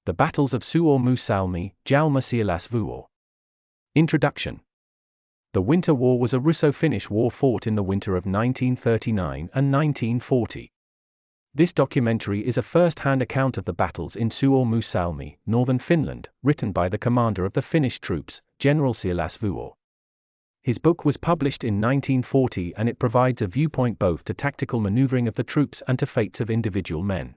The Battles of Suomussalmi, Jalma Siilasvuo. Introduction. The Winter War was a Russo-Finnish war fought in the winter of 1939 and 1940. This documentary is a first-hand account of the battles in Suomussalmi, northern Finland, written by the commander of the Finnish troops, General Siilasvuo. His book was published in 1940 and it provides a viewpoint both to tactical maneuvering of the troops and to fates of individual men.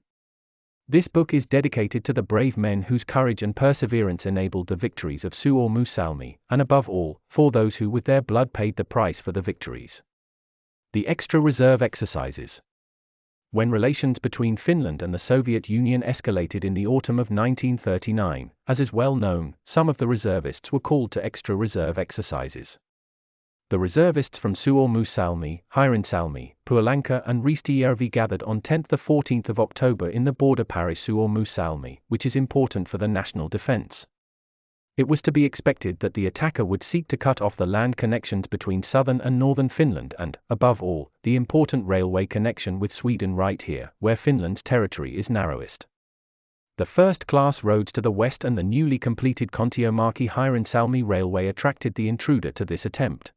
This book is dedicated to the brave men whose courage and perseverance enabled the victories of Suomussalmi, and above all, for those who with their blood paid the price for the victories. The extra reserve exercises. When relations between Finland and the Soviet Union escalated in the autumn of 1939, as is well known, some of the reservists were called to extra reserve exercises. The reservists from Suomussalmi, Hiirensalmi, Puolanka and Riistijärvi gathered on 10–14 October in the border parish Suomussalmi, which is important for the national defense. It was to be expected that the attacker would seek to cut off the land connections between southern and northern Finland and, above all, the important railway connection with Sweden right here, where Finland's territory is narrowest. The first-class roads to the west and the newly completed Kontiomäki-Hiirensalmi railway attracted the intruder to this attempt.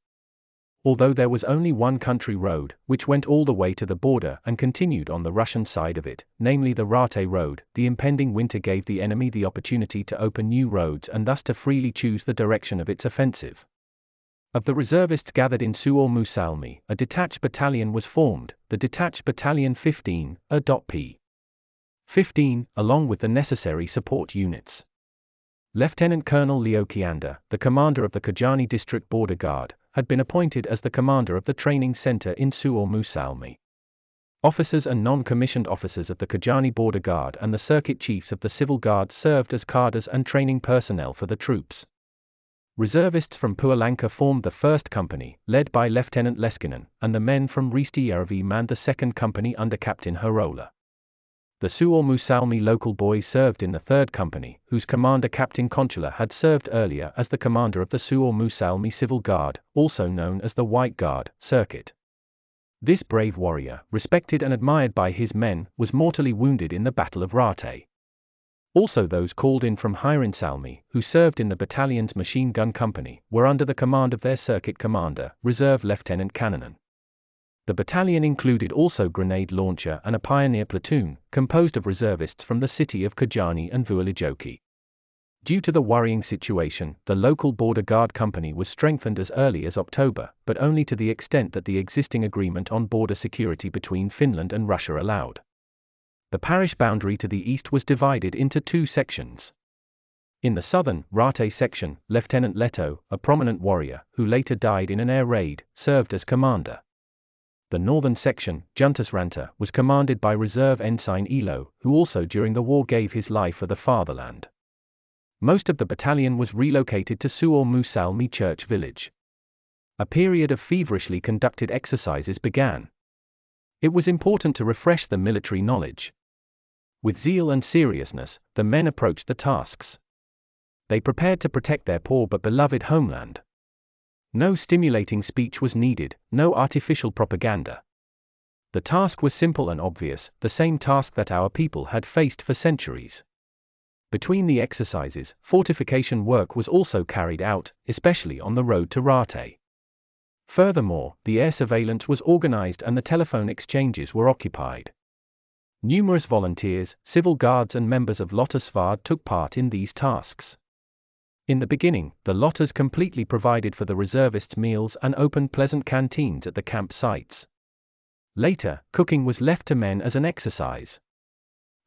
Although there was only one country road, which went all the way to the border and continued on the Russian side of it, namely the Raate Road, the impending winter gave the enemy the opportunity to open new roads and thus to freely choose the direction of its offensive. Of the reservists gathered in Suomussalmi, a detached battalion was formed, the Detached Battalion 15, A.P. 15, along with the necessary support units. Lieutenant Colonel Leo Kiander, the commander of the Kajaani District Border Guard, had been appointed as the commander of the training center in Suomussalmi. Officers and non-commissioned officers of the Kajaani Border Guard and the circuit chiefs of the Civil Guard served as cadres and training personnel for the troops. Reservists from Puolanka formed the 1st Company, led by Lieutenant Leskinen, and the men from Riistijärvi manned the 2nd Company under Captain Herola. The Suomussalmi local boys served in the 3rd Company, whose commander Captain Konchula had served earlier as the commander of the Suomussalmi Civil Guard, also known as the White Guard, circuit. This brave warrior, respected and admired by his men, was mortally wounded in the Battle of Raate. Also those called in from Hiirensalmi, who served in the battalion's machine gun company, were under the command of their circuit commander, Reserve Lieutenant Kannanen. The battalion included also grenade launcher and a pioneer platoon, composed of reservists from the city of Kajaani and Vuolijoki. Due to the worrying situation, the local border guard company was strengthened as early as October, but only to the extent that the existing agreement on border security between Finland and Russia allowed. The parish boundary to the east was divided into 2 sections. In the southern, Raate section, Lieutenant Leto, a prominent warrior, who later died in an air raid, served as commander. The northern section, Juntusranta, was commanded by Reserve Ensign Elo, who also during the war gave his life for the fatherland. Most of the battalion was relocated to Suomussalmi Church Village. A period of feverishly conducted exercises began. It was important to refresh the military knowledge. With zeal and seriousness, the men approached the tasks. They prepared to protect their poor but beloved homeland. No stimulating speech was needed, no artificial propaganda. The task was simple and obvious, the same task that our people had faced for centuries. Between the exercises, fortification work was also carried out, especially on the road to Raate. Furthermore, the air surveillance was organized and the telephone exchanges were occupied. Numerous volunteers, civil guards and members of Lottasvad took part in these tasks. In the beginning, the Lottas completely provided for the reservists' meals and opened pleasant canteens at the camp sites. Later, cooking was left to men as an exercise.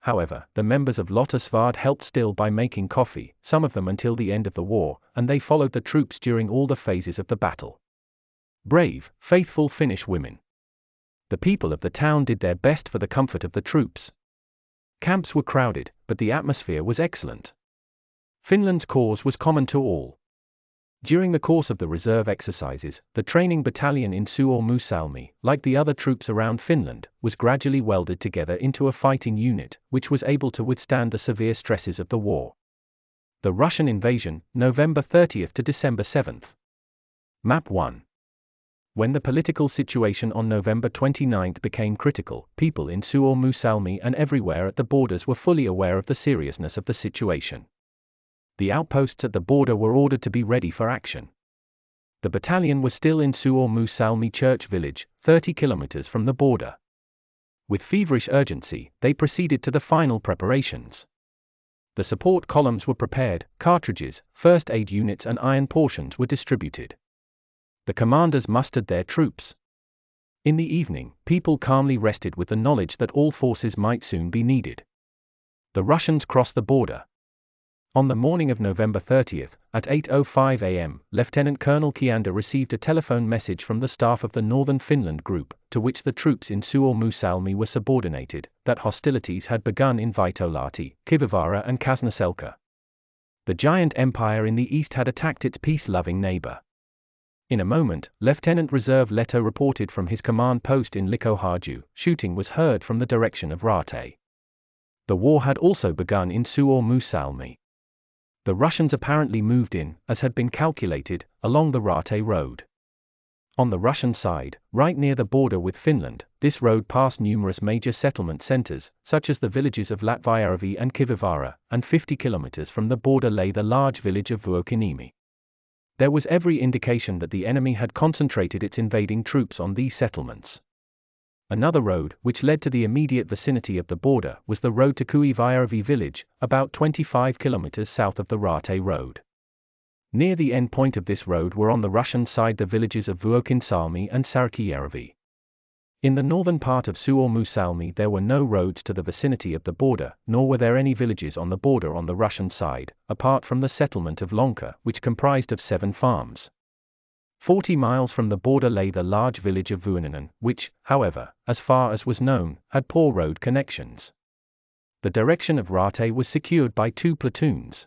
However, the members of Lottasvad helped still by making coffee, some of them until the end of the war, and they followed the troops during all the phases of the battle. Brave, faithful Finnish women. The people of the town did their best for the comfort of the troops. Camps were crowded, but the atmosphere was excellent. Finland's cause was common to all. During the course of the reserve exercises, the training battalion in Suomussalmi, like the other troops around Finland, was gradually welded together into a fighting unit, which was able to withstand the severe stresses of the war. The Russian invasion, November 30 to December 7. Map 1. When the political situation on November 29 became critical, people in Suomussalmi and everywhere at the borders were fully aware of the seriousness of the situation. The outposts at the border were ordered to be ready for action. The battalion was still in Suomussalmi church village, 30 kilometers from the border. With feverish urgency, they proceeded to the final preparations. The support columns were prepared, cartridges, first aid units and iron portions were distributed. The commanders mustered their troops. In the evening, people calmly rested with the knowledge that all forces might soon be needed. The Russians crossed the border. On the morning of November 30, at 8:05 a.m., Lieutenant Colonel Kiander received a telephone message from the staff of the Northern Finland Group, to which the troops in Suomussalmi were subordinated, that hostilities had begun in Vaitolahti, Kivivaara and Kasnaselkä. The giant empire in the east had attacked its peace-loving neighbor. In a moment, Lieutenant Reserve Leto reported from his command post in Likoharju, shooting was heard from the direction of Raate. The war had also begun in Suomussalmi. The Russians apparently moved in, as had been calculated, along the Raate Road. On the Russian side, right near the border with Finland, this road passed numerous major settlement centers, such as the villages of Latvajärvi and Kivivaara, and 50 kilometers from the border lay the large village of Vuokiniemi. There was every indication that the enemy had concentrated its invading troops on these settlements. Another road, which led to the immediate vicinity of the border, was the road to Kuivajärvi village, about 25 kilometers south of the Raate Road. Near the end point of this road were on the Russian side the villages of Vuokinsalmi and Sarkijärvi. In the northern part of Suomussalmi there were no roads to the vicinity of the border, nor were there any villages on the border on the Russian side, apart from the settlement of Lonka, which comprised of 7 farms. 40 miles from the border lay the large village of Vuoninen, which, however, as far as was known, had poor road connections. The direction of Raate was secured by 2 platoons.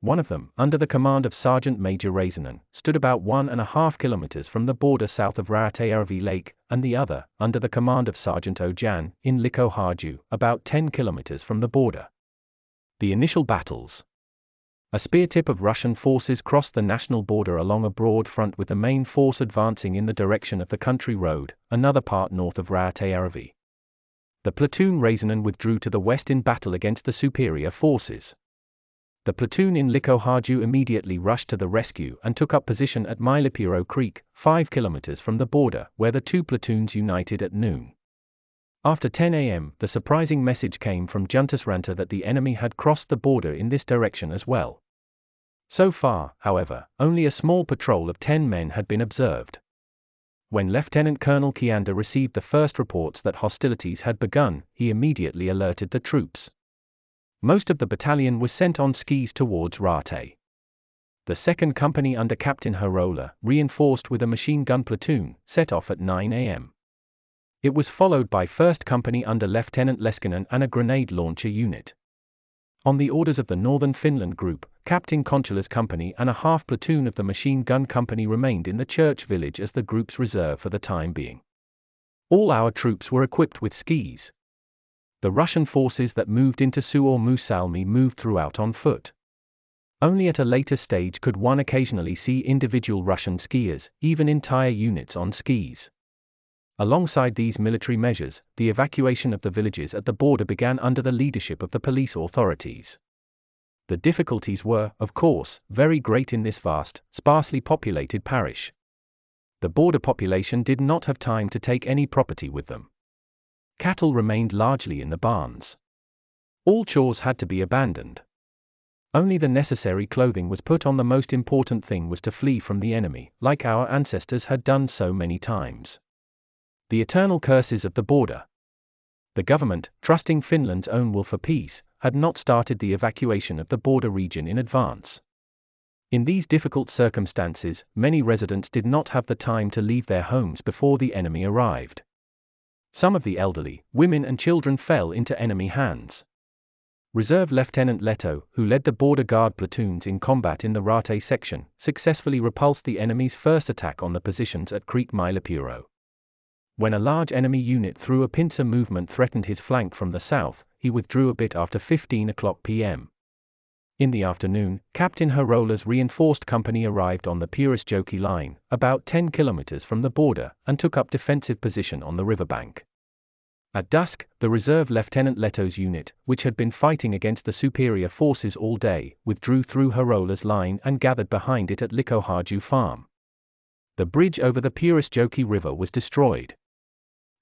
One of them, under the command of Sergeant Major Raisinen, stood about 1.5 kilometers from the border south of Raatejärvi Lake, and the other, under the command of Sergeant Ojan, in Likoharju, about 10 kilometers from the border. The initial battles. A spear tip of Russian forces crossed the national border along a broad front with the main force advancing in the direction of the country road, another part north of Raatejärvi. The platoon Raisinen withdrew to the west in battle against the superior forces. The platoon in Likoharju immediately rushed to the rescue and took up position at Mailipiro Creek, 5 kilometers from the border, where the 2 platoons united at noon. After 10 a.m., the surprising message came from Juntusranta that the enemy had crossed the border in this direction as well. So far, however, only a small patrol of 10 men had been observed. When Lieutenant Colonel Kiander received the first reports that hostilities had begun, he immediately alerted the troops. Most of the battalion was sent on skis towards Raate. The 2nd Company under Captain Harola, reinforced with a machine gun platoon, set off at 9 a.m. It was followed by 1st Company under Lieutenant Leskinen and a grenade launcher unit. On the orders of the Northern Finland Group, Captain Konchala's company and a half platoon of the machine gun company remained in the church village as the group's reserve for the time being. All our troops were equipped with skis. The Russian forces that moved into Suomussalmi moved throughout on foot. Only at a later stage could one occasionally see individual Russian skiers, even entire units on skis. Alongside these military measures, the evacuation of the villages at the border began under the leadership of the police authorities. The difficulties were, of course, very great in this vast, sparsely populated parish. The border population did not have time to take any property with them. Cattle remained largely in the barns. All chores had to be abandoned. Only the necessary clothing was put on. The most important thing was to flee from the enemy, like our ancestors had done so many times. The eternal curses of the border. The government, trusting Finland's own will for peace, had not started the evacuation of the border region in advance. In these difficult circumstances, many residents did not have the time to leave their homes before the enemy arrived. Some of the elderly, women and children fell into enemy hands. Reserve Lieutenant Leto, who led the border guard platoons in combat in the Raate section, successfully repulsed the enemy's first attack on the positions at Creek Mailipiro. When a large enemy unit through a pincer movement threatened his flank from the south, he withdrew a bit after 15 o'clock p.m. In the afternoon, Captain Harola's reinforced company arrived on the Purisjoki line, about 10 kilometers from the border, and took up defensive position on the riverbank. At dusk, the reserve Lieutenant Leto's unit, which had been fighting against the superior forces all day, withdrew through Harola's line and gathered behind it at Likohaju farm. The bridge over the Purisjoki River was destroyed.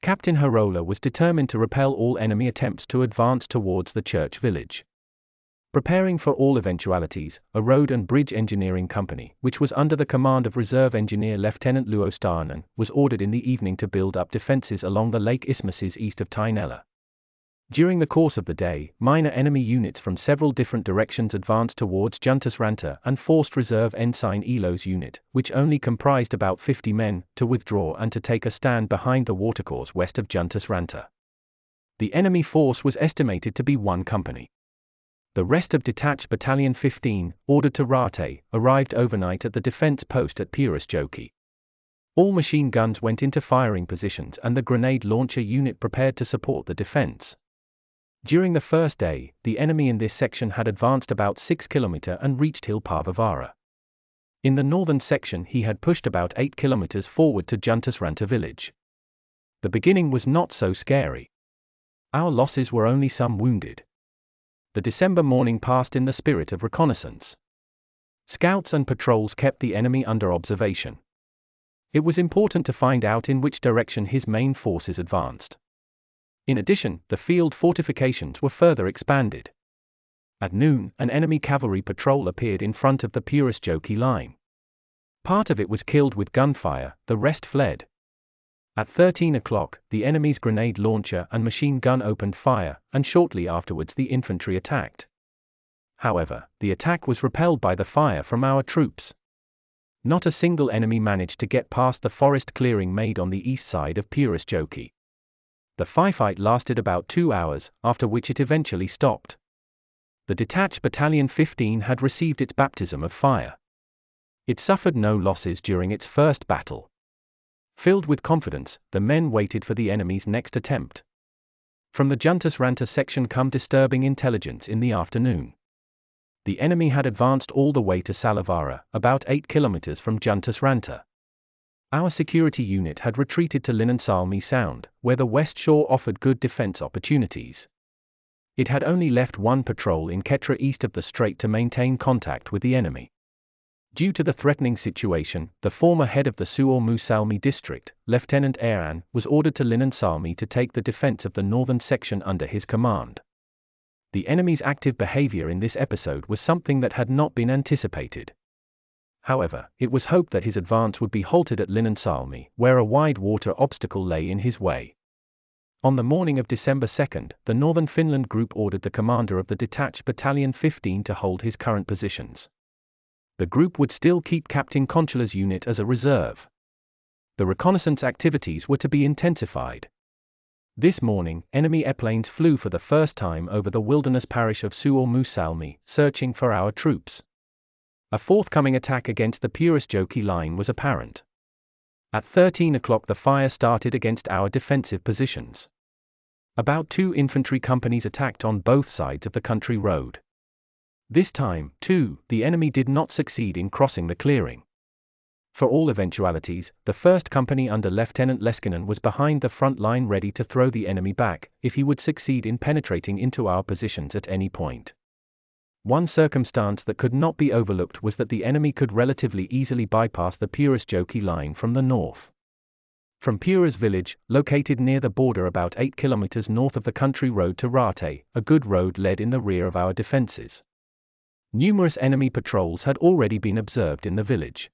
Captain Harola was determined to repel all enemy attempts to advance towards the church village. Preparing for all eventualities, a road and bridge engineering company, which was under the command of Reserve Engineer Lieutenant Luostainen, was ordered in the evening to build up defenses along the lake isthmuses east of Tainela. During the course of the day, minor enemy units from several different directions advanced towards Juntusranta and forced Reserve Ensign Elo's unit, which only comprised about 50 men, to withdraw and to take a stand behind the watercourse west of Juntusranta. The enemy force was estimated to be 1 company. The rest of Detached Battalion 15, ordered to Raate, arrived overnight at the defense post at Purisjoki. All machine guns went into firing positions and the grenade launcher unit prepared to support the defense. During the first day, the enemy in this section had advanced about 6 km and reached Hilpavavara. In the northern section he had pushed about 8 km forward to Juntusranta village. The beginning was not so scary. Our losses were only some wounded. The December morning passed in the spirit of reconnaissance. Scouts and patrols kept the enemy under observation. It was important to find out in which direction his main forces advanced. In addition, the field fortifications were further expanded. At noon, an enemy cavalry patrol appeared in front of the Purisjoki line. Part of it was killed with gunfire, the rest fled. At 13 o'clock, the enemy's grenade launcher and machine gun opened fire, and shortly afterwards the infantry attacked. However, the attack was repelled by the fire from our troops. Not a single enemy managed to get past the forest clearing made on the east side of Purisjoki. The firefight lasted about 2 hours, after which it eventually stopped. The Detached Battalion 15 had received its baptism of fire. It suffered no losses during its first battle. Filled with confidence, the men waited for the enemy's next attempt. From the Juntusranta section came disturbing intelligence in the afternoon. The enemy had advanced all the way to Salavara, about 8 kilometers from Juntusranta. Our security unit had retreated to Linnansalmi Sound, where the west shore offered good defense opportunities. It had only left 1 patrol in Ketra east of the strait to maintain contact with the enemy. Due to the threatening situation, the former head of the Suomussalmi district, Lieutenant Aaron, was ordered to Linnansalmi to take the defense of the northern section under his command. The enemy's active behavior in this episode was something that had not been anticipated. However, it was hoped that his advance would be halted at Linnansalmi, where a wide water obstacle lay in his way. On the morning of December 2, the Northern Finland Group ordered the commander of the Detached Battalion 15 to hold his current positions. The group would still keep Captain Conchala's unit as a reserve. The reconnaissance activities were to be intensified. This morning, enemy airplanes flew for the first time over the wilderness parish of Suomussalmi, searching for our troops. A forthcoming attack against the Purisjoki line was apparent. At 13 o'clock the fire started against our defensive positions. About 2 infantry companies attacked on both sides of the country road. This time, too, the enemy did not succeed in crossing the clearing. For all eventualities, the 1st Company under Lieutenant Leskinen was behind the front line ready to throw the enemy back, if he would succeed in penetrating into our positions at any point. One circumstance that could not be overlooked was that the enemy could relatively easily bypass the Purisjoki line from the north. From Puras village, located near the border about 8 kilometers north of the country road to Raate, a good road led in the rear of our defenses. Numerous enemy patrols had already been observed in the village.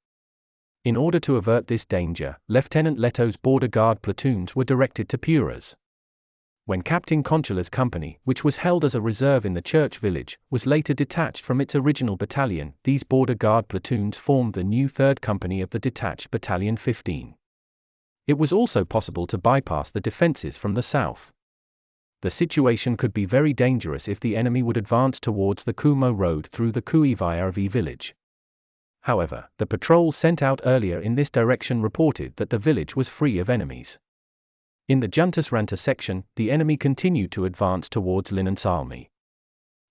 In order to avert this danger, Lieutenant Leto's border guard platoons were directed to Puras. When Captain Conchala's company, which was held as a reserve in the church village, was later detached from its original battalion, these border guard platoons formed the new 3rd Company of the Detached Battalion 15. It was also possible to bypass the defenses from the south. The situation could be very dangerous if the enemy would advance towards the Kumo road through the Kuivajarvi village. However, the patrol sent out earlier in this direction reported that the village was free of enemies. In the Juntusranta section, the enemy continued to advance towards Linnansalmi.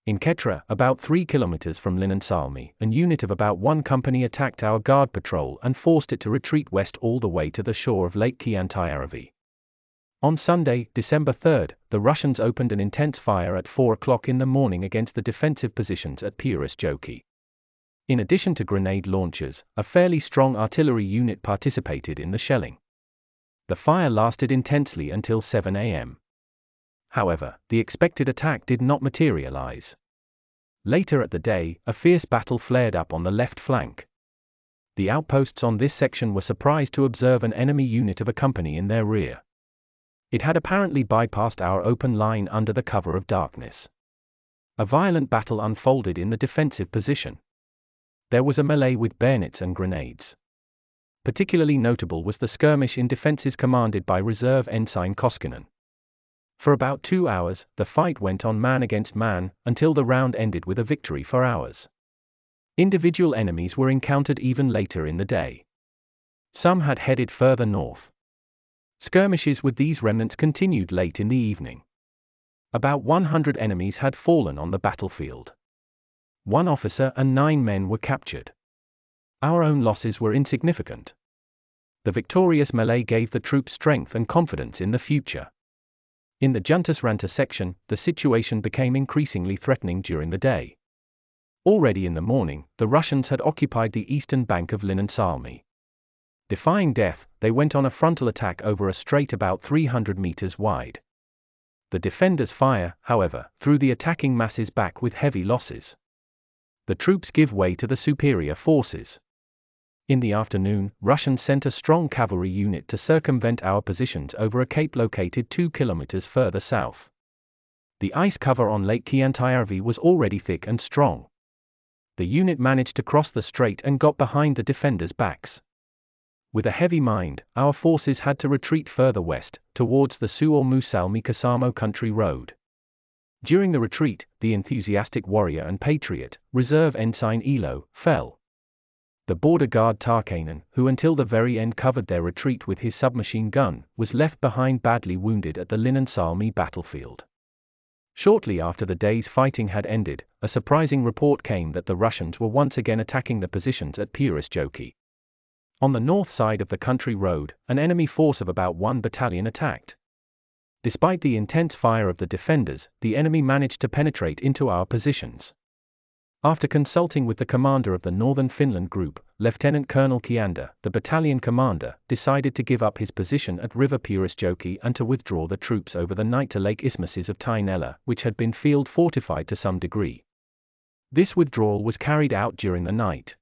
In Ketra, about 3 kilometers from Linnansalmi, a unit of about 1 company attacked our guard patrol and forced it to retreat west all the way to the shore of Lake Kiantajärvi. On Sunday, December 3, the Russians opened an intense fire at 4 o'clock in the morning against the defensive positions at Piirasjoki. In addition to grenade launchers, a fairly strong artillery unit participated in the shelling. The fire lasted intensely until 7 a.m. However, the expected attack did not materialize. Later at the day, a fierce battle flared up on the left flank. The outposts on this section were surprised to observe an enemy unit of a company in their rear. It had apparently bypassed our open line under the cover of darkness. A violent battle unfolded in the defensive position. There was a melee with bayonets and grenades. Particularly notable was the skirmish in defenses commanded by Reserve Ensign Koskinen. For about 2 hours, the fight went on man against man, until the round ended with a victory for ours. Individual enemies were encountered even later in the day. Some had headed further north. Skirmishes with these remnants continued late in the evening. About 100 enemies had fallen on the battlefield. 1 officer and 9 men were captured. Our own losses were insignificant. The victorious melee gave the troops strength and confidence in the future. In the Juntas-Ranta section, the situation became increasingly threatening during the day. Already in the morning, the Russians had occupied the eastern bank of Linnansalmi. Defying death, they went on a frontal attack over a strait about 300 meters wide. The defenders fire, however, threw the attacking masses back with heavy losses. The troops give way to the superior forces. In the afternoon, Russians sent a strong cavalry unit to circumvent our positions over a cape located 2 kilometers further south. The ice cover on Lake Kiantajärvi was already thick and strong. The unit managed to cross the strait and got behind the defenders' backs. With a heavy mind, our forces had to retreat further west, towards the Suomussalmi-Kuusamo country road. During the retreat, the enthusiastic warrior and patriot, Reserve Ensign Elo, fell. The border guard Tarkanen, who until the very end covered their retreat with his submachine gun, was left behind badly wounded at the Linnansalmi battlefield. Shortly after the day's fighting had ended, a surprising report came that the Russians were once again attacking the positions at Piirasjoki. On the north side of the country road, an enemy force of about 1 battalion attacked. Despite the intense fire of the defenders, the enemy managed to penetrate into our positions. After consulting with the commander of the Northern Finland group, Lieutenant Colonel Kianda, the battalion commander, decided to give up his position at River Piirasjoki and to withdraw the troops over the night to Lake Isthmuses of Tainela, which had been field fortified to some degree. This withdrawal was carried out during the night.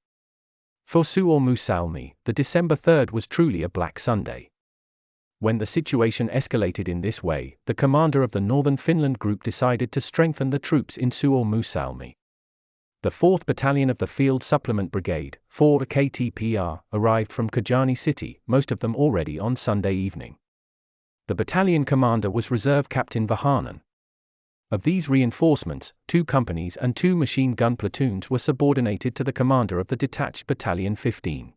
For Suomussalmi, the December 3rd was truly a Black Sunday. When the situation escalated in this way, the commander of the Northern Finland group decided to strengthen the troops in Suomussalmi. The 4th Battalion of the Field Supplement Brigade, 4 KTPR, arrived from Kajani City, most of them already on Sunday evening. The battalion commander was Reserve Captain Vahanen. Of these reinforcements, 2 companies and 2 machine gun platoons were subordinated to the commander of the detached Battalion 15.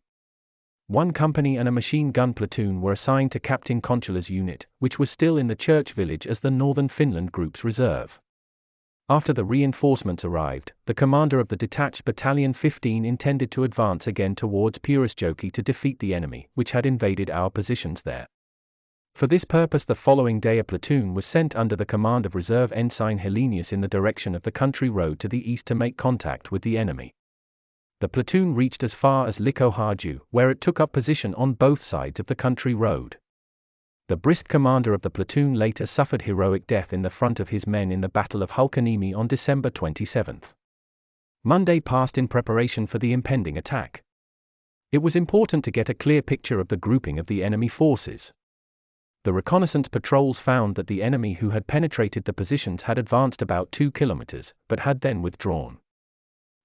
1 company and a machine gun platoon were assigned to Captain Kontula's unit, which was still in the church village as the Northern Finland Group's reserve. After the reinforcements arrived, the commander of the detached Battalion 15 intended to advance again towards Piirasjoki to defeat the enemy, which had invaded our positions there. For this purpose the following day a platoon was sent under the command of Reserve Ensign Helenius in the direction of the country road to the east to make contact with the enemy. The platoon reached as far as Likohaju, where it took up position on both sides of the country road. The brisk commander of the platoon later suffered heroic death in the front of his men in the Battle of Hulkaniemi on December 27. Monday passed in preparation for the impending attack. It was important to get a clear picture of the grouping of the enemy forces. The reconnaissance patrols found that the enemy who had penetrated the positions had advanced about 2 kilometers, but had then withdrawn.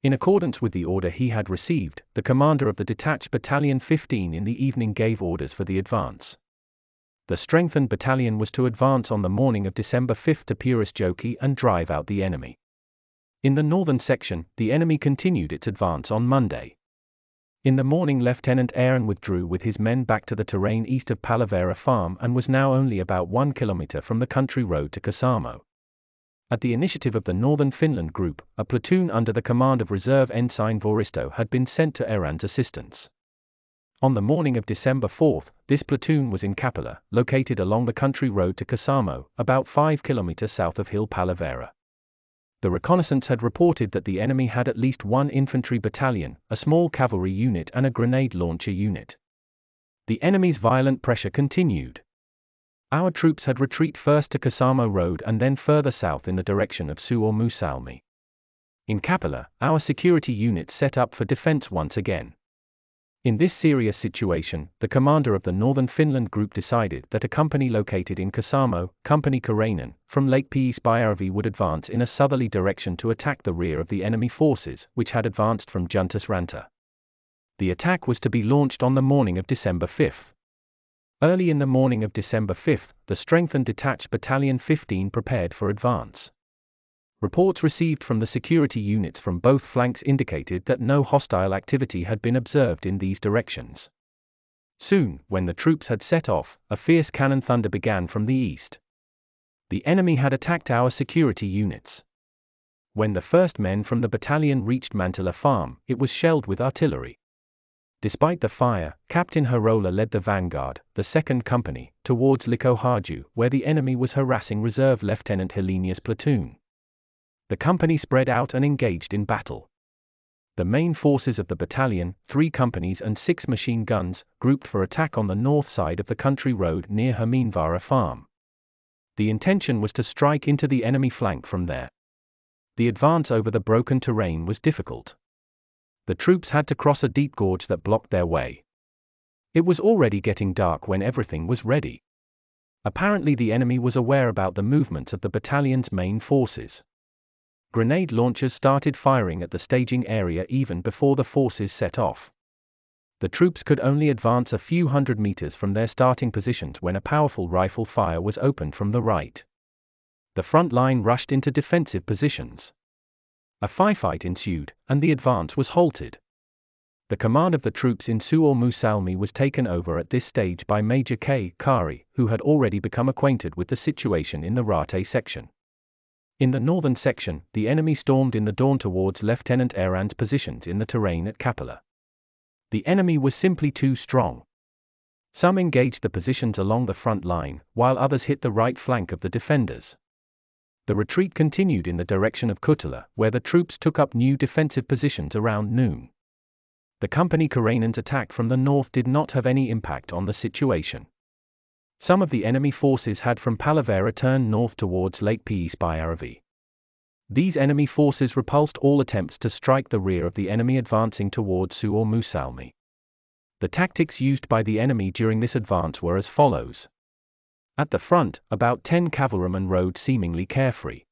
In accordance with the order he had received, the commander of the detached Battalion 15 in the evening gave orders for the advance. The strengthened battalion was to advance on the morning of December 5 to Piirasjoki and drive out the enemy. In the northern section, the enemy continued its advance on Monday. In the morning Lieutenant Aaron withdrew with his men back to the terrain east of Palavera Farm and was now only about 1 kilometer from the country road to Kuusamo. At the initiative of the Northern Finland Group, a platoon under the command of Reserve Ensign Vuoristo had been sent to Erän's assistance. On the morning of December 4, this platoon was in Kapila, located along the country road to Kasamo, about 5 kilometers south of Hill Palavera. The reconnaissance had reported that the enemy had at least one infantry battalion, a small cavalry unit and a grenade launcher unit. The enemy's violent pressure continued. Our troops had retreated first to Kasamo Road and then further south in the direction of Suomussalmi. In Kapila, our security units set up for defense once again. In this serious situation, the commander of the Northern Finland Group decided that a company located in Kasamo, Company Karainen, from Lake Piispajarvi would advance in a southerly direction to attack the rear of the enemy forces, which had advanced from Juntusranta. The attack was to be launched on the morning of December 5. Early in the morning of December 5, the strengthened detached Battalion 15 prepared for advance. Reports received from the security units from both flanks indicated that no hostile activity had been observed in these directions. Soon, when the troops had set off, a fierce cannon thunder began from the east. The enemy had attacked our security units. When the first men from the battalion reached Mantila farm, it was shelled with artillery. Despite the fire, Captain Harola led the vanguard, the 2nd Company, towards Likohaju, where the enemy was harassing Reserve Lieutenant Helenius' platoon. The company spread out and engaged in battle. The main forces of the battalion, 3 companies and 6 machine guns, grouped for attack on the north side of the country road near Haminvaara farm. The intention was to strike into the enemy flank from there. The advance over the broken terrain was difficult. The troops had to cross a deep gorge that blocked their way. It was already getting dark when everything was ready. Apparently the enemy was aware about the movements of the battalion's main forces. Grenade launchers started firing at the staging area even before the forces set off. The troops could only advance a few hundred meters from their starting positions when a powerful rifle fire was opened from the right. The front line rushed into defensive positions. A firefight ensued, and the advance was halted. The command of the troops in Suomussalmi was taken over at this stage by Major K. Kari, who had already become acquainted with the situation in the Raate section. In the northern section, the enemy stormed in the dawn towards Lieutenant Erän's positions in the terrain at Kapila. The enemy was simply too strong. Some engaged the positions along the front line, while others hit the right flank of the defenders. The retreat continued in the direction of Kutula, where the troops took up new defensive positions around noon. The Company Karainen's attack from the north did not have any impact on the situation. Some of the enemy forces had from Palavera turned north towards Lake Piispajarvi. These enemy forces repulsed all attempts to strike the rear of the enemy advancing towards Suomussalmi. The tactics used by the enemy during this advance were as follows. At the front, about 10 cavalrymen rode seemingly carefree.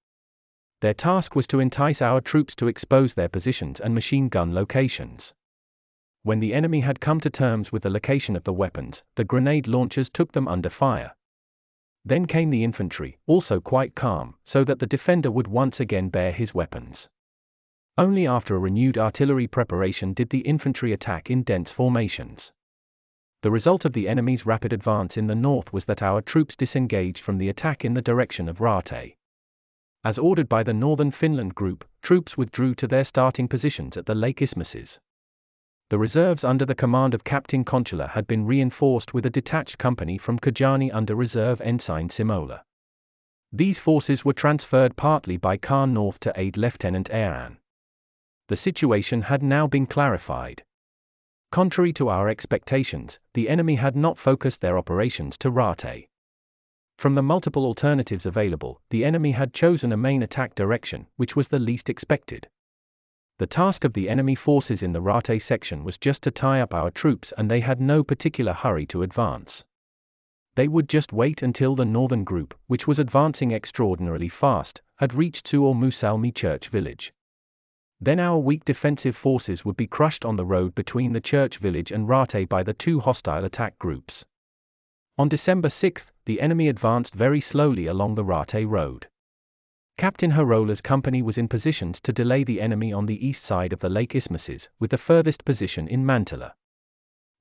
Their task was to entice our troops to expose their positions and machine gun locations. When the enemy had come to terms with the location of the weapons, the grenade launchers took them under fire. Then came the infantry, also quite calm, so that the defender would once again bear his weapons. Only after a renewed artillery preparation did the infantry attack in dense formations. The result of the enemy's rapid advance in the north was that our troops disengaged from the attack in the direction of Raate. As ordered by the Northern Finland Group, troops withdrew to their starting positions at the lake isthmuses. The reserves under the command of Captain Conchula had been reinforced with a detached company from Kajani under Reserve Ensign Simola. These forces were transferred partly by car north to aid Lieutenant Erän. The situation had now been clarified. Contrary to our expectations, the enemy had not focused their operations to Raate. From the multiple alternatives available, the enemy had chosen a main attack direction, which was the least expected. The task of the enemy forces in the Raate section was just to tie up our troops, and they had no particular hurry to advance. They would just wait until the northern group, which was advancing extraordinarily fast, had reached Suomussalmi church village. Then our weak defensive forces would be crushed on the road between the church village and Raate by the 2 hostile attack groups. On December 6, the enemy advanced very slowly along the Raate Road. Captain Harola's company was in positions to delay the enemy on the east side of the Lake Isthmuses, with the furthest position in Mantila.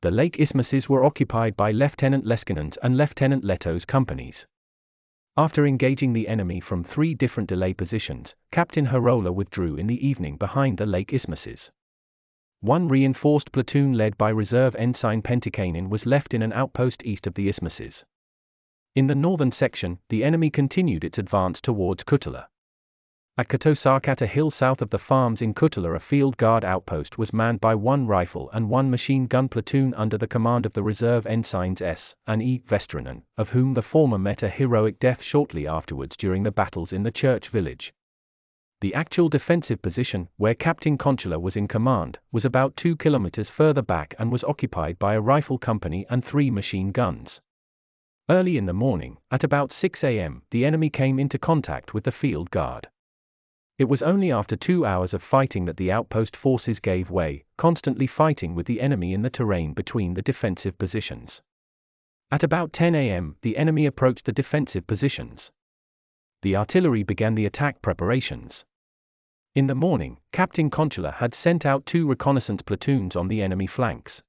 The Lake Isthmuses were occupied by Lieutenant Leskinen's and Lieutenant Leto's companies. After engaging the enemy from 3 different delay positions, Captain Harola withdrew in the evening behind the lake isthmuses. One reinforced platoon led by Reserve Ensign Pentikainen was left in an outpost east of the isthmuses. In the northern section, the enemy continued its advance towards Kuttula. At Katosarkat, a hill south of the farms in Kuttula, a field guard outpost was manned by 1 rifle and 1 machine gun platoon under the command of the reserve ensigns S. and E. Vesterinen, of whom the former met a heroic death shortly afterwards during the battles in the church village. The actual defensive position, where Captain Conchula was in command, was about 2 kilometers further back and was occupied by a rifle company and 3 machine guns. Early in the morning, at about 6 a.m., the enemy came into contact with the field guard. It was only after 2 hours of fighting that the outpost forces gave way, constantly fighting with the enemy in the terrain between the defensive positions. At about 10 a.m., the enemy approached the defensive positions. The artillery began the attack preparations. In the morning, Captain Conchula had sent out 2 reconnaissance platoons on the enemy flanks.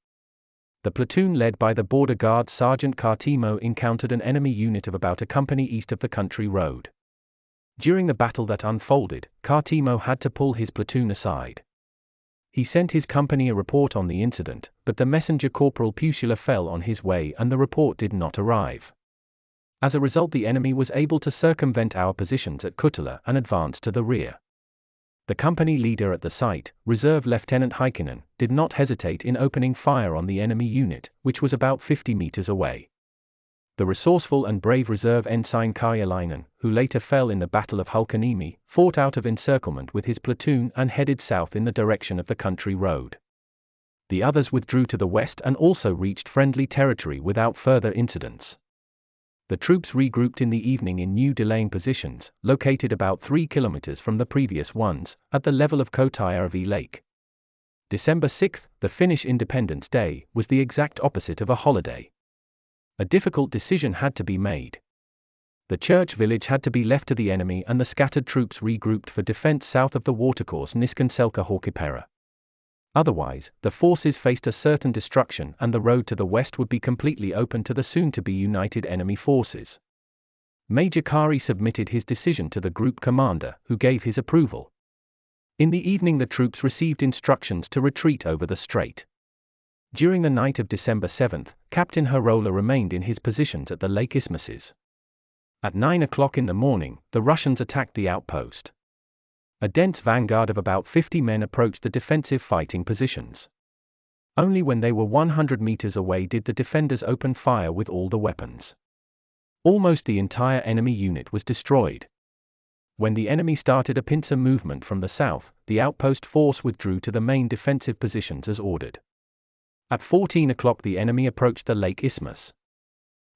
The platoon led by the border guard Sergeant Kartimo encountered an enemy unit of about a company east of the country road. During the battle that unfolded, Kartimo had to pull his platoon aside. He sent his company a report on the incident, but the messenger Corporal Pusula fell on his way and the report did not arrive. As a result, the enemy was able to circumvent our positions at Kuttula and advance to the rear. The company leader at the site, Reserve Lieutenant Heikkinen, did not hesitate in opening fire on the enemy unit, which was about 50 meters away. The resourceful and brave Reserve Ensign Karjalainen, who later fell in the Battle of Hulkaniemi, fought out of encirclement with his platoon and headed south in the direction of the country road. The others withdrew to the west and also reached friendly territory without further incidents. The troops regrouped in the evening in new delaying positions, located about 3 kilometers from the previous ones, at the level of Kotajärvi Lake. December 6, the Finnish Independence Day, was the exact opposite of a holiday. A difficult decision had to be made. The church village had to be left to the enemy and the scattered troops regrouped for defense south of the watercourse Niskanselkä-Horkipera. Otherwise, the forces faced a certain destruction and the road to the west would be completely open to the soon-to-be united enemy forces. Major Kari submitted his decision to the group commander, who gave his approval. In the evening, the troops received instructions to retreat over the strait. During the night of December 7, Captain Harola remained in his positions at the lake isthmuses. At 9 o'clock in the morning, the Russians attacked the outpost. A dense vanguard of about 50 men approached the defensive fighting positions. Only when they were 100 meters away did the defenders open fire with all the weapons. Almost the entire enemy unit was destroyed. When the enemy started a pincer movement from the south, the outpost force withdrew to the main defensive positions as ordered. At 14 o'clock the enemy approached the Lake Isthmus.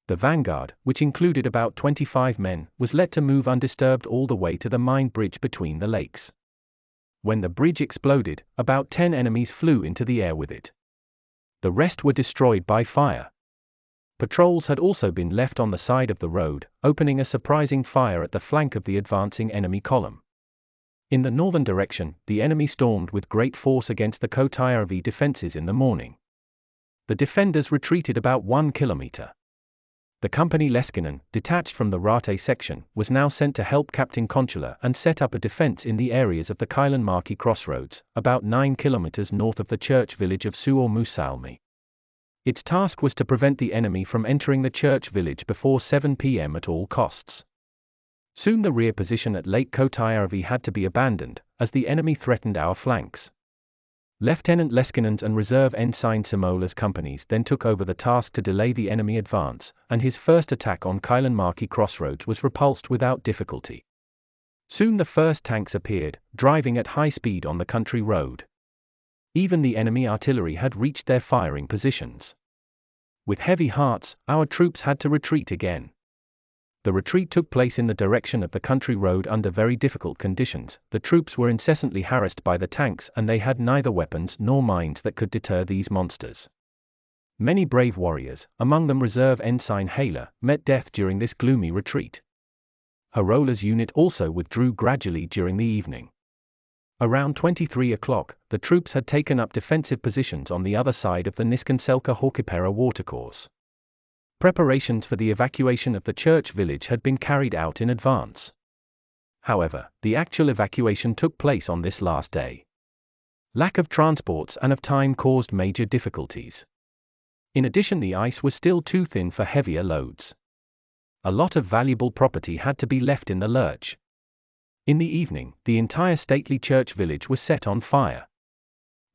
The vanguard, which included about 25 men, was let to move undisturbed all the way to the mine bridge between the lakes. When the bridge exploded, about 10 enemies flew into the air with it. The rest were destroyed by fire. Patrols had also been left on the side of the road, opening a surprising fire at the flank of the advancing enemy column. In the northern direction, the enemy stormed with great force against the Kotajärvi defenses in the morning. The defenders retreated about 1 kilometer. The company Leskinen, detached from the Raate section, was now sent to help Captain Conchula and set up a defense in the areas of the Kailanmäki crossroads, about 9 kilometers north of the church village of Suomussalmi. Its task was to prevent the enemy from entering the church village before 7 p.m. at all costs. Soon the rear position at Lake Kotajärvi had to be abandoned, as the enemy threatened our flanks. Lieutenant Leskinen's and Reserve Ensign Simola's companies then took over the task to delay the enemy advance, and his first attack on Kailanmäki crossroads was repulsed without difficulty. Soon the first tanks appeared, driving at high speed on the country road. Even the enemy artillery had reached their firing positions. With heavy hearts, our troops had to retreat again. The retreat took place in the direction of the country road under very difficult conditions. The troops were incessantly harassed by the tanks and they had neither weapons nor mines that could deter these monsters. Many brave warriors, among them Reserve Ensign Haler, met death during this gloomy retreat. Harola's unit also withdrew gradually during the evening. Around 23 o'clock, the troops had taken up defensive positions on the other side of the Niskanselkä-Horkipera watercourse. Preparations for the evacuation of the church village had been carried out in advance. However, the actual evacuation took place on this last day. Lack of transports and of time caused major difficulties. In addition, the ice was still too thin for heavier loads. A lot of valuable property had to be left in the lurch. In the evening, the entire stately church village was set on fire.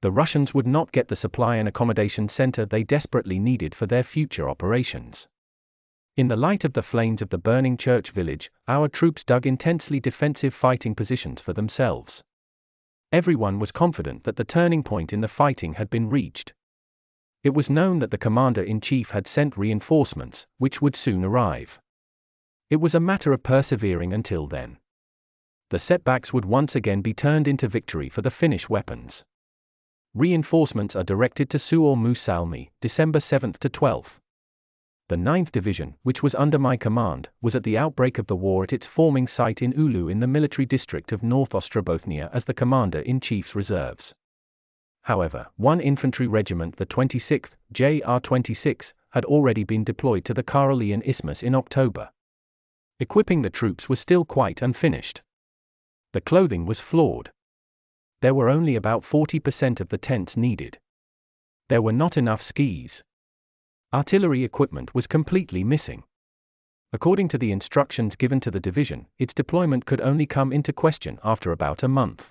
The Russians would not get the supply and accommodation center they desperately needed for their future operations. In the light of the flames of the burning church village, our troops dug intensely defensive fighting positions for themselves. Everyone was confident that the turning point in the fighting had been reached. It was known that the commander-in-chief had sent reinforcements, which would soon arrive. It was a matter of persevering until then. The setbacks would once again be turned into victory for the Finnish weapons. Reinforcements are directed to Suomussalmi, December 7 to 12. The 9th Division, which was under my command, was at the outbreak of the war at its forming site in Oulu in the military district of North Ostrobothnia as the commander-in-chief's reserves. However, one infantry regiment, the 26th, JR-26, had already been deployed to the Karelian Isthmus in October. Equipping the troops was still quite unfinished. The clothing was flawed. There were only about 40% of the tents needed. There were not enough skis. Artillery equipment was completely missing. According to the instructions given to the division, its deployment could only come into question after about a month.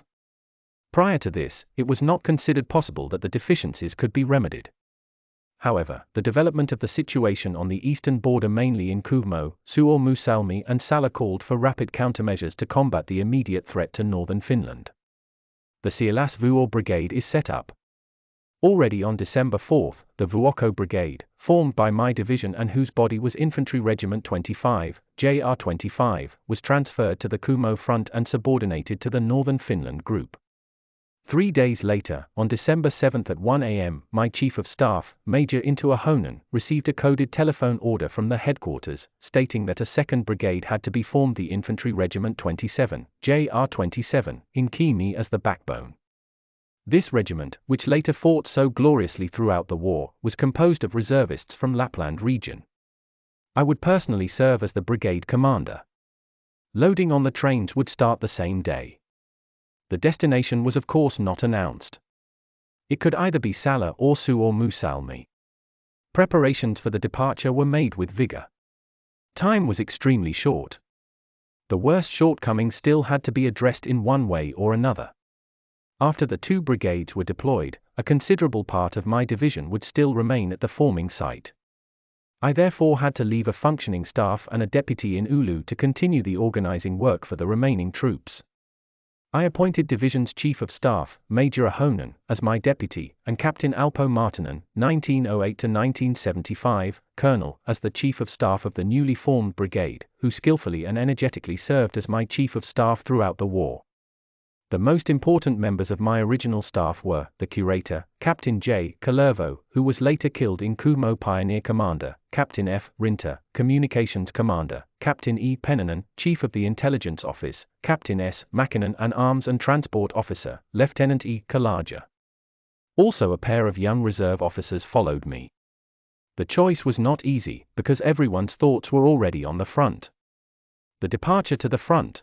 Prior to this, it was not considered possible that the deficiencies could be remedied. However, the development of the situation on the eastern border, mainly in Kuhmo, Suomussalmi and Salla, called for rapid countermeasures to combat the immediate threat to northern Finland. The Siilasvuo Brigade is set up. Already on December 4, the Vuokko Brigade, formed by my division and whose body was Infantry Regiment 25, JR-25, was transferred to the Kuhmo front and subordinated to the Northern Finland Group. 3 days later, on December 7 at 1 a.m., my Chief of Staff, Major Intu Ahonen, received a coded telephone order from the headquarters, stating that a 2nd Brigade had to be formed, the Infantry Regiment 27, JR-27, in Kymi as the backbone. This regiment, which later fought so gloriously throughout the war, was composed of reservists from Lapland region. I would personally serve as the brigade commander. Loading on the trains would start the same day. The destination was of course not announced. It could either be Salla or Suomussalmi. Preparations for the departure were made with vigor. Time was extremely short. The worst shortcomings still had to be addressed in one way or another. After the 2 brigades were deployed, a considerable part of my division would still remain at the forming site. I therefore had to leave a functioning staff and a deputy in Oulu to continue the organizing work for the remaining troops. I appointed Division's Chief of Staff, Major Ahonen, as my deputy, and Captain Alpo Martinen, 1908–1975, Colonel, as the Chief of Staff of the newly formed brigade, who skillfully and energetically served as my Chief of Staff throughout the war. The most important members of my original staff were the curator, Captain J. Kalervo, who was later killed in Kuhmo, Pioneer Commander, Captain F. Rinta, Communications Commander, Captain E. Pennanen, Chief of the Intelligence Office, Captain S. Makinen, an Arms and Transport Officer, Lieutenant E. Kalaja. Also a pair of young reserve officers followed me. The choice was not easy, because everyone's thoughts were already on the front. The departure to the front.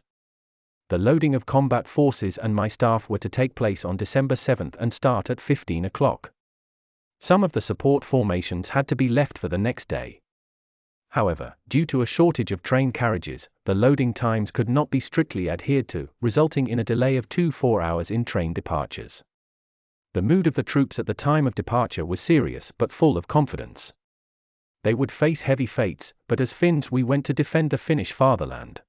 The loading of combat forces and my staff were to take place on December 7 and start at 15 o'clock. Some of the support formations had to be left for the next day. However, due to a shortage of train carriages, the loading times could not be strictly adhered to, resulting in a delay of 4 hours in train departures. The mood of the troops at the time of departure was serious but full of confidence. They would face heavy fates, but as Finns we went to defend the Finnish fatherland.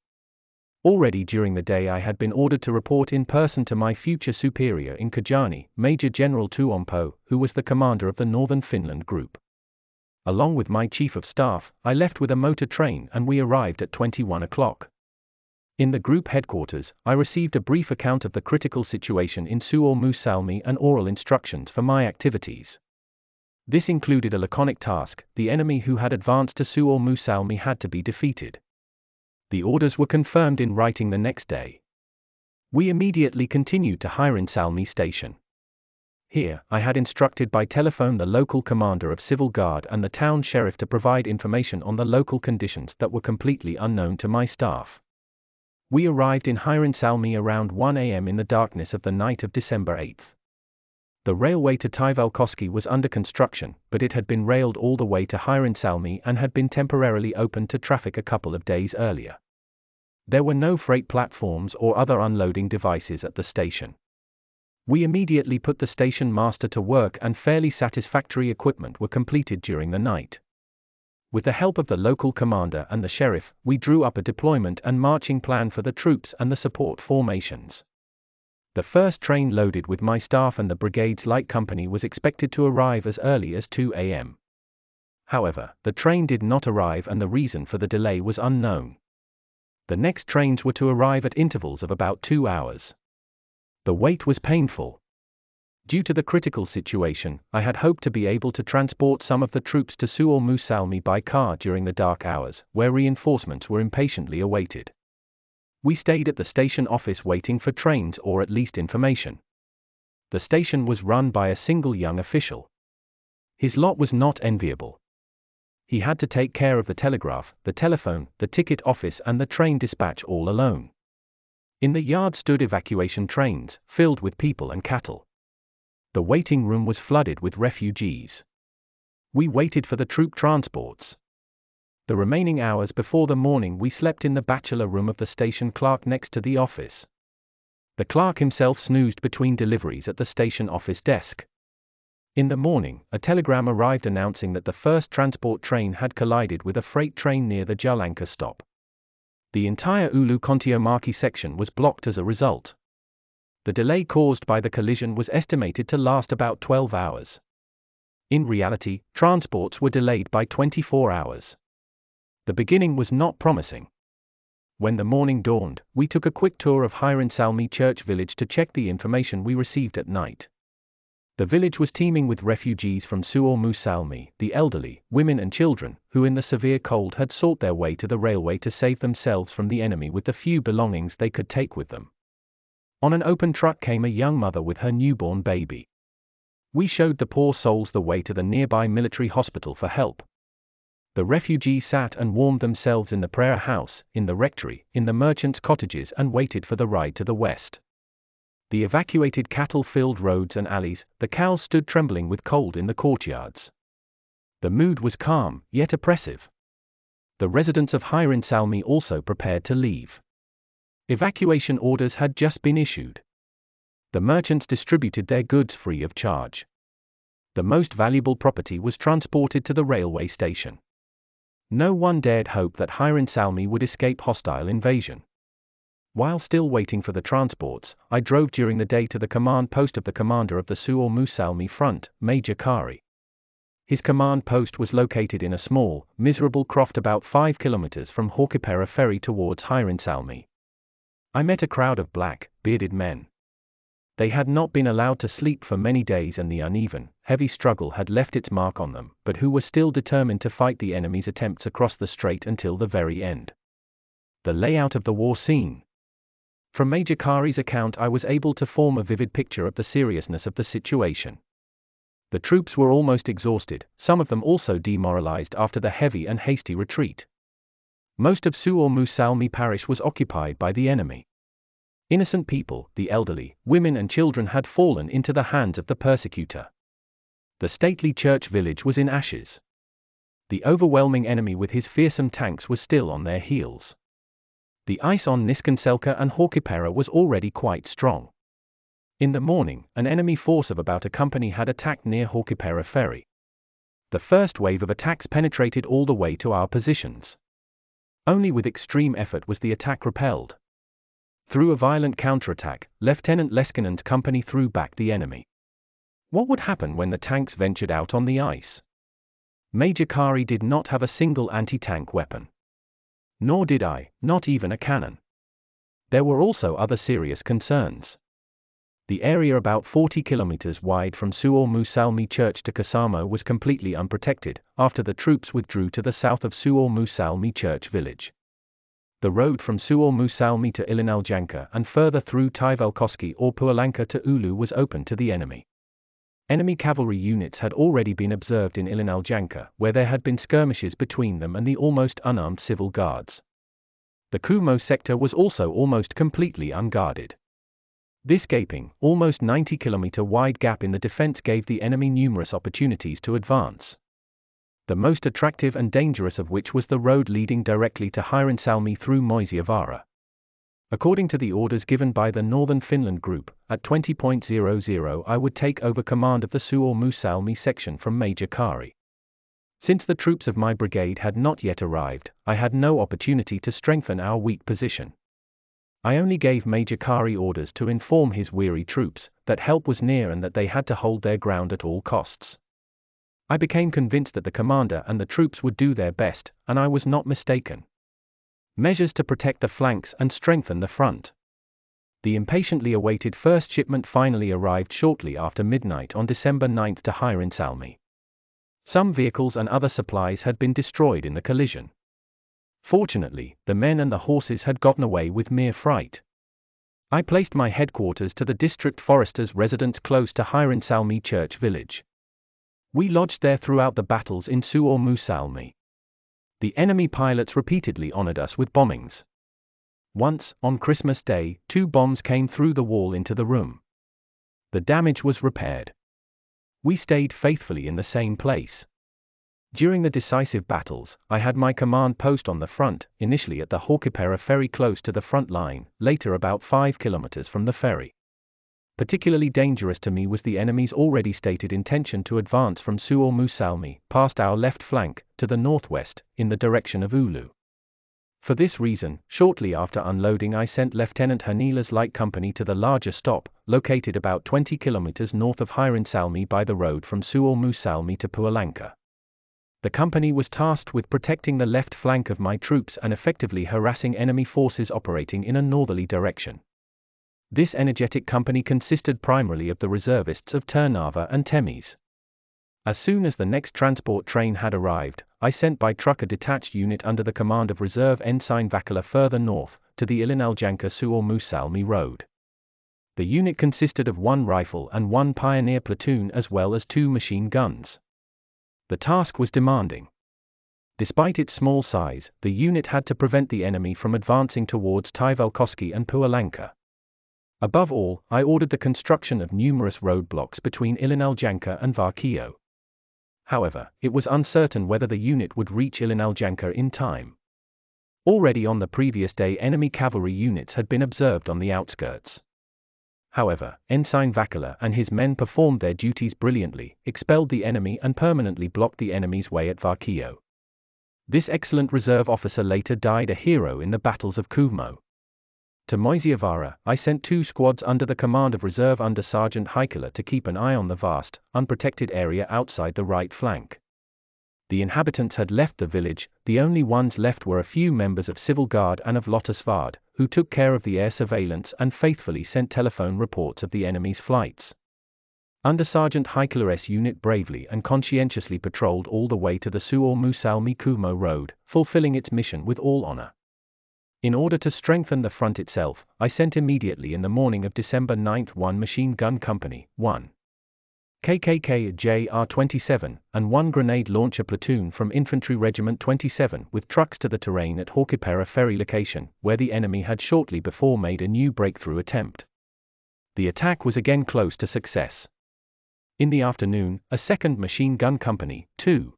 Already during the day I had been ordered to report in person to my future superior in Kajani, Major General Tuompo, who was the commander of the Northern Finland Group. Along with my Chief of Staff, I left with a motor train and we arrived at 21 o'clock. In the group headquarters, I received a brief account of the critical situation in Suomussalmi and oral instructions for my activities. This included a laconic task: the enemy who had advanced to Suomussalmi had to be defeated. The orders were confirmed in writing the next day. We immediately continued to Hiirinsalmi station. Here, I had instructed by telephone the local commander of civil guard and the town sheriff to provide information on the local conditions that were completely unknown to my staff. We arrived in Hiirinsalmi around 1 a.m. in the darkness of the night of December 8. The railway to Taivalkoski was under construction, but it had been railed all the way to Hiirinsalmi and had been temporarily opened to traffic a couple of days earlier. There were no freight platforms or other unloading devices at the station. We immediately put the station master to work and fairly satisfactory equipment were completed during the night. With the help of the local commander and the sheriff, we drew up a deployment and marching plan for the troops and the support formations. The first train loaded with my staff and the brigade's light company was expected to arrive as early as 2 a.m. However, the train did not arrive and the reason for the delay was unknown. The next trains were to arrive at intervals of about 2 hours. The wait was painful. Due to the critical situation, I had hoped to be able to transport some of the troops to Suomussalmi by car during the dark hours, where reinforcements were impatiently awaited. We stayed at the station office waiting for trains or at least information. The station was run by a single young official. His lot was not enviable. He had to take care of the telegraph, the telephone, the ticket office and the train dispatch all alone. In the yard stood evacuation trains, filled with people and cattle. The waiting room was flooded with refugees. We waited for the troop transports. The remaining hours before the morning we slept in the bachelor room of the station clerk next to the office. The clerk himself snoozed between deliveries at the station office desk. In the morning, a telegram arrived announcing that the first transport train had collided with a freight train near the Jalanka stop. The entire Oulu-Kontiomaki section was blocked as a result. The delay caused by the collision was estimated to last about 12 hours. In reality, transports were delayed by 24 hours. The beginning was not promising. When the morning dawned, we took a quick tour of Hiirinsalmi church village to check the information we received at night. The village was teeming with refugees from Suomussalmi, the elderly, women and children, who in the severe cold had sought their way to the railway to save themselves from the enemy with the few belongings they could take with them. On an open truck came a young mother with her newborn baby. We showed the poor souls the way to the nearby military hospital for help. The refugees sat and warmed themselves in the prayer house, in the rectory, in the merchants' cottages and waited for the ride to the west. The evacuated cattle filled roads and alleys, the cows stood trembling with cold in the courtyards. The mood was calm, yet oppressive. The residents of Hiirinsalmi also prepared to leave. Evacuation orders had just been issued. The merchants distributed their goods free of charge. The most valuable property was transported to the railway station. No one dared hope that Hiirinsalmi would escape hostile invasion. While still waiting for the transports, I drove during the day to the command post of the commander of the Suomussalmi front, Major Kari. His command post was located in a small, miserable croft about 5 kilometers from Haukipera ferry towards Hiirinsalmi. I met a crowd of black, bearded men. They had not been allowed to sleep for many days and the uneven, heavy struggle had left its mark on them, but who were still determined to fight the enemy's attempts across the strait until the very end. The layout of the war scene. From Major Kari's account I was able to form a vivid picture of the seriousness of the situation. The troops were almost exhausted, some of them also demoralized after the heavy and hasty retreat. Most of Suomussalmi parish was occupied by the enemy. Innocent people, the elderly, women and children had fallen into the hands of the persecutor. The stately church village was in ashes. The overwhelming enemy with his fearsome tanks was still on their heels. The ice on Niskanselkä and Haukipera was already quite strong. In the morning, an enemy force of about a company had attacked near Haukipera ferry. The first wave of attacks penetrated all the way to our positions. Only with extreme effort was the attack repelled. Through a violent counterattack, Lieutenant Leskinen's company threw back the enemy. What would happen when the tanks ventured out on the ice? Major Kari did not have a single anti-tank weapon. Nor did I, not even a cannon. There were also other serious concerns. The area about 40 kilometers wide from Suomussalmi church to Kasamo was completely unprotected, after the troops withdrew to the south of Suomussalmi church village. The road from Suomussalmi to Ilinaljanka and further through Taivalkoski or Puolanka to Oulu was open to the enemy. Enemy cavalry units had already been observed in Ilinaljanka, where there had been skirmishes between them and the almost unarmed civil guards. The Kumo sector was also almost completely unguarded. This gaping, almost 90-kilometer wide gap in the defense gave the enemy numerous opportunities to advance. The most attractive and dangerous of which was the road leading directly to Hiirensalmi through Moisiavaara. According to the orders given by the Northern Finland Group, at 20:00 I would take over command of the Suomussalmi section from Major Kari. Since the troops of my brigade had not yet arrived, I had no opportunity to strengthen our weak position. I only gave Major Kari orders to inform his weary troops that help was near and that they had to hold their ground at all costs. I became convinced that the commander and the troops would do their best, and I was not mistaken. Measures to protect the flanks and strengthen the front. The impatiently awaited first shipment finally arrived shortly after midnight on December 9 to Hiirensalmi. Some vehicles and other supplies had been destroyed in the collision. Fortunately, the men and the horses had gotten away with mere fright. I placed my headquarters to the district forester's residence close to Hiirensalmi church village. We lodged there throughout the battles in Suomussalmi. The enemy pilots repeatedly honored us with bombings. Once, on Christmas Day, 2 bombs came through the wall into the room. The damage was repaired. We stayed faithfully in the same place. During the decisive battles, I had my command post on the front, initially at the Haukipera ferry close to the front line, later about 5 kilometers from the ferry. Particularly dangerous to me was the enemy's already stated intention to advance from Suomussalmi, past our left flank, to the northwest, in the direction of Oulu. For this reason, shortly after unloading I sent Lieutenant Hanila's light company to the larger stop, located about 20 kilometers north of Hiirensalmi by the road from Suomussalmi to Puolanka. The company was tasked with protecting the left flank of my troops and effectively harassing enemy forces operating in a northerly direction. This energetic company consisted primarily of the reservists of Ternava and Temis. As soon as the next transport train had arrived, I sent by truck a detached unit under the command of Reserve Ensign Vakala further north, to the Ilinaljanka Suomussalmi road. The unit consisted of 1 rifle and 1 pioneer platoon as well as 2 machine guns. The task was demanding. Despite its small size, the unit had to prevent the enemy from advancing towards Taivalkoski and Puolanka. Above all, I ordered the construction of numerous roadblocks between Ilinaljanka and Varkio. However, it was uncertain whether the unit would reach Ilinaljanka in time. Already on the previous day enemy cavalry units had been observed on the outskirts. However, Ensign Vakala and his men performed their duties brilliantly, expelled the enemy and permanently blocked the enemy's way at Varkio. This excellent reserve officer later died a hero in the battles of Kumo. To Moisiavaara, I sent 2 squads under the command of Reserve Under Sergeant Heikkilä to keep an eye on the vast, unprotected area outside the right flank. The inhabitants had left the village, the only ones left were a few members of Civil Guard and of Lottasvard, who took care of the air surveillance and faithfully sent telephone reports of the enemy's flights. Under Sergeant Heikkilä's unit bravely and conscientiously patrolled all the way to the Suomussalmi Kumo road, fulfilling its mission with all honor. In order to strengthen the front itself, I sent immediately in the morning of December 9 1 machine gun company, 1 KKK JR-27, and 1 grenade launcher platoon from Infantry Regiment 27 with trucks to the terrain at Haukipera ferry location, where the enemy had shortly before made a new breakthrough attempt. The attack was again close to success. In the afternoon, a 2nd machine gun company, 2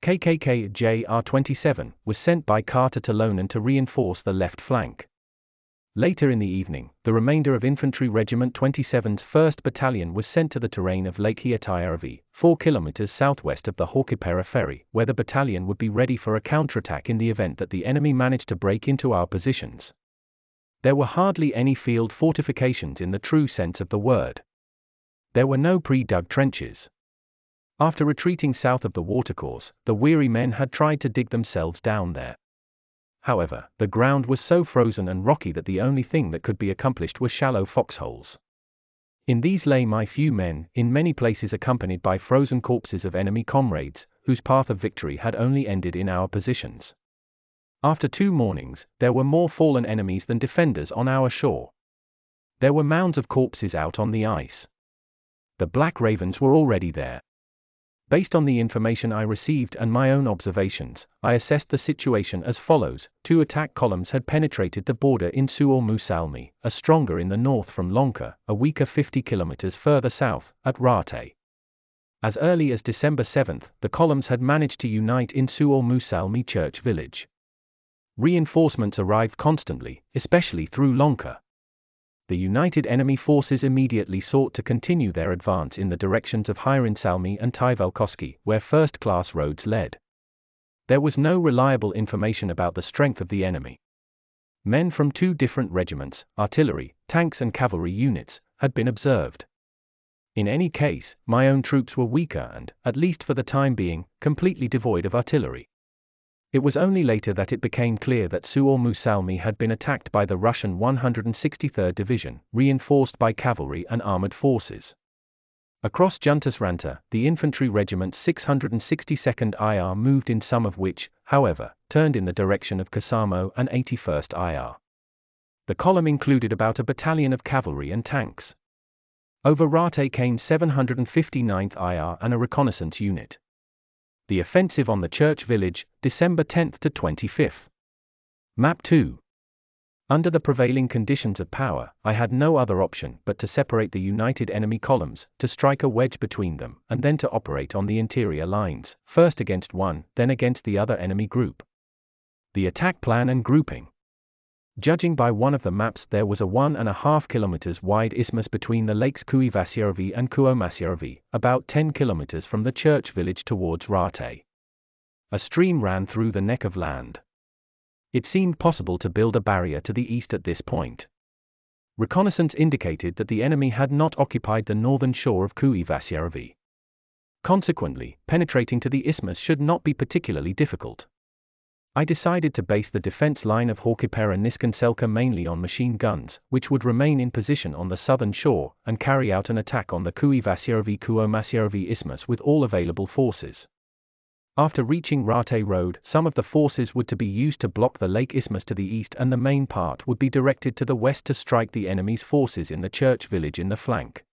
KKK JR-27, was sent by Carter to Lonan to reinforce the left flank. Later in the evening, the remainder of Infantry Regiment 27's 1st Battalion was sent to the terrain of Lake Hietaiarvi, 4 kilometers southwest of the Haukipera ferry, where the battalion would be ready for a counterattack in the event that the enemy managed to break into our positions. There were hardly any field fortifications in the true sense of the word. There were no pre-dug trenches. After retreating south of the watercourse, the weary men had tried to dig themselves down there. However, the ground was so frozen and rocky that the only thing that could be accomplished were shallow foxholes. In these lay my few men, in many places accompanied by frozen corpses of enemy comrades, whose path of victory had only ended in our positions. After 2 mornings, there were more fallen enemies than defenders on our shore. There were mounds of corpses out on the ice. The Black Ravens were already there. Based on the information I received and my own observations, I assessed the situation as follows. 2 attack columns had penetrated the border in Suomussalmi, a stronger in the north from Lonka, a weaker 50 kilometers further south, at Raate. As early as December 7, the columns had managed to unite in Suomussalmi church village. Reinforcements arrived constantly, especially through Lonka. The united enemy forces immediately sought to continue their advance in the directions of Hiirinsalmi and Taivalkoski, where first-class roads led. There was no reliable information about the strength of the enemy. Men from 2 different regiments, artillery, tanks and cavalry units, had been observed. In any case, my own troops were weaker and, at least for the time being, completely devoid of artillery. It was only later that it became clear that Suomussalmi had been attacked by the Russian 163rd Division, reinforced by cavalry and armored forces. Across Juntusranta, the infantry regiment's 662nd IR moved in, some of which, however, turned in the direction of Kasamo and 81st IR. The column included about a battalion of cavalry and tanks. Over Raate came 759th IR and a reconnaissance unit. The offensive on the church village, December 10 to 25. Map 2. Under the prevailing conditions of power, I had no other option but to separate the united enemy columns, to strike a wedge between them, and then to operate on the interior lines, first against one, then against the other enemy group. The attack plan and grouping. Judging by one of the maps, there was a 1.5 kilometers wide isthmus between the lakes Kuivasjärvi and Kuomasjärvi, about 10 kilometers from the church village towards Raate. A stream ran through the neck of land. It seemed possible to build a barrier to the east at this point. Reconnaissance indicated that the enemy had not occupied the northern shore of Kuivasjärvi. Consequently, penetrating to the isthmus should not be particularly difficult. I decided to base the defense line of Haukipera-Niskanselkä mainly on machine guns, which would remain in position on the southern shore, and carry out an attack on the Kuivasjärvi-Kuomasjärvi isthmus with all available forces. After reaching Raate Road, some of the forces would to be used to block the lake isthmus to the east, and the main part would be directed to the west to strike the enemy's forces in the church village in the flank.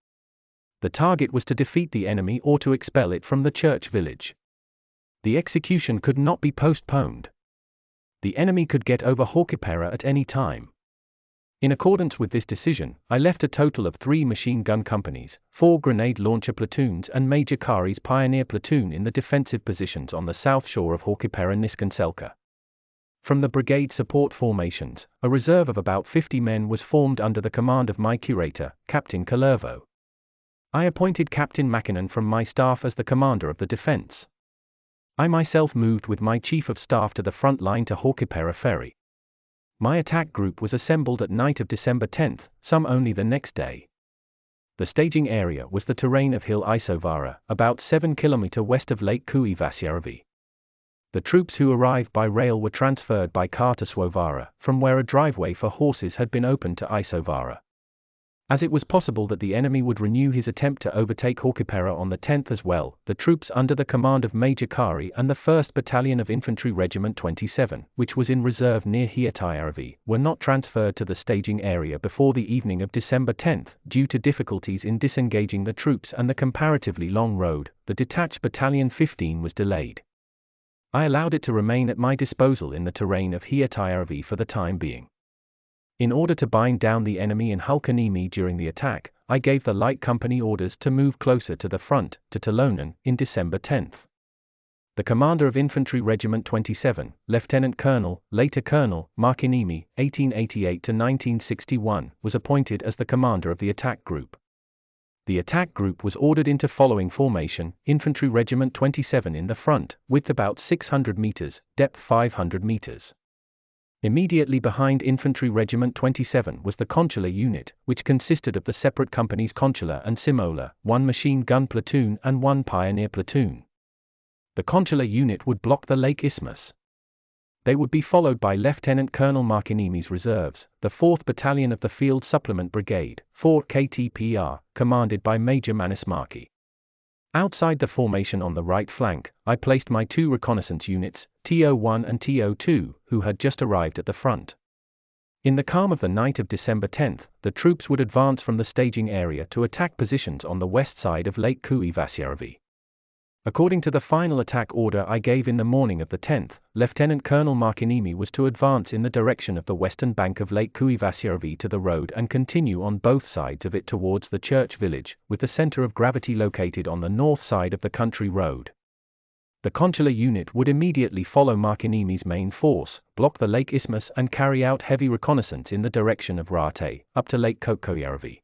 The target was to defeat the enemy or to expel it from the church village. The execution could not be postponed. The enemy could get over Haukipera at any time. In accordance with this decision, I left a total of 3 machine gun companies, 4 grenade launcher platoons and Major Kari's pioneer platoon in the defensive positions on the south shore of Haukipera-Niskanselkä. From the brigade support formations, a reserve of about 50 men was formed under the command of my curator, Captain Kalervo. I appointed Captain Mäkinen from my staff as the commander of the defense. I myself moved with my chief of staff to the front line to Haukipera ferry. My attack group was assembled at night of December 10, some only the next day. The staging area was the terrain of Hill Isovaara, about 7 km west of Lake Kuivasjärvi. The troops who arrived by rail were transferred by car to Suomvaara, from where a driveway for horses had been opened to Isovaara. As it was possible that the enemy would renew his attempt to overtake Haukipera on the 10th as well, the troops under the command of Major Kari and the 1st Battalion of Infantry Regiment 27, which was in reserve near Hietajärvi, were not transferred to the staging area before the evening of December 10, due to difficulties in disengaging the troops and the comparatively long road. The detached Battalion 15 was delayed. I allowed it to remain at my disposal in the terrain of Hietajärvi for the time being. In order to bind down the enemy in Hulkaniemi during the attack, I gave the light company orders to move closer to the front, to Talonen, in December 10. The commander of Infantry Regiment 27, Lieutenant Colonel, later Colonel, Mäkiniemi, 1888–1961, was appointed as the commander of the attack group. The attack group was ordered into following formation: Infantry Regiment 27 in the front, width about 600 meters, depth 500 meters. Immediately behind Infantry Regiment 27 was the Consular unit, which consisted of the separate companies Consular and Simola, 1 machine gun platoon and 1 pioneer platoon. The Consular unit would block the Lake Isthmus. They would be followed by Lieutenant Colonel Mäkiniemi's reserves, the 4th Battalion of the Field Supplement Brigade, 4 KTPR, commanded by Major Manismaki. Outside the formation on the right flank, I placed my 2 reconnaissance units, TO1 and TO2, who had just arrived at the front. In the calm of the night of December 10, the troops would advance from the staging area to attack positions on the west side of Lake Kuivasjärvi. According to the final attack order I gave in the morning of the 10th, Lieutenant Colonel Markiniemi was to advance in the direction of the western bank of Lake Kuivasjärvi to the road and continue on both sides of it towards the church village, with the center of gravity located on the north side of the country road. The consular unit would immediately follow Markiniemi's main force, block the lake isthmus and carry out heavy reconnaissance in the direction of Raate, up to Lake Kokkojärvi.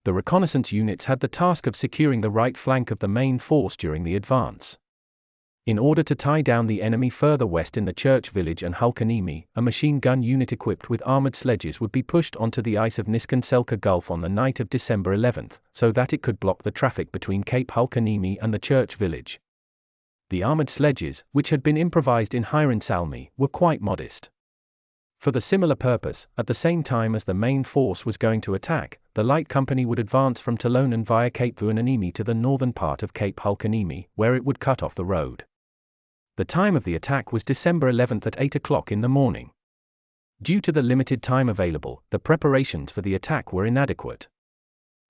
The reconnaissance units had the task of securing the right flank of the main force during the advance. In order to tie down the enemy further west in the church village and Hulkaniemi, a machine gun unit equipped with armored sledges would be pushed onto the ice of Niskanselkä Gulf on the night of December 11, so that it could block the traffic between Cape Hulkaniemi and the church village. The armored sledges, which had been improvised in Hiirensalmi, were quite modest. For the similar purpose, at the same time as the main force was going to attack, the light company would advance from Talonen via Cape Vuonaniemi to the northern part of Cape Hulkaniemi, where it would cut off the road. The time of the attack was December 11 at 8 o'clock in the morning. Due to the limited time available, the preparations for the attack were inadequate.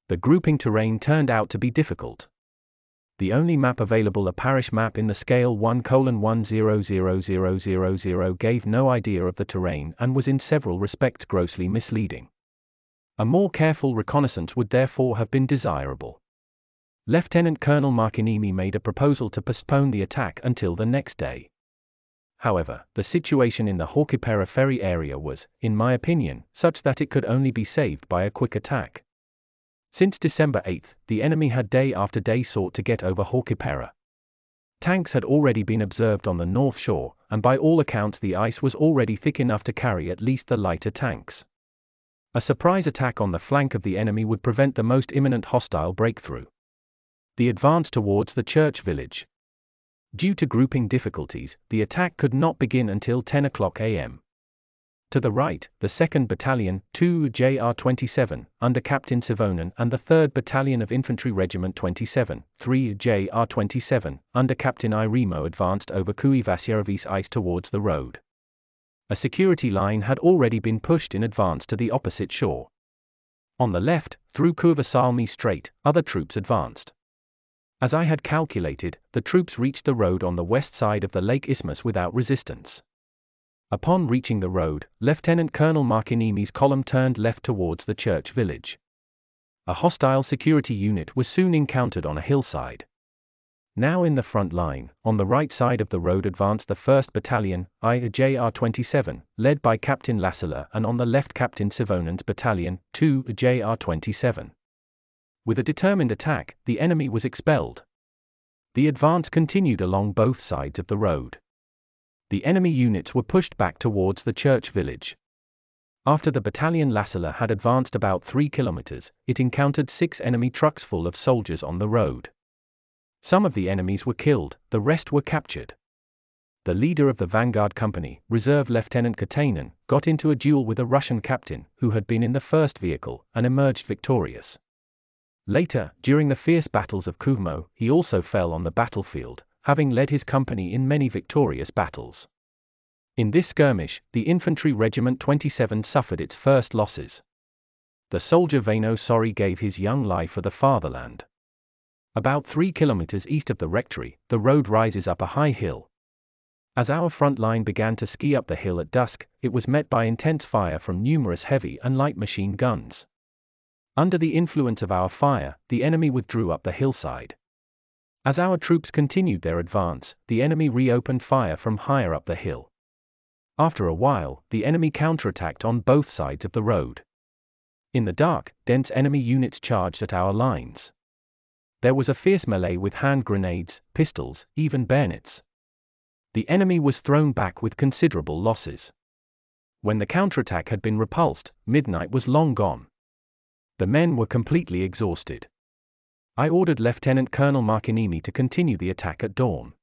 The grouping terrain turned out to be difficult. The only map available, a parish map in the scale 1:100000, gave no idea of the terrain and was in several respects grossly misleading. A more careful reconnaissance would therefore have been desirable. Lieutenant Colonel Markiniemi made a proposal to postpone the attack until the next day. However, the situation in the Haukipera ferry area was, in my opinion, such that it could only be saved by a quick attack. Since December 8, the enemy had day after day sought to get over Haukipera. Tanks had already been observed on the north shore, and by all accounts the ice was already thick enough to carry at least the lighter tanks. A surprise attack on the flank of the enemy would prevent the most imminent hostile breakthrough. The advance towards the church village. Due to grouping difficulties, the attack could not begin until 10 o'clock a.m. To the right, the 2nd Battalion, 2 JR-27, under Captain Sivonen, and the 3rd Battalion of Infantry Regiment 27, 3 JR-27, under Captain Irimo advanced over Kuivasjärvi's ice towards the road. A security line had already been pushed in advance to the opposite shore. On the left, through Suomussalmi Strait, other troops advanced. As I had calculated, the troops reached the road on the west side of the Lake Isthmus without resistance. Upon reaching the road, Lieutenant Colonel Markiniemi's column turned left towards the church village. A hostile security unit was soon encountered on a hillside. Now in the front line, on the right side of the road advanced the 1st Battalion, JR-27, led by Captain Lassila, and on the left Captain Sivonen's Battalion, 2 JR-27. With a determined attack, the enemy was expelled. The advance continued along both sides of the road. The enemy units were pushed back towards the church village. After the Battalion Lassila had advanced about 3 kilometers, it encountered 6 enemy trucks full of soldiers on the road. Some of the enemies were killed, the rest were captured. The leader of the vanguard company, Reserve Lieutenant Katainen, got into a duel with a Russian captain, who had been in the first vehicle, and emerged victorious. Later, during the fierce battles of Kuhmo, he also fell on the battlefield, having led his company in many victorious battles. In this skirmish, the Infantry Regiment 27 suffered its first losses. The soldier Vaino Sori gave his young life for the fatherland. About 3 kilometers east of the rectory, the road rises up a high hill. As our front line began to ski up the hill at dusk, it was met by intense fire from numerous heavy and light machine guns. Under the influence of our fire, the enemy withdrew up the hillside. As our troops continued their advance, the enemy reopened fire from higher up the hill. After a while, the enemy counterattacked on both sides of the road. In the dark, dense enemy units charged at our lines. There was a fierce melee with hand grenades, pistols, even bayonets. The enemy was thrown back with considerable losses. When the counterattack had been repulsed, midnight was long gone. The men were completely exhausted. I ordered Lieutenant Colonel Markiniemi to continue the attack at dawn.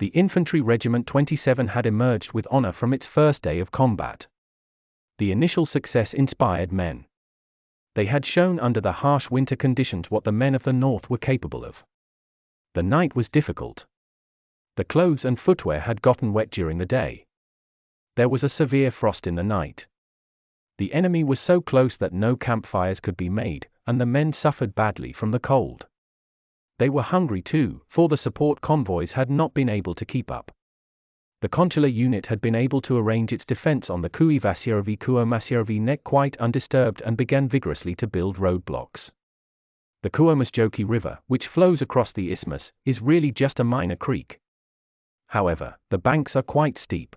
The Infantry Regiment 27 had emerged with honor from its first day of combat. The initial success inspired men. They had shown under the harsh winter conditions what the men of the north were capable of. The night was difficult. The clothes and footwear had gotten wet during the day. There was a severe frost in the night. The enemy was so close that no campfires could be made, and the men suffered badly from the cold. They were hungry too, for the support convoys had not been able to keep up. The consular unit had been able to arrange its defense on the Kuivassiarvi neck quite undisturbed and began vigorously to build roadblocks. The Kuomasjoki River, which flows across the isthmus, is really just a minor creek. However, the banks are quite steep.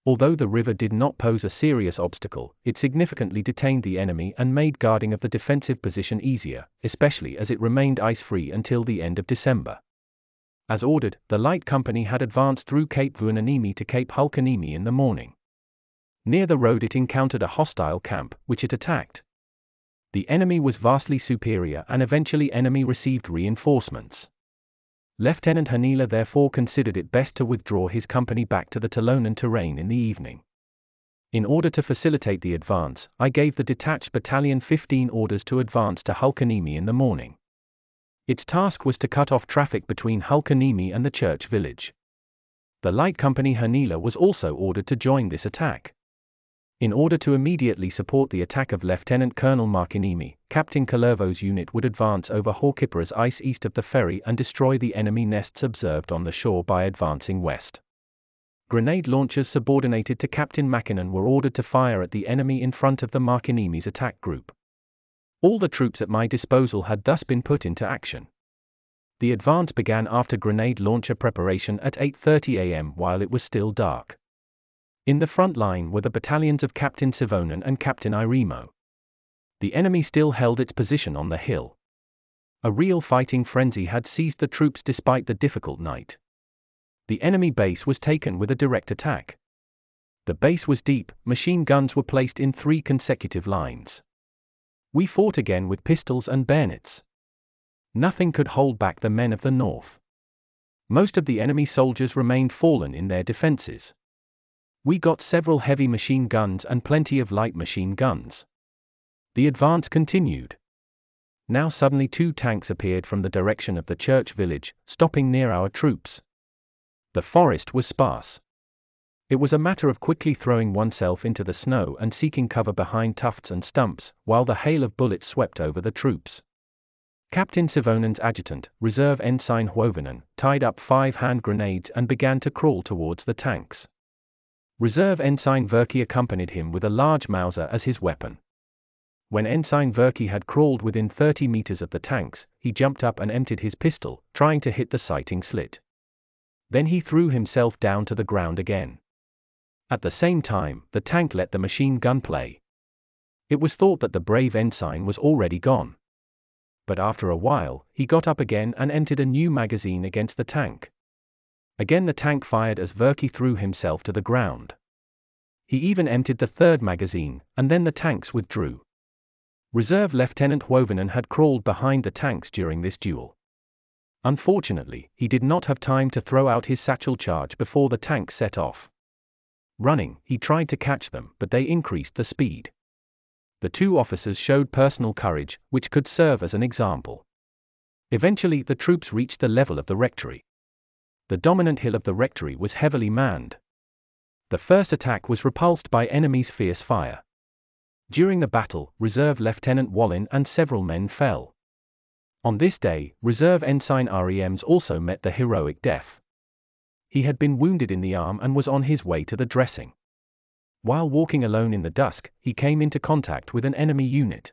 Although the river did not pose a serious obstacle, it significantly detained the enemy and made guarding of the defensive position easier, especially as it remained ice-free until the end of December. As ordered, the light company had advanced through Cape Vuonaniemi to Cape Hulkaniemi in the morning. Near the road it encountered a hostile camp, which it attacked. The enemy was vastly superior and eventually enemy received reinforcements. Lieutenant Hanila therefore considered it best to withdraw his company back to the Talonan terrain in the evening. In order to facilitate the advance, I gave the detached Battalion 15 orders to advance to Hulkaniemi in the morning. Its task was to cut off traffic between Hulkaniemi and the church village. The light company Hanila was also ordered to join this attack. In order to immediately support the attack of Lieutenant Colonel Markiniemi, Captain Kalervo's unit would advance over Haukipara's ice east of the ferry and destroy the enemy nests observed on the shore by advancing west. Grenade launchers subordinated to Captain Mackinnon were ordered to fire at the enemy in front of the Markiniemi's attack group. All the troops at my disposal had thus been put into action. The advance began after grenade launcher preparation at 8:30 am while it was still dark. In the front line were the battalions of Captain Sivonen and Captain Irimo. The enemy still held its position on the hill. A real fighting frenzy had seized the troops despite the difficult night. The enemy base was taken with a direct attack. The base was deep, machine guns were placed in 3 consecutive lines. We fought again with pistols and bayonets. Nothing could hold back the men of the north. Most of the enemy soldiers remained fallen in their defenses. We got several heavy machine guns and plenty of light machine guns. The advance continued. Now suddenly 2 tanks appeared from the direction of the church village, stopping near our troops. The forest was sparse. It was a matter of quickly throwing oneself into the snow and seeking cover behind tufts and stumps, while the hail of bullets swept over the troops. Captain Sivonen's adjutant, Reserve Ensign Huovinen, tied up 5 hand grenades and began to crawl towards the tanks. Reserve Ensign Verki accompanied him with a large Mauser as his weapon. When Ensign Verki had crawled within 30 meters of the tanks, he jumped up and emptied his pistol, trying to hit the sighting slit. Then he threw himself down to the ground again. At the same time, the tank let the machine gun play. It was thought that the brave ensign was already gone. But after a while, he got up again and emptied a new magazine against the tank. Again the tank fired as Verki threw himself to the ground. He even emptied the 3rd magazine, and then the tanks withdrew. Reserve Lieutenant Huovinen had crawled behind the tanks during this duel. Unfortunately, he did not have time to throw out his satchel charge before the tank set off. Running, he tried to catch them, but they increased the speed. The 2 officers showed personal courage, which could serve as an example. Eventually, the troops reached the level of the rectory. The dominant hill of the rectory was heavily manned. The first attack was repulsed by enemy's fierce fire. During the battle, Reserve Lieutenant Wallin and several men fell. On this day, Reserve Ensign Rems also met the heroic death. He had been wounded in the arm and was on his way to the dressing. While walking alone in the dusk, he came into contact with an enemy unit.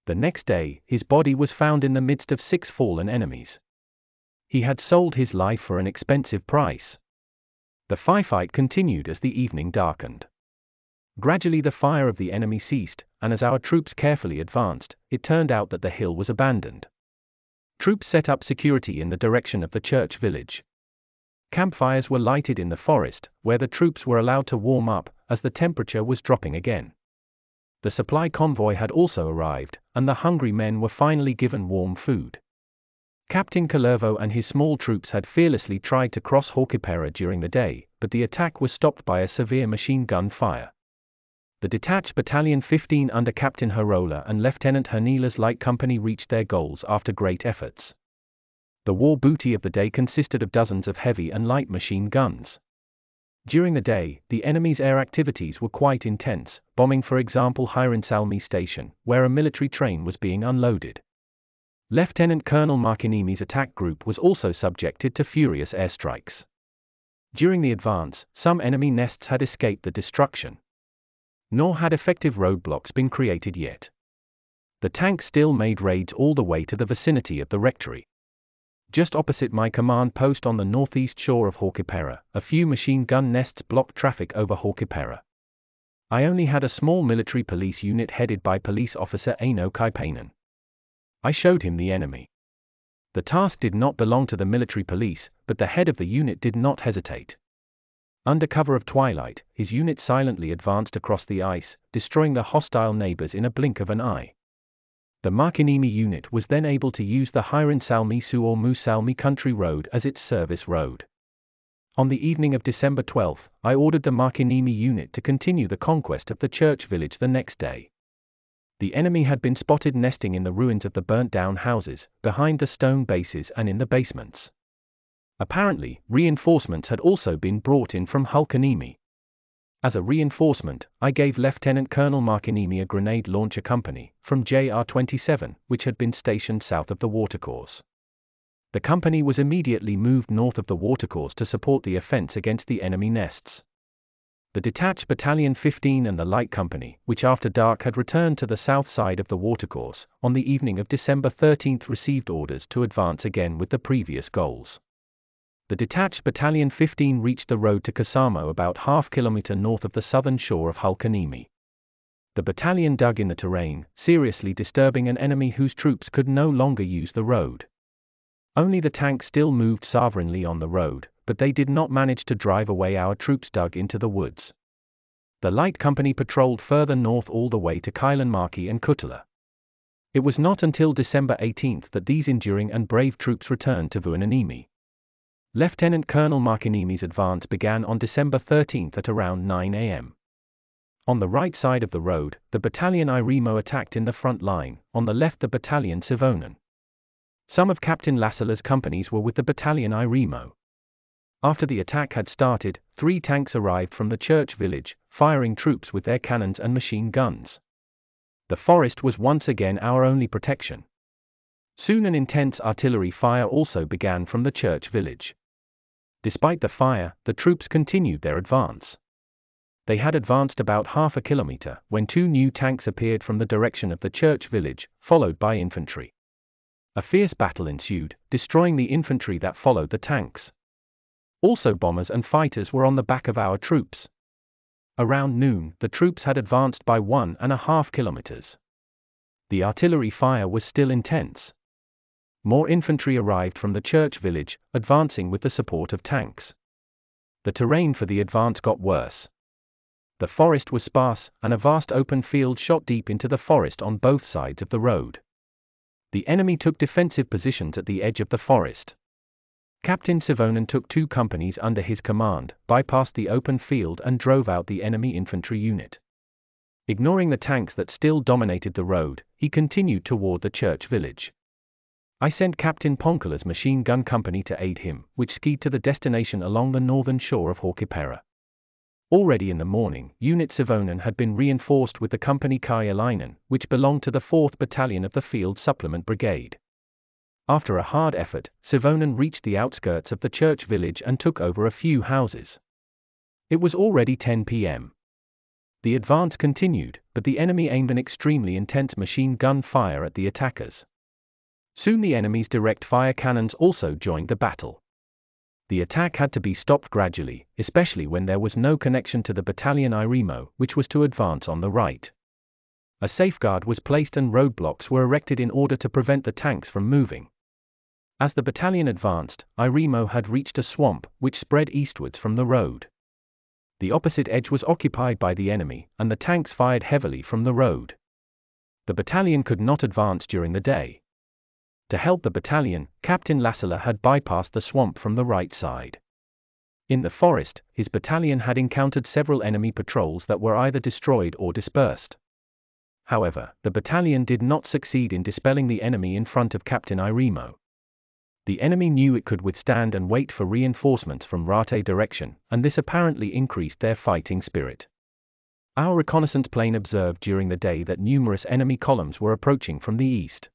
The next day, his body was found in the midst of 6 fallen enemies. He had sold his life for an expensive price. The firefight continued as the evening darkened. Gradually the fire of the enemy ceased, and as our troops carefully advanced, it turned out that the hill was abandoned. Troops set up security in the direction of the church village. Campfires were lighted in the forest, where the troops were allowed to warm up, as the temperature was dropping again. The supply convoy had also arrived, and the hungry men were finally given warm food. Captain Kalervo and his small troops had fearlessly tried to cross Haukipara during the day, but the attack was stopped by a severe machine gun fire. The detached Battalion 15 under Captain Harola and Lieutenant Hanila's light company reached their goals after great efforts. The war booty of the day consisted of dozens of heavy and light machine guns. During the day, the enemy's air activities were quite intense, bombing for example Suomussalmi station, where a military train was being unloaded. Lieutenant Colonel Markiniemi's attack group was also subjected to furious airstrikes. During the advance, some enemy nests had escaped the destruction. Nor had effective roadblocks been created yet. The tanks still made raids all the way to the vicinity of the rectory. Just opposite my command post on the northeast shore of Haukipera, a few machine gun nests blocked traffic over Haukipera. I only had a small military police unit headed by Police Officer Aino Kaipainen. I showed him the enemy. The task did not belong to the military police, but the head of the unit did not hesitate. Under cover of twilight, his unit silently advanced across the ice, destroying the hostile neighbors in a blink of an eye. The Markiniemi unit was then able to use the Suomussalmi country road as its service road. On the evening of December 12, I ordered the Markiniemi unit to continue the conquest of the church village the next day. The enemy had been spotted nesting in the ruins of the burnt-down houses, behind the stone bases and in the basements. Apparently, reinforcements had also been brought in from Hulkaniemi. As a reinforcement, I gave Lieutenant Colonel Markiniemi a grenade launcher company, from JR-27, which had been stationed south of the watercourse. The company was immediately moved north of the watercourse to support the offense against the enemy nests. The detached Battalion 15 and the Light Company, which after dark had returned to the south side of the watercourse, on the evening of December 13 received orders to advance again with the previous goals. The detached Battalion 15 reached the road to Kasamo about half-kilometer north of the southern shore of Hulkaniemi. The battalion dug in the terrain, seriously disturbing an enemy whose troops could no longer use the road. Only the tanks still moved sovereignly on the road, but they did not manage to drive away our troops dug into the woods. The Light Company patrolled further north all the way to Kailanmaki and Kutula. It was not until December 18 that these enduring and brave troops returned to Vuonaniemi. Lieutenant Colonel Markiniemi's advance began on December 13 at around 9 a.m. On the right side of the road, the Battalion Irimo attacked in the front line, on the left the Battalion Sivonen. Some of Captain Lassala's companies were with the Battalion Irimo. After the attack had started, 3 tanks arrived from the church village, firing troops with their cannons and machine guns. The forest was once again our only protection. Soon an intense artillery fire also began from the church village. Despite the fire, the troops continued their advance. They had advanced about half a kilometer when 2 new tanks appeared from the direction of the church village, followed by infantry. A fierce battle ensued, destroying the infantry that followed the tanks. Also bombers and fighters were on the back of our troops. Around noon, the troops had advanced by 1.5 kilometers. The artillery fire was still intense. More infantry arrived from the church village, advancing with the support of tanks. The terrain for the advance got worse. The forest was sparse, and a vast open field shot deep into the forest on both sides of the road. The enemy took defensive positions at the edge of the forest. Captain Sivonen took 2 companies under his command, bypassed the open field and drove out the enemy infantry unit. Ignoring the tanks that still dominated the road, he continued toward the church village. I sent Captain Ponkala's machine gun company to aid him, which skied to the destination along the northern shore of Haukipera. Already in the morning, Unit Sivonen had been reinforced with the company Kaijalainen, which belonged to the 4th Battalion of the Field Supplement Brigade. After a hard effort, Sivonen reached the outskirts of the church village and took over a few houses. It was already 10 p.m. The advance continued, but the enemy aimed an extremely intense machine gun fire at the attackers. Soon the enemy's direct fire cannons also joined the battle. The attack had to be stopped gradually, especially when there was no connection to the Battalion Irimo, which was to advance on the right. A safeguard was placed and roadblocks were erected in order to prevent the tanks from moving. As the battalion advanced, Irimo had reached a swamp, which spread eastwards from the road. The opposite edge was occupied by the enemy, and the tanks fired heavily from the road. The battalion could not advance during the day. To help the battalion, Captain Lassala had bypassed the swamp from the right side. In the forest, his battalion had encountered several enemy patrols that were either destroyed or dispersed. However, the battalion did not succeed in dispelling the enemy in front of Captain Irimo. The enemy knew it could withstand and wait for reinforcements from Raate direction, and this apparently increased their fighting spirit. Our reconnaissance plane observed during the day that numerous enemy columns were approaching from the east.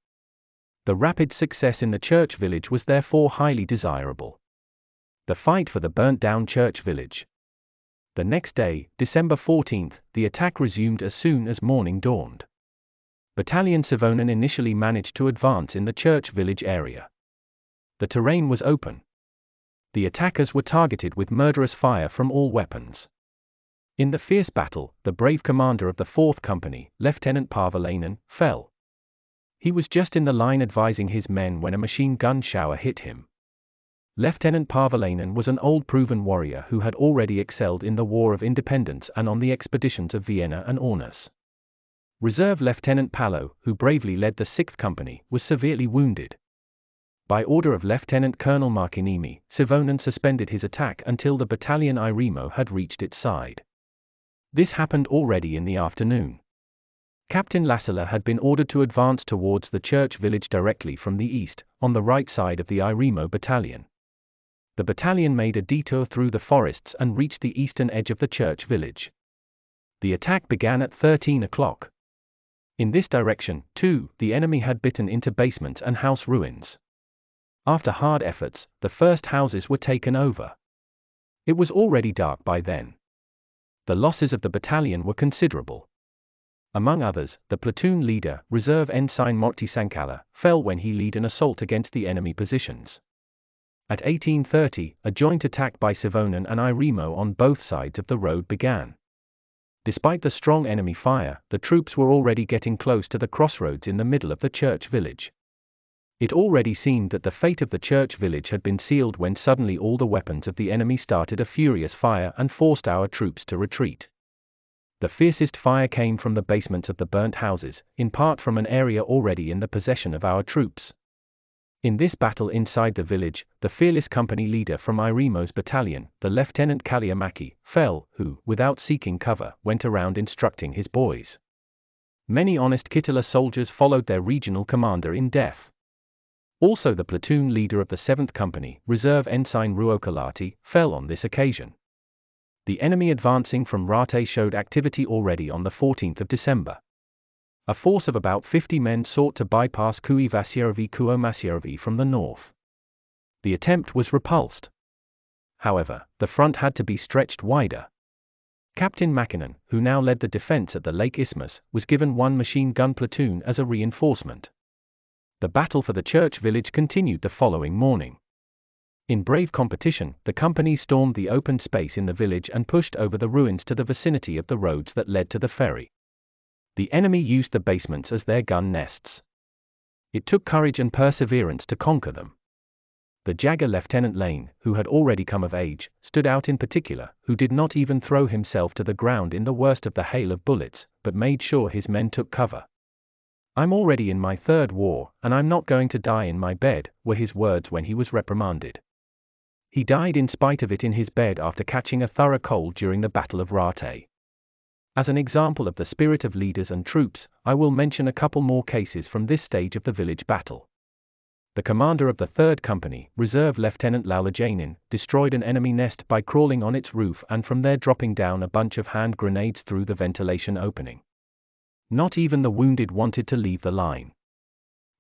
The rapid success in the church village was therefore highly desirable. The fight for the burnt-down church village. The next day, December 14, the attack resumed as soon as morning dawned. Battalion Savonen initially managed to advance in the church village area. The terrain was open. The attackers were targeted with murderous fire from all weapons. In the fierce battle, the brave commander of the 4th Company, Lieutenant Parvalainen, fell. He was just in the line advising his men when a machine gun shower hit him. Lieutenant Parvalainen was an old proven warrior who had already excelled in the War of Independence and on the expeditions of Vienna and Ornus. Reserve Lieutenant Palo, who bravely led the 6th Company, was severely wounded. By order of Lieutenant Colonel Markinimi, Savonen suspended his attack until the battalion Irimo had reached its side. This happened already in the afternoon. Captain Lassila had been ordered to advance towards the church village directly from the east, on the right side of the Irimo battalion. The battalion made a detour through the forests and reached the eastern edge of the church village. The attack began at 13 o'clock. In this direction, too, the enemy had bitten into basements and house ruins. After hard efforts, the first houses were taken over. It was already dark by then. The losses of the battalion were considerable. Among others, the platoon leader, Reserve Ensign Mortti Sankala, fell when he led an assault against the enemy positions. At 18:30, a joint attack by Savonen and Irimo on both sides of the road began. Despite the strong enemy fire, the troops were already getting close to the crossroads in the middle of the church village. It already seemed that the fate of the church village had been sealed when suddenly all the weapons of the enemy started a furious fire and forced our troops to retreat. The fiercest fire came from the basements of the burnt houses, in part from an area already in the possession of our troops. In this battle inside the village, the fearless company leader from Irimo's battalion, the Lieutenant Kaliamaki, fell, who, without seeking cover, went around instructing his boys. Many honest Kittilä soldiers followed their regional commander in death. Also the platoon leader of the 7th Company, Reserve Ensign Ruokalahti, fell on this occasion. The enemy advancing from Raate showed activity already on the 14th of December. A force of about 50 men sought to bypass Kuomasjärvi from the north. The attempt was repulsed. However, the front had to be stretched wider. Captain Mäkinen, who now led the defense at the Lake Isthmus, was given one machine gun platoon as a reinforcement. The battle for the church village continued the following morning. In brave competition, the company stormed the open space in the village and pushed over the ruins to the vicinity of the roads that led to the ferry. The enemy used the basements as their gun nests. It took courage and perseverance to conquer them. The Jagger Lieutenant Lane, who had already come of age, stood out in particular, who did not even throw himself to the ground in the worst of the hail of bullets, but made sure his men took cover. "I'm already in my 3rd war, and I'm not going to die in my bed," were his words when he was reprimanded. He died in spite of it in his bed after catching a thorough cold during the Battle of Raate. As an example of the spirit of leaders and troops, I will mention a couple more cases from this stage of the village battle. The commander of the 3rd Company, Reserve Lieutenant Laulajainen, destroyed an enemy nest by crawling on its roof and from there dropping down a bunch of hand grenades through the ventilation opening. Not even the wounded wanted to leave the line.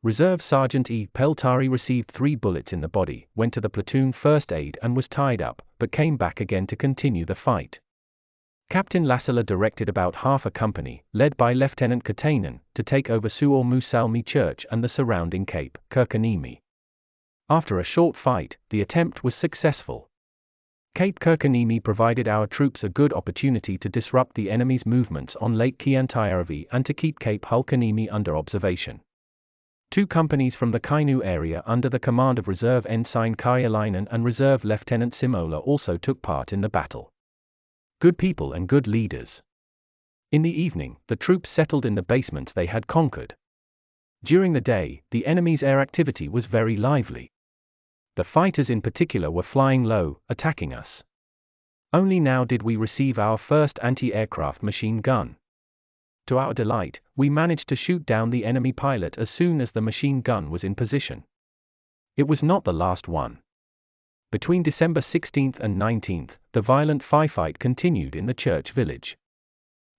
Reserve Sergeant E. Peltari received 3 bullets in the body, went to the platoon first aid and was tied up, but came back again to continue the fight. Captain Lassila directed about half a company, led by Lieutenant Katainen, to take over Suomussalmi Church and the surrounding Cape Kirkkonniemi. After a short fight, the attempt was successful. Cape Kirkkonniemi provided our troops a good opportunity to disrupt the enemy's movements on Lake Kiantajärvi and to keep Cape Hulkaniemi under observation. 2 companies from the Kainuu area under the command of Reserve Ensign Karjalainen and Reserve Lieutenant Simola also took part in the battle. Good people and good leaders. In the evening, the troops settled in the basements they had conquered. During the day, the enemy's air activity was very lively. The fighters in particular were flying low, attacking us. Only now did we receive our first anti-aircraft machine gun. To our delight, we managed to shoot down the enemy pilot as soon as the machine gun was in position. It was not the last one. Between December 16th and 19th, the violent firefight continued in the church village.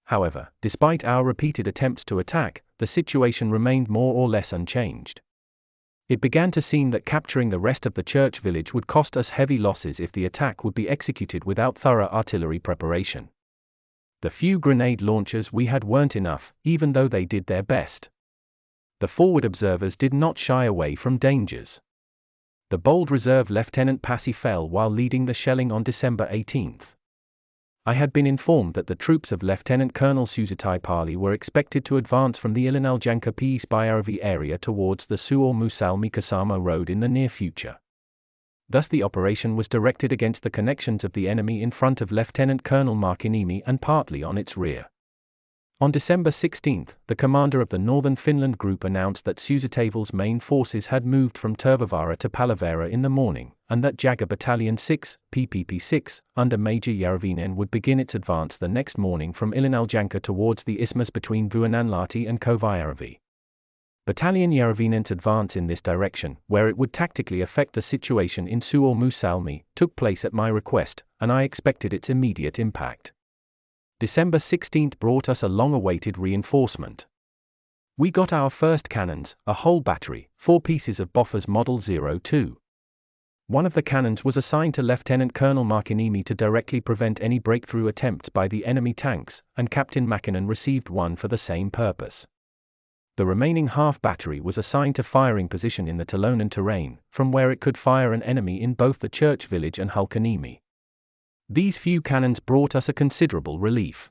However, despite our repeated attempts to attack, the situation remained more or less unchanged. It began to seem that capturing the rest of the church village would cost us heavy losses if the attack would be executed without thorough artillery preparation. The few grenade launchers we had weren't enough, even though they did their best. The forward observers did not shy away from dangers. The bold reserve Lieutenant Passy fell while leading the shelling on December 18th. I had been informed that the troops of Lieutenant Colonel Suomussalmi were expected to advance from the Illanaljanka-Piispajarvi area towards the Suomussalmi-Kasama road in the near future. Thus the operation was directed against the connections of the enemy in front of Lieutenant Colonel Markiniemi and partly on its rear. On December 16th, the commander of the Northern Finland group announced that Suomussalmi's main forces had moved from Tervavaara to Palavera in the morning, and that Jaga Battalion 6, PPP 6, under Major Järvinen would begin its advance the next morning from Illanaljanka towards the isthmus between Vuonanlahti and Kovajärvi. Battalion Järvinen's advance in this direction, where it would tactically affect the situation in Suomussalmi, took place at my request, and I expected its immediate impact. December 16th brought us a long-awaited reinforcement. We got our first cannons, a whole battery, 4 pieces of Bofors Model 02. One of the cannons was assigned to Lieutenant Colonel Markiniemi to directly prevent any breakthrough attempts by the enemy tanks, and Captain Mäkinen received one for the same purpose. The remaining half battery was assigned to firing position in the Talonen terrain, from where it could fire an enemy in both the church village and Hulkaniemi. These few cannons brought us a considerable relief.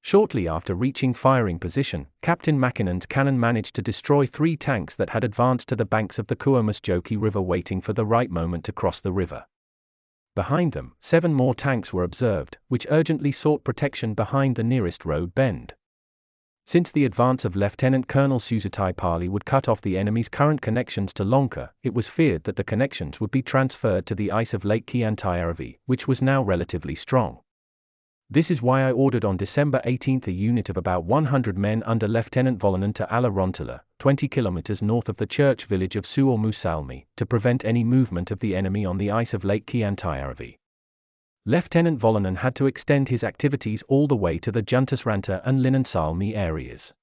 Shortly after reaching firing position, Captain Mäkinen's cannon managed to destroy 3 tanks that had advanced to the banks of the Kuomasjoki River waiting for the right moment to cross the river. Behind them, 7 more tanks were observed, which urgently sought protection behind the nearest road bend. Since the advance of Lieutenant Colonel Suomussalmi would cut off the enemy's current connections to Lonka, it was feared that the connections would be transferred to the ice of Lake Kiantajärvi, which was now relatively strong. This is why I ordered on December 18th a unit of about 100 men under Lieutenant Volonen to Ala-Rontala, 20 kilometers north of the church village of Suomussalmi, to prevent any movement of the enemy on the ice of Lake Kiantajärvi. Lieutenant Volonen had to extend his activities all the way to the Juntusranta and Linnansalmi areas.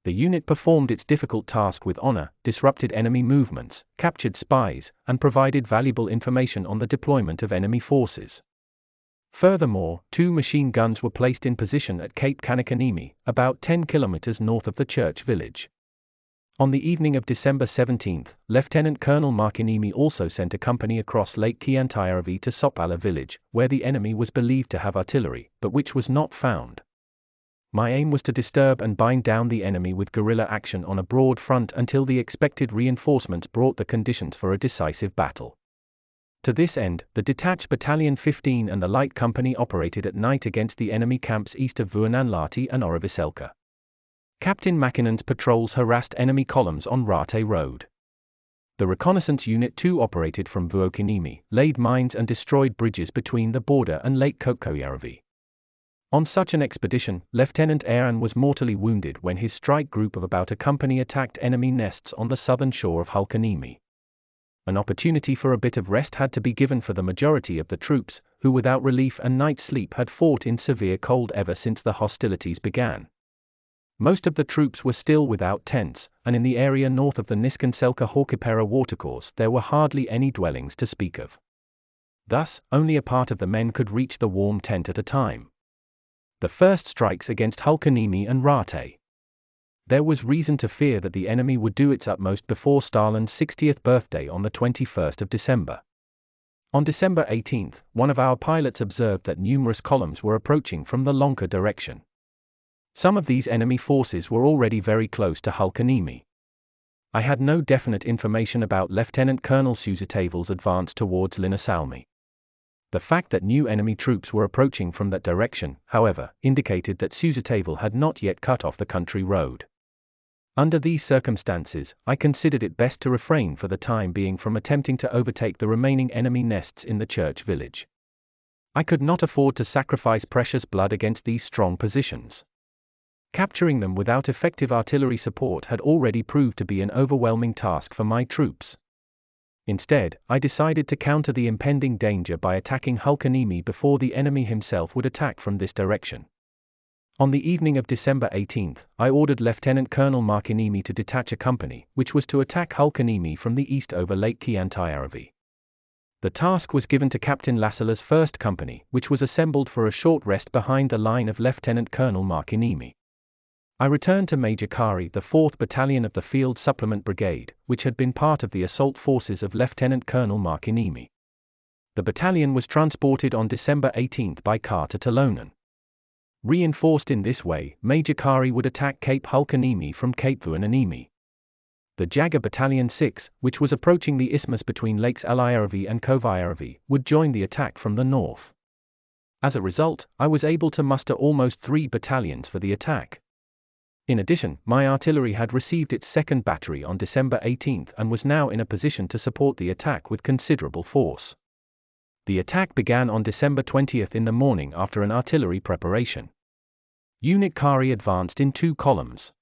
The unit performed its difficult task with honor, disrupted enemy movements, captured spies, and provided valuable information on the deployment of enemy forces. Furthermore, 2 machine guns were placed in position at Cape Kanakaniemi, about 10 kilometers north of the church village. On the evening of December 17th, Lieutenant Colonel Markiniemi also sent a company across Lake Kiantajärvi to Sopala village, where the enemy was believed to have artillery, but which was not found. My aim was to disturb and bind down the enemy with guerrilla action on a broad front until the expected reinforcements brought the conditions for a decisive battle. To this end, the detached Battalion 15 and the light company operated at night against the enemy camps east of Vuonanlahti and Oriviselka. Captain Mäkinen's patrols harassed enemy columns on Raate Road. The reconnaissance unit 2 operated from Vuokiniemi, laid mines and destroyed bridges between the border and Lake Kokkojärvi. On such an expedition, Lieutenant Aaron was mortally wounded when his strike group of about a company attacked enemy nests on the southern shore of Hulkaniemi. An opportunity for a bit of rest had to be given for the majority of the troops, who without relief and night sleep had fought in severe cold ever since the hostilities began. Most of the troops were still without tents, and in the area north of the Niskanselkä-Haukipera watercourse there were hardly any dwellings to speak of. Thus, only a part of the men could reach the warm tent at a time. The first strikes against Hulkaniemi and Raate. There was reason to fear that the enemy would do its utmost before Stalin's 60th birthday on the 21st of December. On December 18th, one of our pilots observed that numerous columns were approaching from the Lonka direction. Some of these enemy forces were already very close to Hulkaniemi. I had no definite information about Lieutenant Colonel Suomussalmi's advance towards Linnansalmi. The fact that new enemy troops were approaching from that direction, however, indicated that Suomussalmi had not yet cut off the country road. Under these circumstances, I considered it best to refrain for the time being from attempting to overtake the remaining enemy nests in the church village. I could not afford to sacrifice precious blood against these strong positions. Capturing them without effective artillery support had already proved to be an overwhelming task for my troops. Instead, I decided to counter the impending danger by attacking Hulkaniemi before the enemy himself would attack from this direction. On the evening of December 18, I ordered Lieutenant Colonel Markiniemi to detach a company, which was to attack Hulkaniemi from the east over Lake Kiantajärvi. The task was given to Captain Lassala's 1st Company, which was assembled for a short rest behind the line of Lieutenant Colonel Markiniemi. I returned to Major Kari, the 4th Battalion of the Field Supplement Brigade, which had been part of the assault forces of Lieutenant Colonel Markiniemi. The battalion was transported on December 18 by car to Talonen. Reinforced in this way, Major Kari would attack Cape Hulkaniemi from Cape Vuonaniemi. The Jaga Battalion 6, which was approaching the isthmus between Lakes Alajärvi and Kovajärvi, would join the attack from the north. As a result, I was able to muster almost 3 battalions for the attack. In addition, my artillery had received its 2nd battery on December 18 and was now in a position to support the attack with considerable force. The attack began on December 20 in the morning after an artillery preparation. Unit Kari advanced in 2 columns.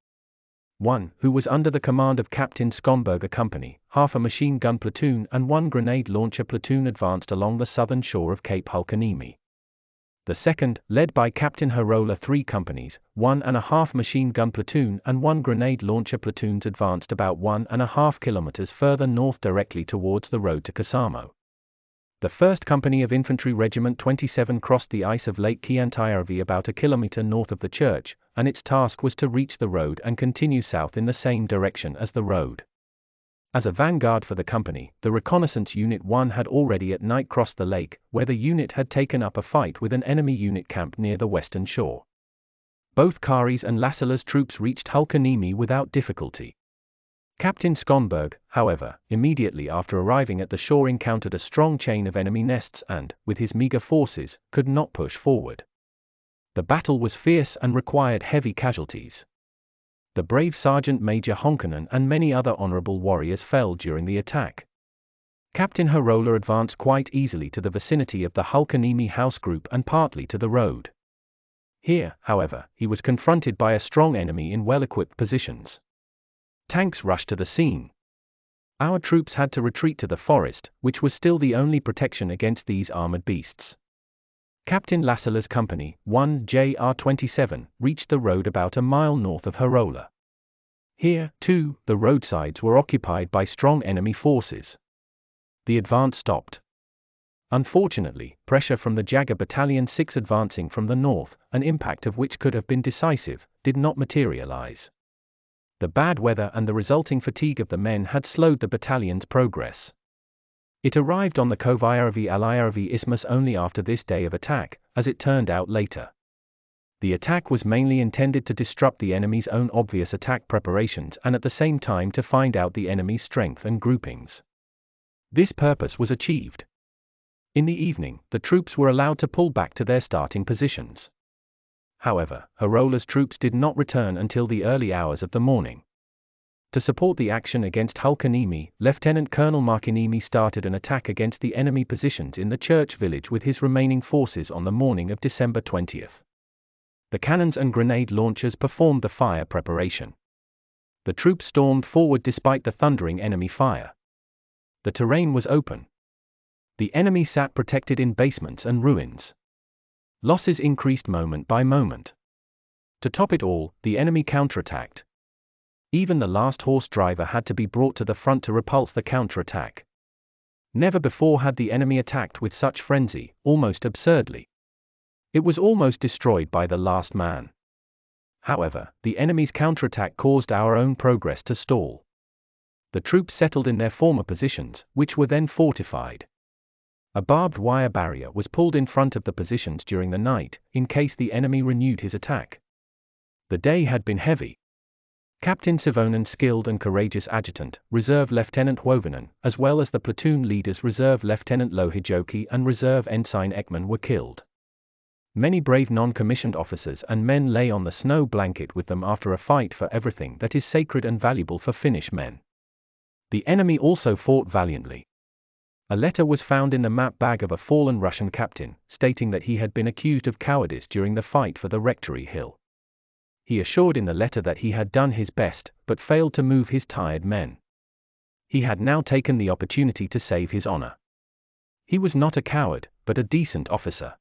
1, who was under the command of Captain Schomberger Company, half a machine gun platoon and 1 grenade launcher platoon advanced along the southern shore of Cape Hulkaniemi. The 2nd, led by Captain Harola, 3 companies, 1.5 machine gun platoon and 1 grenade launcher platoons advanced about 1.5 kilometers further north directly towards the road to Kasamo. The 1st Company of Infantry Regiment 27 crossed the ice of Lake Kiantajärvi about a kilometer north of the church, and its task was to reach the road and continue south in the same direction as the road. As a vanguard for the company, the reconnaissance Unit 1 had already at night crossed the lake, where the unit had taken up a fight with an enemy unit camped near the western shore. Both Kari's and Lassala's troops reached Hulkaniemi without difficulty. Captain Schomberg, however, immediately after arriving at the shore encountered a strong chain of enemy nests and, with his meager forces, could not push forward. The battle was fierce and required heavy casualties. The brave Sergeant Major Honkanen and many other honorable warriors fell during the attack. Captain Harola advanced quite easily to the vicinity of the Hulkaniemi house group and partly to the road. Here, however, he was confronted by a strong enemy in well-equipped positions. Tanks rushed to the scene. Our troops had to retreat to the forest, which was still the only protection against these armored beasts. Captain Lassala's company, 1 JR-27, reached the road about a mile north of Harola. Here, too, the roadsides were occupied by strong enemy forces. The advance stopped. Unfortunately, pressure from the Jaga Battalion 6 advancing from the north, an impact of which could have been decisive, did not materialize. The bad weather and the resulting fatigue of the men had slowed the battalion's progress. It arrived on the Kovajärvi-Alajärvi isthmus only after this day of attack, as it turned out later. The attack was mainly intended to disrupt the enemy's own obvious attack preparations and at the same time to find out the enemy's strength and groupings. This purpose was achieved. In the evening, the troops were allowed to pull back to their starting positions. However, Harola's troops did not return until the early hours of the morning. To support the action against Hulkaniemi, Lieutenant Colonel Markiniemi started an attack against the enemy positions in the church village with his remaining forces on the morning of December 20. The cannons and grenade launchers performed the fire preparation. The troops stormed forward despite the thundering enemy fire. The terrain was open. The enemy sat protected in basements and ruins. Losses increased moment by moment. To top it all, the enemy counterattacked. Even the last horse driver had to be brought to the front to repulse the counterattack. Never before had the enemy attacked with such frenzy, almost absurdly. It was almost destroyed by the last man. However, the enemy's counterattack caused our own progress to stall. The troops settled in their former positions, which were then fortified. A barbed wire barrier was pulled in front of the positions during the night, in case the enemy renewed his attack. The day had been heavy. Captain Sivonen's skilled and courageous adjutant, Reserve Lieutenant Huovinen, as well as the platoon leaders Reserve Lieutenant Lohijoki and Reserve Ensign Ekman were killed. Many brave non-commissioned officers and men lay on the snow blanket with them after a fight for everything that is sacred and valuable for Finnish men. The enemy also fought valiantly. A letter was found in the map bag of a fallen Russian captain, stating that he had been accused of cowardice during the fight for the Rectory Hill. He assured in the letter that he had done his best, but failed to move his tired men. He had now taken the opportunity to save his honor. He was not a coward, but a decent officer.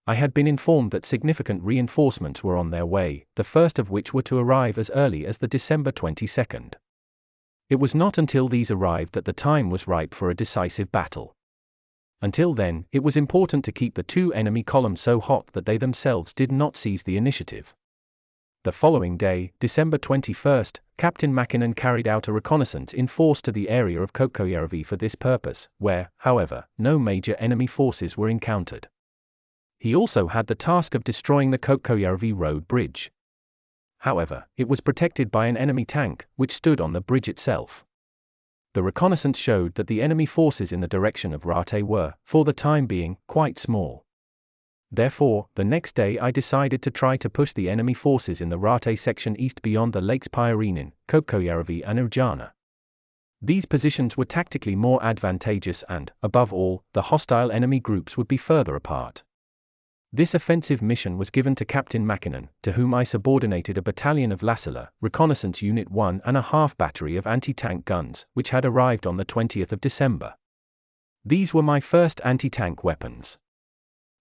I had been informed that significant reinforcements were on their way, the first of which were to arrive as early as the December 22nd. It was not until these arrived that the time was ripe for a decisive battle. Until then, it was important to keep the two enemy columns so hot that they themselves did not seize the initiative. The following day, December 21st, Captain Mackinnon carried out a reconnaissance in force to the area of Kokkojärvi for this purpose, where, however, no major enemy forces were encountered. He also had the task of destroying the Kokkojärvi road bridge. However, it was protected by an enemy tank, which stood on the bridge itself. The reconnaissance showed that the enemy forces in the direction of Raate were, for the time being, quite small. Therefore, the next day I decided to try to push the enemy forces in the Raate section east beyond the lakes Pyrenean, Kokkojärvi and Ujana. These positions were tactically more advantageous and, above all, the hostile enemy groups would be further apart. This offensive mission was given to Captain Mackinnon, to whom I subordinated a battalion of Lassila, Reconnaissance Unit 1.5 battery of anti-tank guns, which had arrived on the 20th of December. These were my first anti-tank weapons.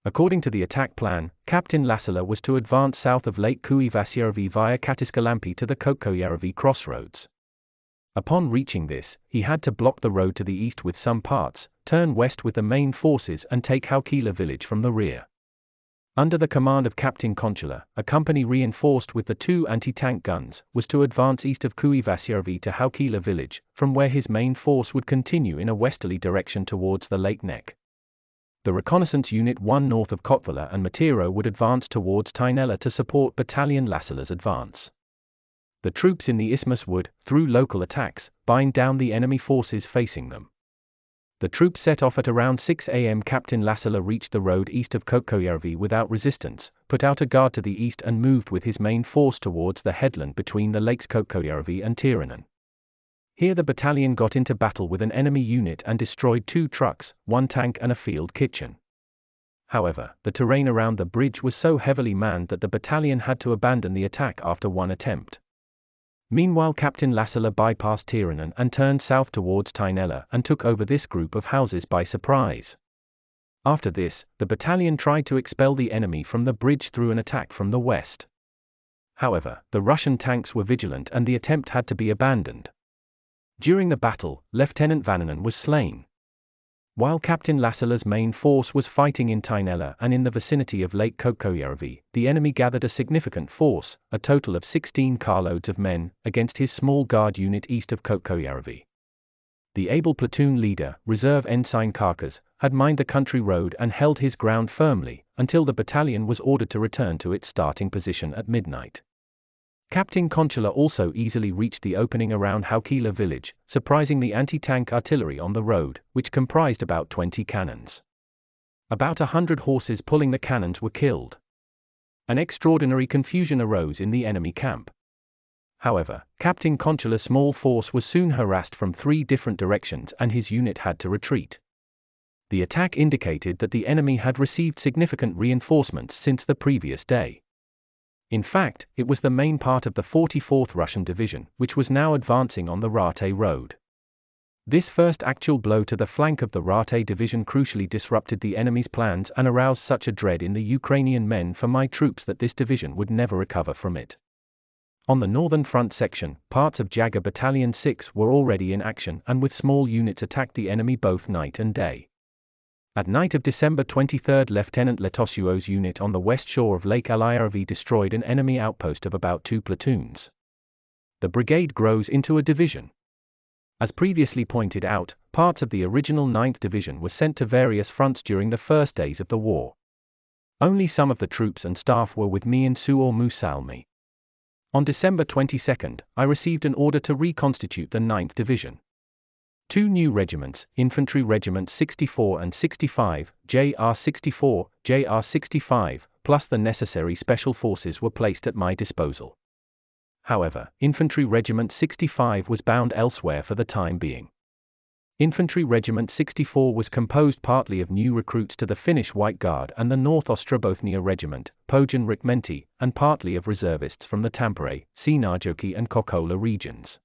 According to the attack plan, Captain Lassila was to advance south of Lake Kuivasjärvi via Katiskalampi to the Kokkojärvi crossroads. Upon reaching this, he had to block the road to the east with some parts, turn west with the main forces and take Haukila village from the rear. Under the command of Captain Konchila, a company reinforced with the two anti-tank guns was to advance east of Kuivasjärvi to Haukila village, from where his main force would continue in a westerly direction towards the lake neck. The Reconnaissance Unit 1 north of Kotvala and Matiro would advance towards Tainela to support Battalion Lassila's advance. The troops in the isthmus would, through local attacks, bind down the enemy forces facing them. The troops set off at around 6 a.m. Captain Lassila reached the road east of Kokkojärvi without resistance, put out a guard to the east and moved with his main force towards the headland between the lakes Kokkojärvi and Tiranen. Here the battalion got into battle with an enemy unit and destroyed 2 trucks, 1 tank and a field kitchen. However, the terrain around the bridge was so heavily manned that the battalion had to abandon the attack after 1 attempt. Meanwhile, Captain Lassila bypassed Tiranen and turned south towards Tainela and took over this group of houses by surprise. After this, the battalion tried to expel the enemy from the bridge through an attack from the west. However, the Russian tanks were vigilant and the attempt had to be abandoned. During the battle, Lieutenant Vannanen was slain. While Captain Lassila's main force was fighting in Tainela and in the vicinity of Lake Kokkojärvi, the enemy gathered a significant force, a total of 16 carloads of men, against his small guard unit east of Kokkojärvi. The able platoon leader, Reserve Ensign Karkas, had mined the country road and held his ground firmly, until the battalion was ordered to return to its starting position at midnight. Captain Konchila also easily reached the opening around Haukila village, surprising the anti-tank artillery on the road, which comprised about 20 cannons. About 100 horses pulling the cannons were killed. An extraordinary confusion arose in the enemy camp. However, Captain Konchila's small force was soon harassed from 3 different directions and his unit had to retreat. The attack indicated that the enemy had received significant reinforcements since the previous day. In fact, it was the main part of the 44th Russian Division, which was now advancing on the Raate Road. This first actual blow to the flank of the Raate Division crucially disrupted the enemy's plans and aroused such a dread in the Ukrainian men for my troops that this division would never recover from it. On the northern front section, parts of Jager Battalion 6 were already in action and with small units attacked the enemy both night and day. At night of December 23, Lieutenant Letosio's unit on the west shore of Lake Alajärvi destroyed an enemy outpost of about 2 platoons. The brigade grows into a division. As previously pointed out, parts of the original 9th Division were sent to various fronts during the first days of the war. Only some of the troops and staff were with me in Suomussalmi. On December 22, I received an order to reconstitute the 9th Division. 2 new regiments, Infantry Regiments 64 and 65, JR 64, JR 65, plus the necessary special forces were placed at my disposal. However, Infantry Regiment 65 was bound elsewhere for the time being. Infantry Regiment 64 was composed partly of new recruits to the Finnish White Guard and the North Ostrobothnia Regiment, Pojan Rikmenti, and partly of reservists from the Tampere, Seinäjoki and Kokkola regions.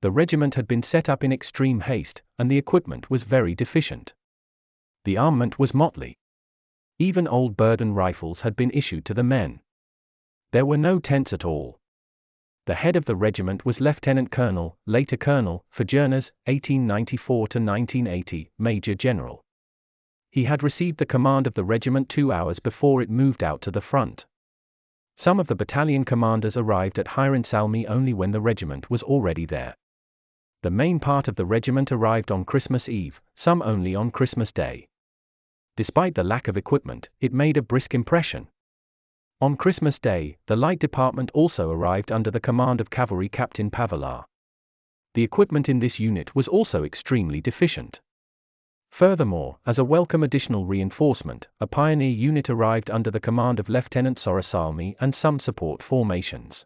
The regiment had been set up in extreme haste, and the equipment was very deficient. The armament was motley. Even old burden rifles had been issued to the men. There were no tents at all. The head of the regiment was Lieutenant Colonel, later Colonel, for journeys, 1894 to 1980, Major General. He had received the command of the regiment 2 hours before it moved out to the front. Some of the battalion commanders arrived at Suomussalmi only when the regiment was already there. The main part of the regiment arrived on Christmas Eve, some only on Christmas Day. Despite the lack of equipment, it made a brisk impression. On Christmas Day, the light department also arrived under the command of Cavalry Captain Pavelar. The equipment in this unit was also extremely deficient. Furthermore, as a welcome additional reinforcement, a pioneer unit arrived under the command of Lieutenant Suomussalmi and some support formations.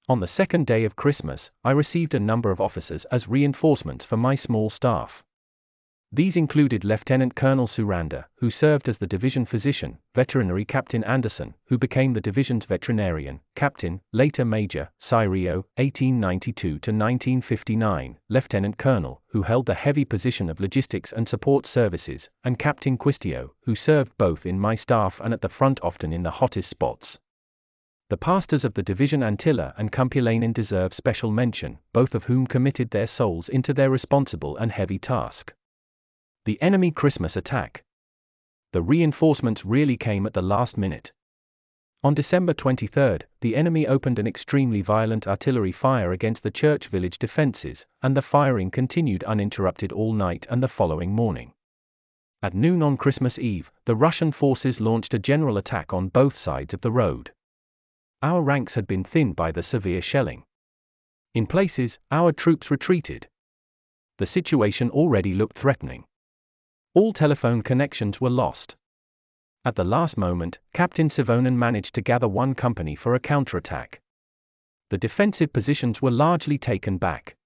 On the second day of Christmas, I received a number of officers as reinforcements for my small staff. These included Lieutenant Colonel Suranda, who served as the division physician, Veterinary Captain Anderson, who became the division's veterinarian, Captain, later Major, Sirio, 1892 to 1959, Lieutenant Colonel, who held the heavy position of logistics and support services, and Captain Quistio, who served both in my staff and at the front, often in the hottest spots. The pastors of the division Antilla and Kumpulainen deserve special mention, both of whom committed their souls into their responsible and heavy task. The enemy Christmas attack. The reinforcements really came at the last minute. On December 23, the enemy opened an extremely violent artillery fire against the church village defenses, and the firing continued uninterrupted all night and the following morning. At noon on Christmas Eve, the Russian forces launched a general attack on both sides of the road. Our ranks had been thinned by the severe shelling. In places, our troops retreated. The situation already looked threatening. All telephone connections were lost. At the last moment, Captain Sivonen managed to gather one company for a counterattack. The defensive positions were largely taken back.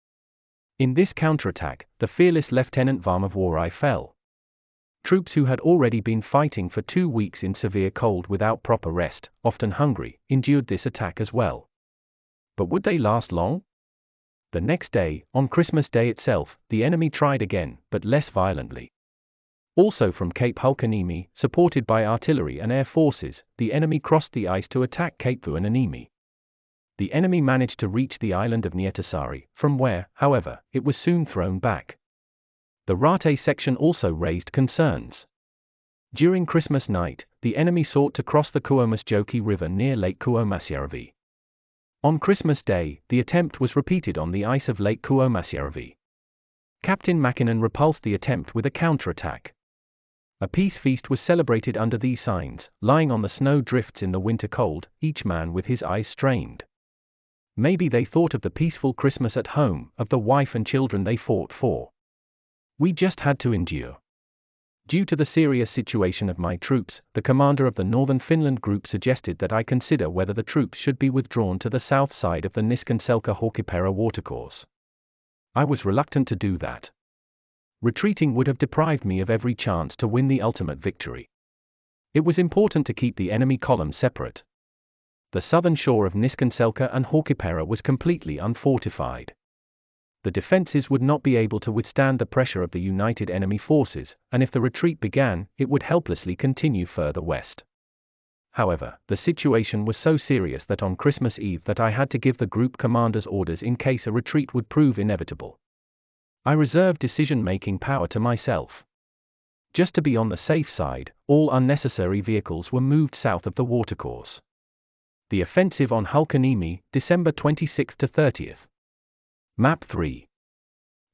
In this counterattack, the fearless Lieutenant Varmavorai fell. Troops who had already been fighting for 2 weeks in severe cold without proper rest, often hungry, endured this attack as well. But would they last long? The next day, on Christmas Day itself, the enemy tried again, but less violently. Also from Cape Hulkaniemi, supported by artillery and air forces, the enemy crossed the ice to attack Cape Vuonaniemi. The enemy managed to reach the island of Nietasari, from where, however, it was soon thrown back. The Raate section also raised concerns. During Christmas night, the enemy sought to cross the Kuomasjoki River near Lake Kuomasjärvi. On Christmas Day, the attempt was repeated on the ice of Lake Kuomasjärvi. Captain Mäkinen repulsed the attempt with a counterattack. A peace feast was celebrated under these signs, lying on the snow drifts in the winter cold, each man with his eyes strained. Maybe they thought of the peaceful Christmas at home, of the wife and children they fought for. We just had to endure. Due to the serious situation of my troops, the commander of the Northern Finland group suggested that I consider whether the troops should be withdrawn to the south side of the Niskanselkä-Haukiperä watercourse. I was reluctant to do that. Retreating would have deprived me of every chance to win the ultimate victory. It was important to keep the enemy column separate. The southern shore of Niskanselkä and Haukiperä was completely unfortified. The defenses would not be able to withstand the pressure of the united enemy forces, and if the retreat began, it would helplessly continue further west. However, the situation was so serious that on Christmas Eve that I had to give the group commanders orders in case a retreat would prove inevitable. I reserved decision-making power to myself. Just to be on the safe side, all unnecessary vehicles were moved south of the watercourse. The offensive on Hulkaniemi, December 26 to 30. Map 3.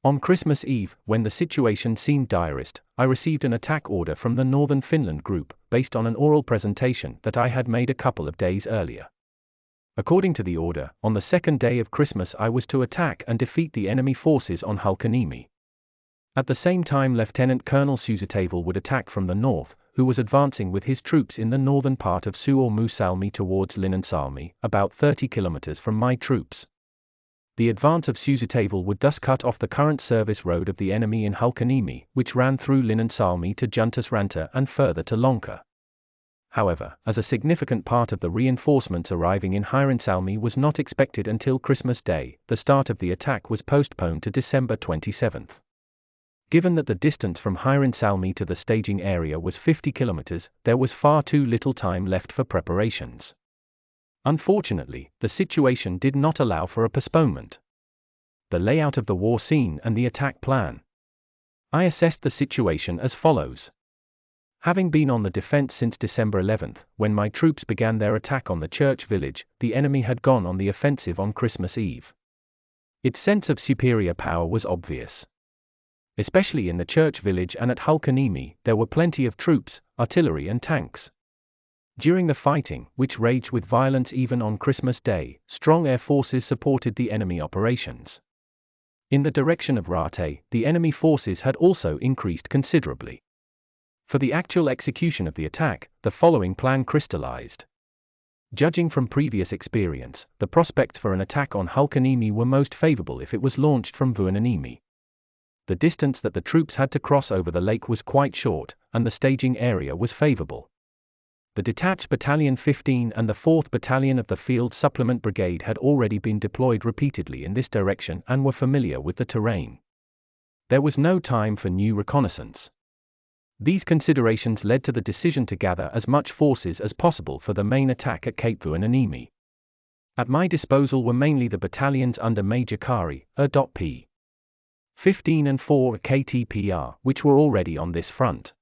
On Christmas Eve, when the situation seemed direst, I received an attack order from the Northern Finland group, based on an oral presentation that I had made a couple of days earlier. According to the order, on the second day of Christmas I was to attack and defeat the enemy forces on Hulkaniemi. At the same time Lieutenant Colonel Suomussalmi would attack from the north, who was advancing with his troops in the northern part of Suomussalmi towards Linnansalmi, about 30 kilometers from my troops. The advance of Suomussalmi would thus cut off the current service road of the enemy in Hulkaniemi, which ran through Linnansalmi to Juntusranta and further to Lonka. However, as a significant part of the reinforcements arriving in Suomussalmi was not expected until Christmas Day, the start of the attack was postponed to December 27. Given that the distance from Suomussalmi to the staging area was 50 kilometers, there was far too little time left for preparations. Unfortunately, the situation did not allow for a postponement. The layout of the war scene and the attack plan. I assessed the situation as follows. Having been on the defense since December 11, when my troops began their attack on the church village, the enemy had gone on the offensive on Christmas Eve. Its sense of superior power was obvious. Especially in the church village and at Hulkaniemi, there were plenty of troops, artillery and tanks. During the fighting, which raged with violence even on Christmas Day, strong air forces supported the enemy operations. In the direction of Raate, the enemy forces had also increased considerably. For the actual execution of the attack, the following plan crystallized. Judging from previous experience, the prospects for an attack on Hulkaniemi were most favorable if it was launched from Vuonaniemi. The distance that the troops had to cross over the lake was quite short, and the staging area was favorable. The detached Battalion 15 and the 4th Battalion of the Field Supplement Brigade had already been deployed repeatedly in this direction and were familiar with the terrain. There was no time for new reconnaissance. These considerations led to the decision to gather as much forces as possible for the main attack at Cape Vuonaniemi. At my disposal were mainly the battalions under Major Kari, A.P. 15 and 4 KTPR, which were already on this front.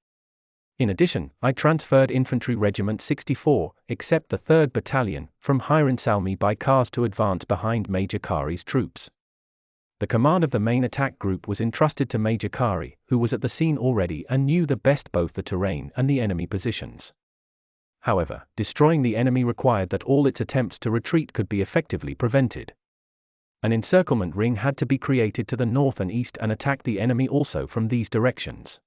In addition, I transferred Infantry Regiment 64, except the 3rd Battalion, from Suomussalmi by cars to advance behind Major Kari's troops. The command of the main attack group was entrusted to Major Kari, who was at the scene already and knew the best both the terrain and the enemy positions. However, destroying the enemy required that all its attempts to retreat could be effectively prevented. An encirclement ring had to be created to the north and east and attack the enemy also from these directions.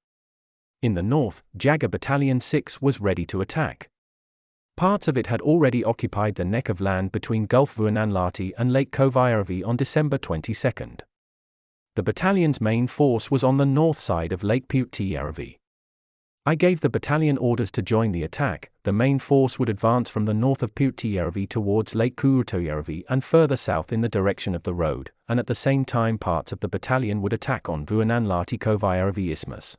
In the north, Jager Battalion 6 was ready to attack. Parts of it had already occupied the neck of land between Gulf Vuonanlahti and Lake Kovajärvi on December 22. The battalion's main force was on the north side of Lake Pyhtijärvi. I gave the battalion orders to join the attack. The main force would advance from the north of Pyhtijärvi towards Lake Kuurtojärvi and further south in the direction of the road, and at the same time parts of the battalion would attack on Vuonanlahti Kovajärvi Isthmus.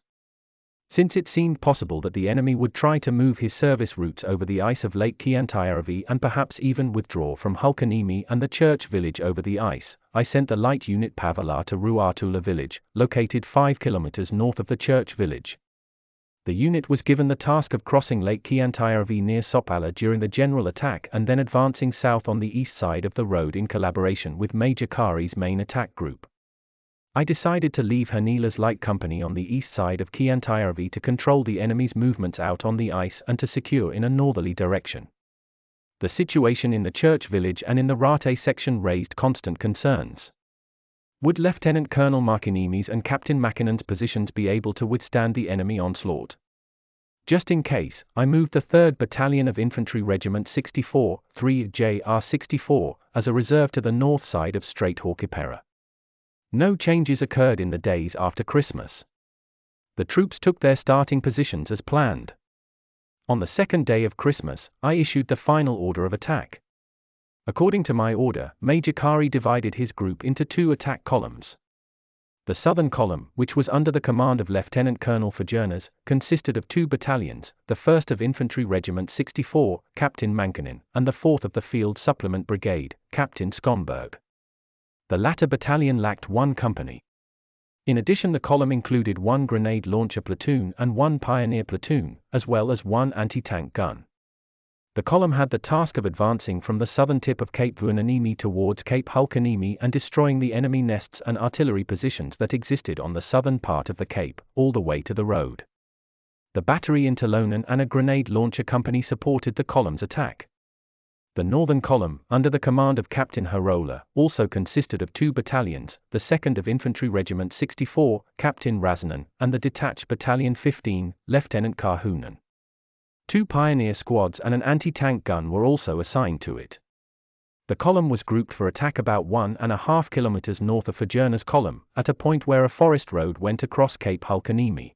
Since it seemed possible that the enemy would try to move his service routes over the ice of Lake Kiantajärvi and perhaps even withdraw from Hulkaniemi and the church village over the ice, I sent the light unit Pavala to Ruatula village, located 5 kilometers north of the church village. The unit was given the task of crossing Lake Kiantajärvi near Sopala during the general attack and then advancing south on the east side of the road in collaboration with Major Kari's main attack group. I decided to leave Hanila's light company on the east side of Kiantajärvi to control the enemy's movements out on the ice and to secure in a northerly direction. The situation in the church village and in the Raate section raised constant concerns. Would Lieutenant Colonel Markiniemi's and Captain Makinen's positions be able to withstand the enemy onslaught? Just in case, I moved the 3rd Battalion of Infantry Regiment 64, 3JR64, as a reserve to the north side of Strait Haukipera. No changes occurred in the days after Christmas. The troops took their starting positions as planned. On the second day of Christmas, I issued the final order of attack. According to my order, Major Kari divided his group into 2 attack columns. The southern column, which was under the command of Lieutenant Colonel Fajernas, consisted of 2 battalions, the 1st of Infantry Regiment 64, Captain Mankinen, and the 4th of the Field Supplement Brigade, Captain Skonberg. The latter battalion lacked 1 company. In addition, the column included 1 grenade launcher platoon and 1 pioneer platoon, as well as 1 anti-tank gun. The column had the task of advancing from the southern tip of Cape Vuonaniemi towards Cape Hulkaniemi and destroying the enemy nests and artillery positions that existed on the southern part of the cape, all the way to the road. The battery in Talonen and a grenade launcher company supported the column's attack. The northern column, under the command of Captain Harola, also consisted of 2 battalions, the 2nd of Infantry Regiment 64, Captain Razanen, and the detached Battalion 15, Lieutenant Karhunen. 2 pioneer squads and an anti-tank gun were also assigned to it. The column was grouped for attack about 1.5 kilometers north of Fajernas' column, at a point where a forest road went across Cape Hulkaniemi.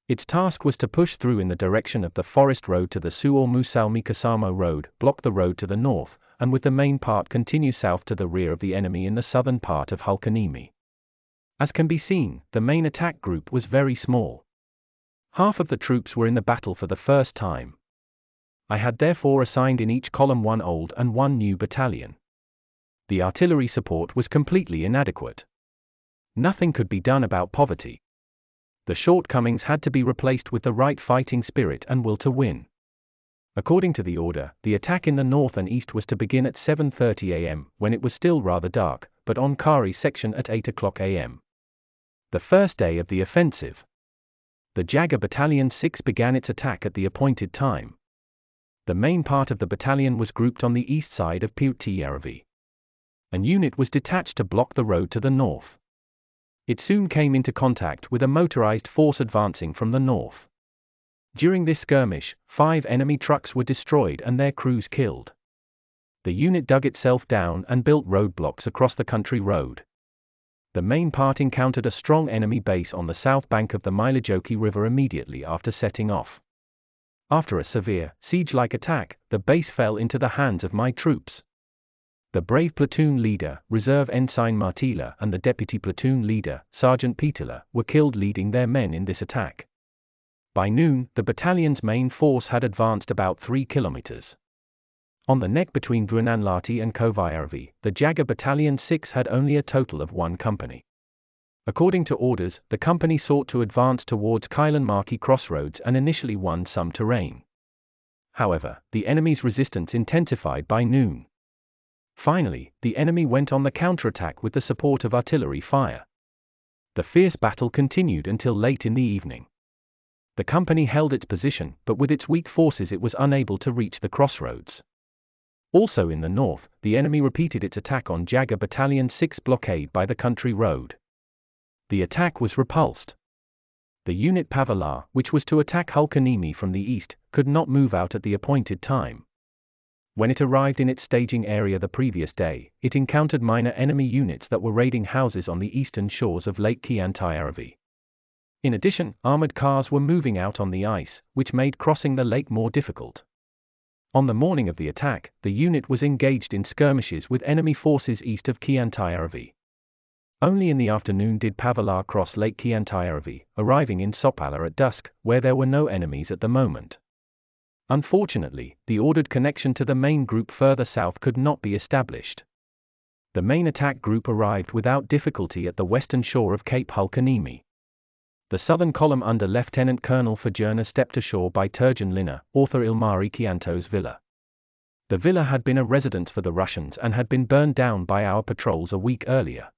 Its task was to push through in the direction of the forest road to the Suomussalmi road, block the road to the north, and with the main part continue south to the rear of the enemy in the southern part of Hulkaniemi. As can be seen, the main attack group was very small. Half of the troops were in the battle for the first time. I had therefore assigned in each column one old and one new battalion. The artillery support was completely inadequate. Nothing could be done about poverty. The shortcomings had to be replaced with the right fighting spirit and will to win. According to the order, the attack in the north and east was to begin at 7:30 am, when it was still rather dark, but on Kari section at 8 o'clock am. The first day of the offensive. The Jaga Battalion 6 began its attack at the appointed time. The main part of the battalion was grouped on the east side of Puutijärvi. An unit was detached to block the road to the north. It soon came into contact with a motorized force advancing from the north. During this skirmish, 5 enemy trucks were destroyed and their crews killed. The unit dug itself down and built roadblocks across the country road. The main part encountered a strong enemy base on the south bank of the Mailajoki River immediately after setting off. After a severe, siege-like attack, the base fell into the hands of my troops. The brave platoon leader, Reserve Ensign Martila, and the deputy platoon leader, Sergeant Peetila, were killed leading their men in this attack. By noon, the battalion's main force had advanced about 3 kilometers. On the neck between Vuonanlahti and Kovajärvi, the Jaga Battalion 6 had only a total of 1 company. According to orders, the company sought to advance towards Kailanmäki crossroads and initially won some terrain. However, the enemy's resistance intensified by noon. Finally, the enemy went on the counterattack with the support of artillery fire. The fierce battle continued until late in the evening. The company held its position, but with its weak forces it was unable to reach the crossroads. Also in the north, the enemy repeated its attack on Jaga Battalion 6 blockade by the country road. The attack was repulsed. The unit Pavalar, which was to attack Hulkaniemi from the east, could not move out at the appointed time. When it arrived in its staging area the previous day, it encountered minor enemy units that were raiding houses on the eastern shores of Lake Kiantajärvi. In addition, armored cars were moving out on the ice, which made crossing the lake more difficult. On the morning of the attack, the unit was engaged in skirmishes with enemy forces east of Kiantajärvi. Only in the afternoon did Pavalar cross Lake Kiantajärvi, arriving in Sopala at dusk, where there were no enemies at the moment. Unfortunately, the ordered connection to the main group further south could not be established. The main attack group arrived without difficulty at the western shore of Cape Hulkaniemi. The southern column under Lieutenant Colonel Fajerna stepped ashore by Turgeon Linna, author Ilmari Kianto's villa. The villa had been a residence for the Russians and had been burned down by our patrols a week earlier.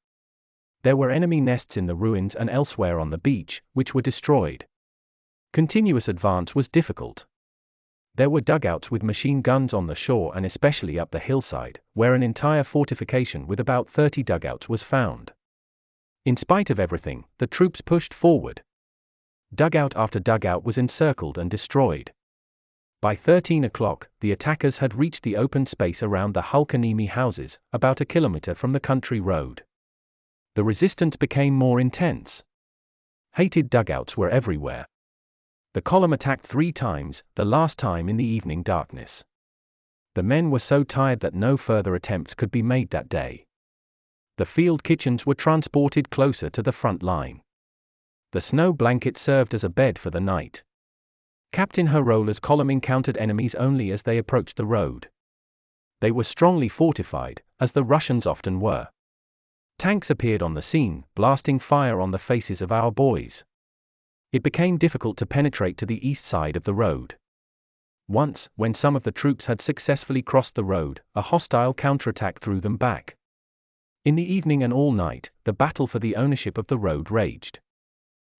There were enemy nests in the ruins and elsewhere on the beach, which were destroyed. Continuous advance was difficult. There were dugouts with machine guns on the shore and especially up the hillside, where an entire fortification with about 30 dugouts was found. In spite of everything, the troops pushed forward. Dugout after dugout was encircled and destroyed. By 13 o'clock, the attackers had reached the open space around the Hulkaniemi houses, about a kilometer from the country road. The resistance became more intense. Hated dugouts were everywhere. The column attacked 3 times, the last time in the evening darkness. The men were so tired that no further attempts could be made that day. The field kitchens were transported closer to the front line. The snow blanket served as a bed for the night. Captain Herola's column encountered enemies only as they approached the road. They were strongly fortified, as the Russians often were. Tanks appeared on the scene, blasting fire on the faces of our boys. It became difficult to penetrate to the east side of the road. Once, when some of the troops had successfully crossed the road, a hostile counterattack threw them back. In the evening and all night, the battle for the ownership of the road raged.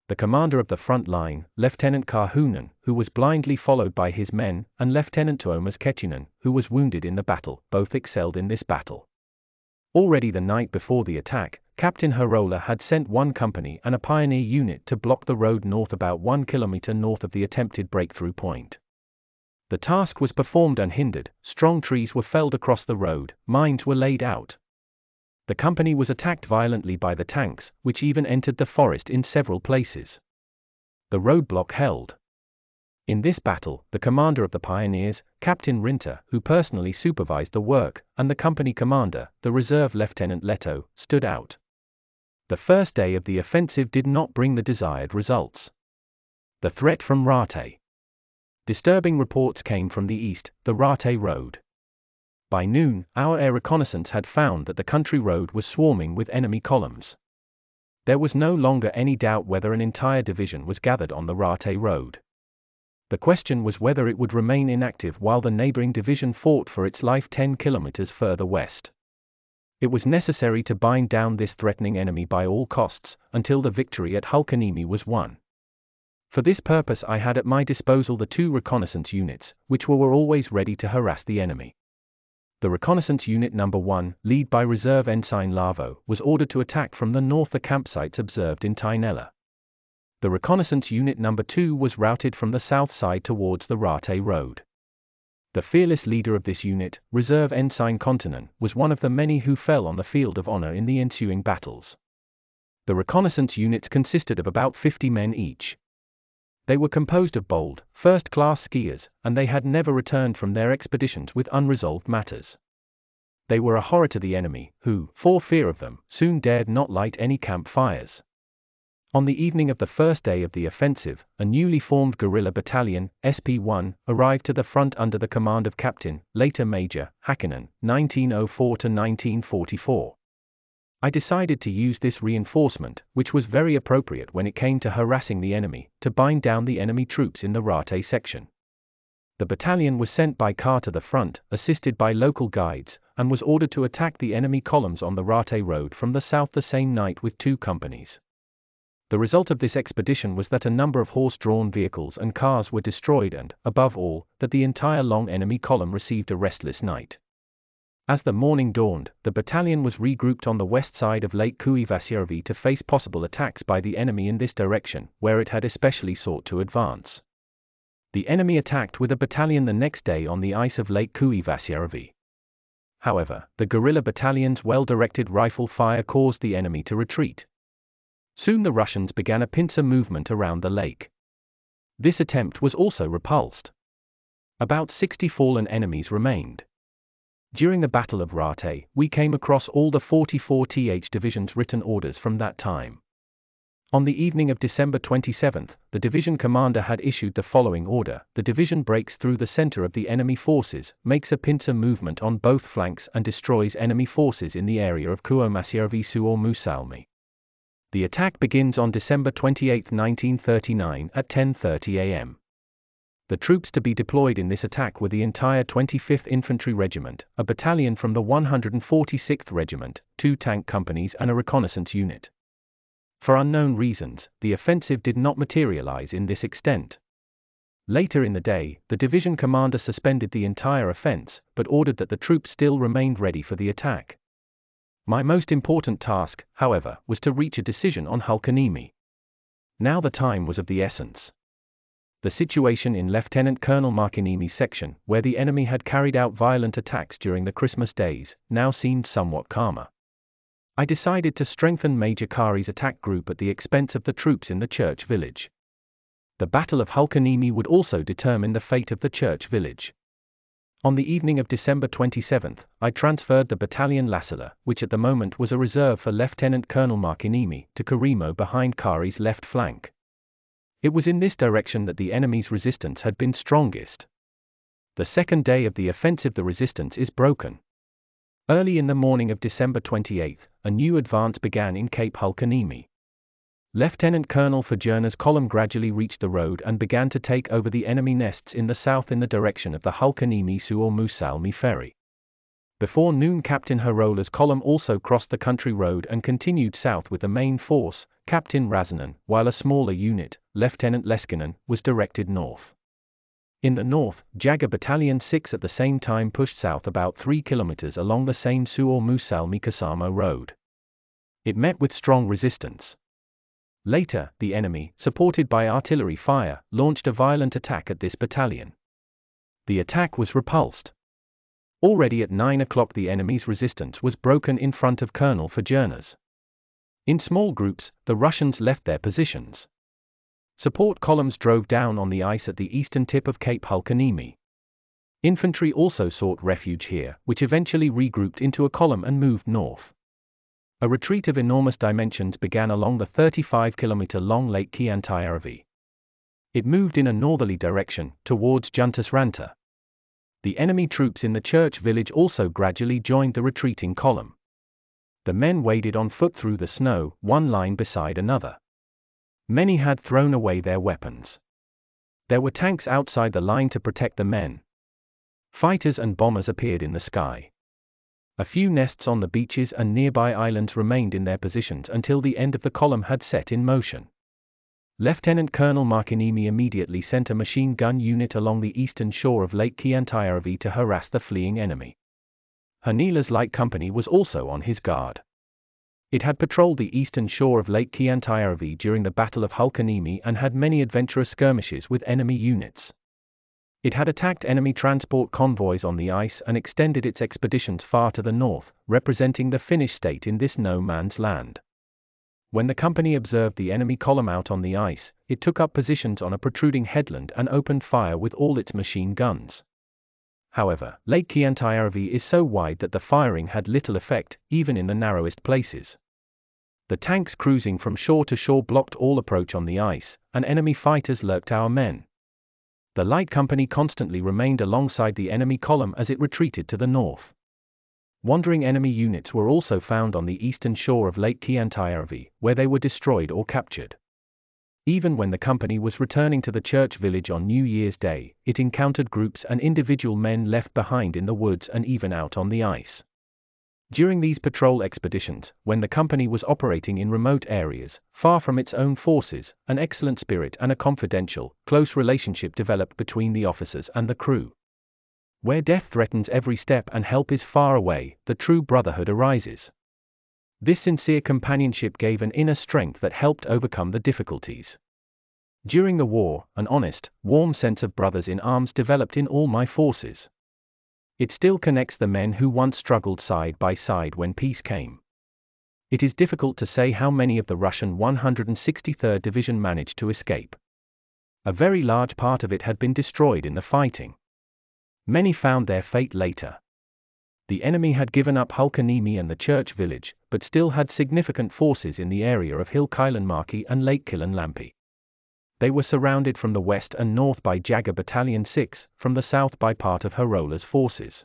The commander of the front line, Lieutenant Kahunen, who was blindly followed by his men, and Lieutenant Tuomas Kettunen, who was wounded in the battle, both excelled in this battle. Already the night before the attack, Captain Herola had sent 1 company and a pioneer unit to block the road north about 1 kilometer north of the attempted breakthrough point. The task was performed unhindered, strong trees were felled across the road, mines were laid out. The company was attacked violently by the tanks, which even entered the forest in several places. The roadblock held. In this battle, the commander of the pioneers, Captain Rinter, who personally supervised the work, and the company commander, the reserve Lieutenant Leto, stood out. The first day of the offensive did not bring the desired results. The threat from Raate. Disturbing reports came from the east, the Raate Road. By noon, our air reconnaissance had found that the country road was swarming with enemy columns. There was no longer any doubt whether an entire division was gathered on the Raate Road. The question was whether it would remain inactive while the neighboring division fought for its life 10 kilometers further west. It was necessary to bind down this threatening enemy by all costs, until the victory at Hulkaniemi was won. For this purpose I had at my disposal the 2 reconnaissance units, which were always ready to harass the enemy. The reconnaissance unit number 1, led by Reserve Ensign Lavo, was ordered to attack from the north the campsites observed in Tainella. The reconnaissance unit number 2 was routed from the south side towards the Raate Road. The fearless leader of this unit, Reserve Ensign Kontanen, was one of the many who fell on the field of honor in the ensuing battles. The reconnaissance units consisted of about 50 men each. They were composed of bold, first-class skiers, and they had never returned from their expeditions with unresolved matters. They were a horror to the enemy, who, for fear of them, soon dared not light any camp fires. On the evening of the first day of the offensive, a newly formed guerrilla battalion, SP-1, arrived to the front under the command of Captain, later Major, Hakkinen, 1904–1944. I decided to use this reinforcement, which was very appropriate when it came to harassing the enemy, to bind down the enemy troops in the Raate section. The battalion was sent by car to the front, assisted by local guides, and was ordered to attack the enemy columns on the Raate Road from the south the same night with 2 companies. The result of this expedition was that a number of horse-drawn vehicles and cars were destroyed and, above all, that the entire long enemy column received a restless night. As the morning dawned, the battalion was regrouped on the west side of Lake Kuivasjärvi to face possible attacks by the enemy in this direction, where it had especially sought to advance. The enemy attacked with a battalion the next day on the ice of Lake Kuivasjärvi. However, the guerrilla battalion's well-directed rifle fire caused the enemy to retreat. Soon the Russians began a pincer movement around the lake. This attempt was also repulsed. About 60 fallen enemies remained. During the Battle of Raate, we came across all the 44th Division's written orders from that time. On the evening of December 27, the division commander had issued the following order: the division breaks through the center of the enemy forces, makes a pincer movement on both flanks and destroys enemy forces in the area of Suomussalmi. The attack begins on December 28, 1939 at 10:30 am. The troops to be deployed in this attack were the entire 25th Infantry Regiment, a battalion from the 146th Regiment, 2 tank companies and a reconnaissance unit. For unknown reasons, the offensive did not materialize in this extent. Later in the day, the division commander suspended the entire offense, but ordered that the troops still remained ready for the attack. My most important task, however, was to reach a decision on Hulkaniemi. Now the time was of the essence. The situation in Lieutenant Colonel Markiniemi's section, where the enemy had carried out violent attacks during the Christmas days, now seemed somewhat calmer. I decided to strengthen Major Kari's attack group at the expense of the troops in the church village. The Battle of Hulkaniemi would also determine the fate of the church village. On the evening of December 27, I transferred the battalion Lassila, which at the moment was a reserve for Lieutenant Colonel Markiniemi, to Karimo behind Kari's left flank. It was in this direction that the enemy's resistance had been strongest. The second day of the offensive the resistance is broken. Early in the morning of December 28, a new advance began in Cape Hulkaniemi. Lieutenant Colonel Fajerna's column gradually reached the road and began to take over the enemy nests in the south in the direction of the Hulkaniemi-Suomussalmi ferry. Before noon Captain Harola's column also crossed the country road and continued south with the main force, Captain Razanen, while a smaller unit, Lieutenant Leskinen, was directed north. In the north, Jager Battalion 6 at the same time pushed south about 3 kilometers along the same Suomussalmi-Kasamo road. It met with strong resistance. Later, the enemy, supported by artillery fire, launched a violent attack at this battalion. The attack was repulsed. Already at 9 o'clock the enemy's resistance was broken in front of Colonel Fajerna's. In small groups, the Russians left their positions. Support columns drove down on the ice at the eastern tip of Cape Hulkaniemi. Infantry also sought refuge here, which eventually regrouped into a column and moved north. A retreat of enormous dimensions began along the 35-kilometer-long Lake Kiantajärvi. It moved in a northerly direction, towards Juntusranta. The enemy troops in the church village also gradually joined the retreating column. The men waded on foot through the snow, one line beside another. Many had thrown away their weapons. There were tanks outside the line to protect the men. Fighters and bombers appeared in the sky. A few nests on the beaches and nearby islands remained in their positions until the end of the column had set in motion. Lieutenant Colonel Markiniemi immediately sent a machine gun unit along the eastern shore of Lake Kiantajärvi to harass the fleeing enemy. Hanila's light company was also on his guard. It had patrolled the eastern shore of Lake Kiantajärvi during the Battle of Hulkaniemi and had many adventurous skirmishes with enemy units. It had attacked enemy transport convoys on the ice and extended its expeditions far to the north, representing the Finnish state in this no man's land. When the company observed the enemy column out on the ice, it took up positions on a protruding headland and opened fire with all its machine guns. However, Lake Kiantajärvi is so wide that the firing had little effect, even in the narrowest places. The tanks cruising from shore to shore blocked all approach on the ice, and enemy fighters lurked our men. The light company constantly remained alongside the enemy column as it retreated to the north. Wandering enemy units were also found on the eastern shore of Lake Kiantajärvi, where they were destroyed or captured. Even when the company was returning to the church village on New Year's Day, it encountered groups and individual men left behind in the woods and even out on the ice. During these patrol expeditions, when the company was operating in remote areas, far from its own forces, an excellent spirit and a confidential, close relationship developed between the officers and the crew. Where death threatens every step and help is far away, the true brotherhood arises. This sincere companionship gave an inner strength that helped overcome the difficulties. During the war, an honest, warm sense of brothers in arms developed in all my forces. It still connects the men who once struggled side by side when peace came. It is difficult to say how many of the Russian 163rd Division managed to escape. A very large part of it had been destroyed in the fighting. Many found their fate later. The enemy had given up Hulkaniemi and the church village, but still had significant forces in the area of Hilkailanmäki and Lake Killanlampi. They were surrounded from the west and north by Jaga Battalion 6, from the south by part of Herola's forces.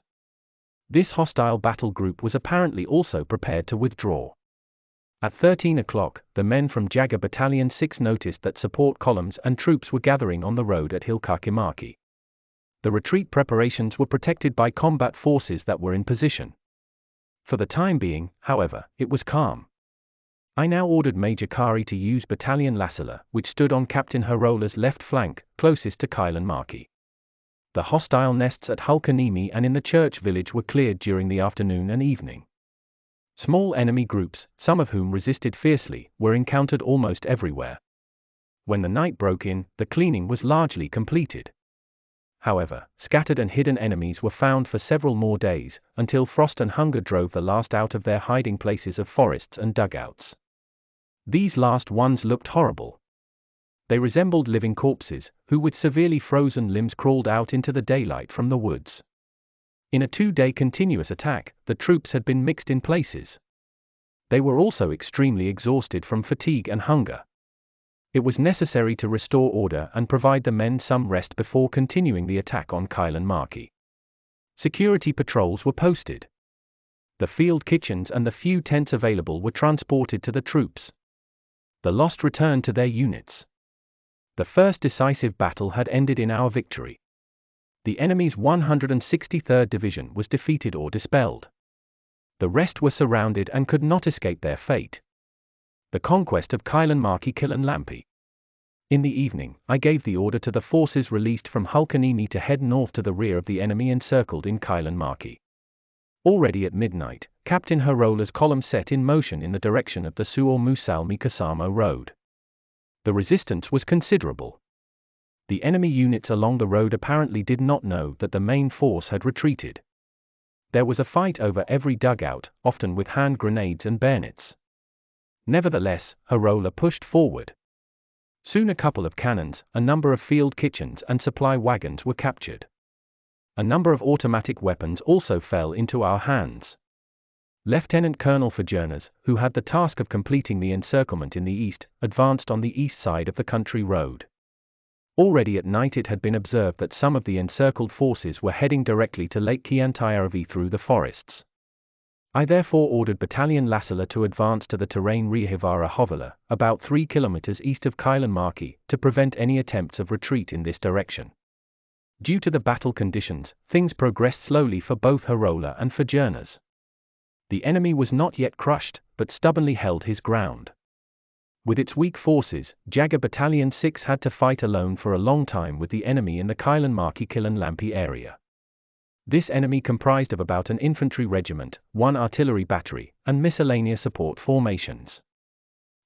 This hostile battle group was apparently also prepared to withdraw. At 13 o'clock, the men from Jaga Battalion 6 noticed that support columns and troops were gathering on the road at Hilkailanmäki. The retreat preparations were protected by combat forces that were in position. For the time being, however, it was calm. I now ordered Major Kari to use Battalion Lassila, which stood on Captain Herola's left flank, closest to Kailanmäki. The hostile nests at Hulkaniemi and in the church village were cleared during the afternoon and evening. Small enemy groups, some of whom resisted fiercely, were encountered almost everywhere. When the night broke in, the cleaning was largely completed. However, scattered and hidden enemies were found for several more days, until frost and hunger drove the last out of their hiding places of forests and dugouts. These last ones looked horrible. They resembled living corpses, who with severely frozen limbs crawled out into the daylight from the woods. In a 2-day continuous attack, the troops had been mixed in places. They were also extremely exhausted from fatigue and hunger. It was necessary to restore order and provide the men some rest before continuing the attack on Kailanmäki. Security patrols were posted. The field kitchens and the few tents available were transported to the troops. The lost returned to their units. The first decisive battle had ended in our victory. The enemy's 163rd Division was defeated or dispelled. The rest were surrounded and could not escape their fate. The conquest of Kailanmäki. In the evening, I gave the order to the forces released from Hulkaniemi to head north to the rear of the enemy encircled in Kailanmäki. Already at midnight, Captain Herola's column set in motion in the direction of the Suomussalmi road. The resistance was considerable. The enemy units along the road apparently did not know that the main force had retreated. There was a fight over every dugout, often with hand grenades and bayonets. Nevertheless, Herola pushed forward. Soon a couple of cannons, a number of field kitchens and supply wagons were captured. A number of automatic weapons also fell into our hands. Lieutenant Colonel Fajernas, who had the task of completing the encirclement in the east, advanced on the east side of the country road. Already at night it had been observed that some of the encircled forces were heading directly to Lake Kiantajärvi through the forests. I therefore ordered Battalion Lassila to advance to the terrain Riihivara Hovila, about 3 kilometers east of Kailanmäki, to prevent any attempts of retreat in this direction. Due to the battle conditions, things progressed slowly for both Harola and Fajernas. The enemy was not yet crushed, but stubbornly held his ground. With its weak forces, Jaga Battalion 6 had to fight alone for a long time with the enemy in the Kailanmäki-Kilanlampi area. This enemy comprised of about an infantry regiment, 1 artillery battery, and miscellaneous support formations.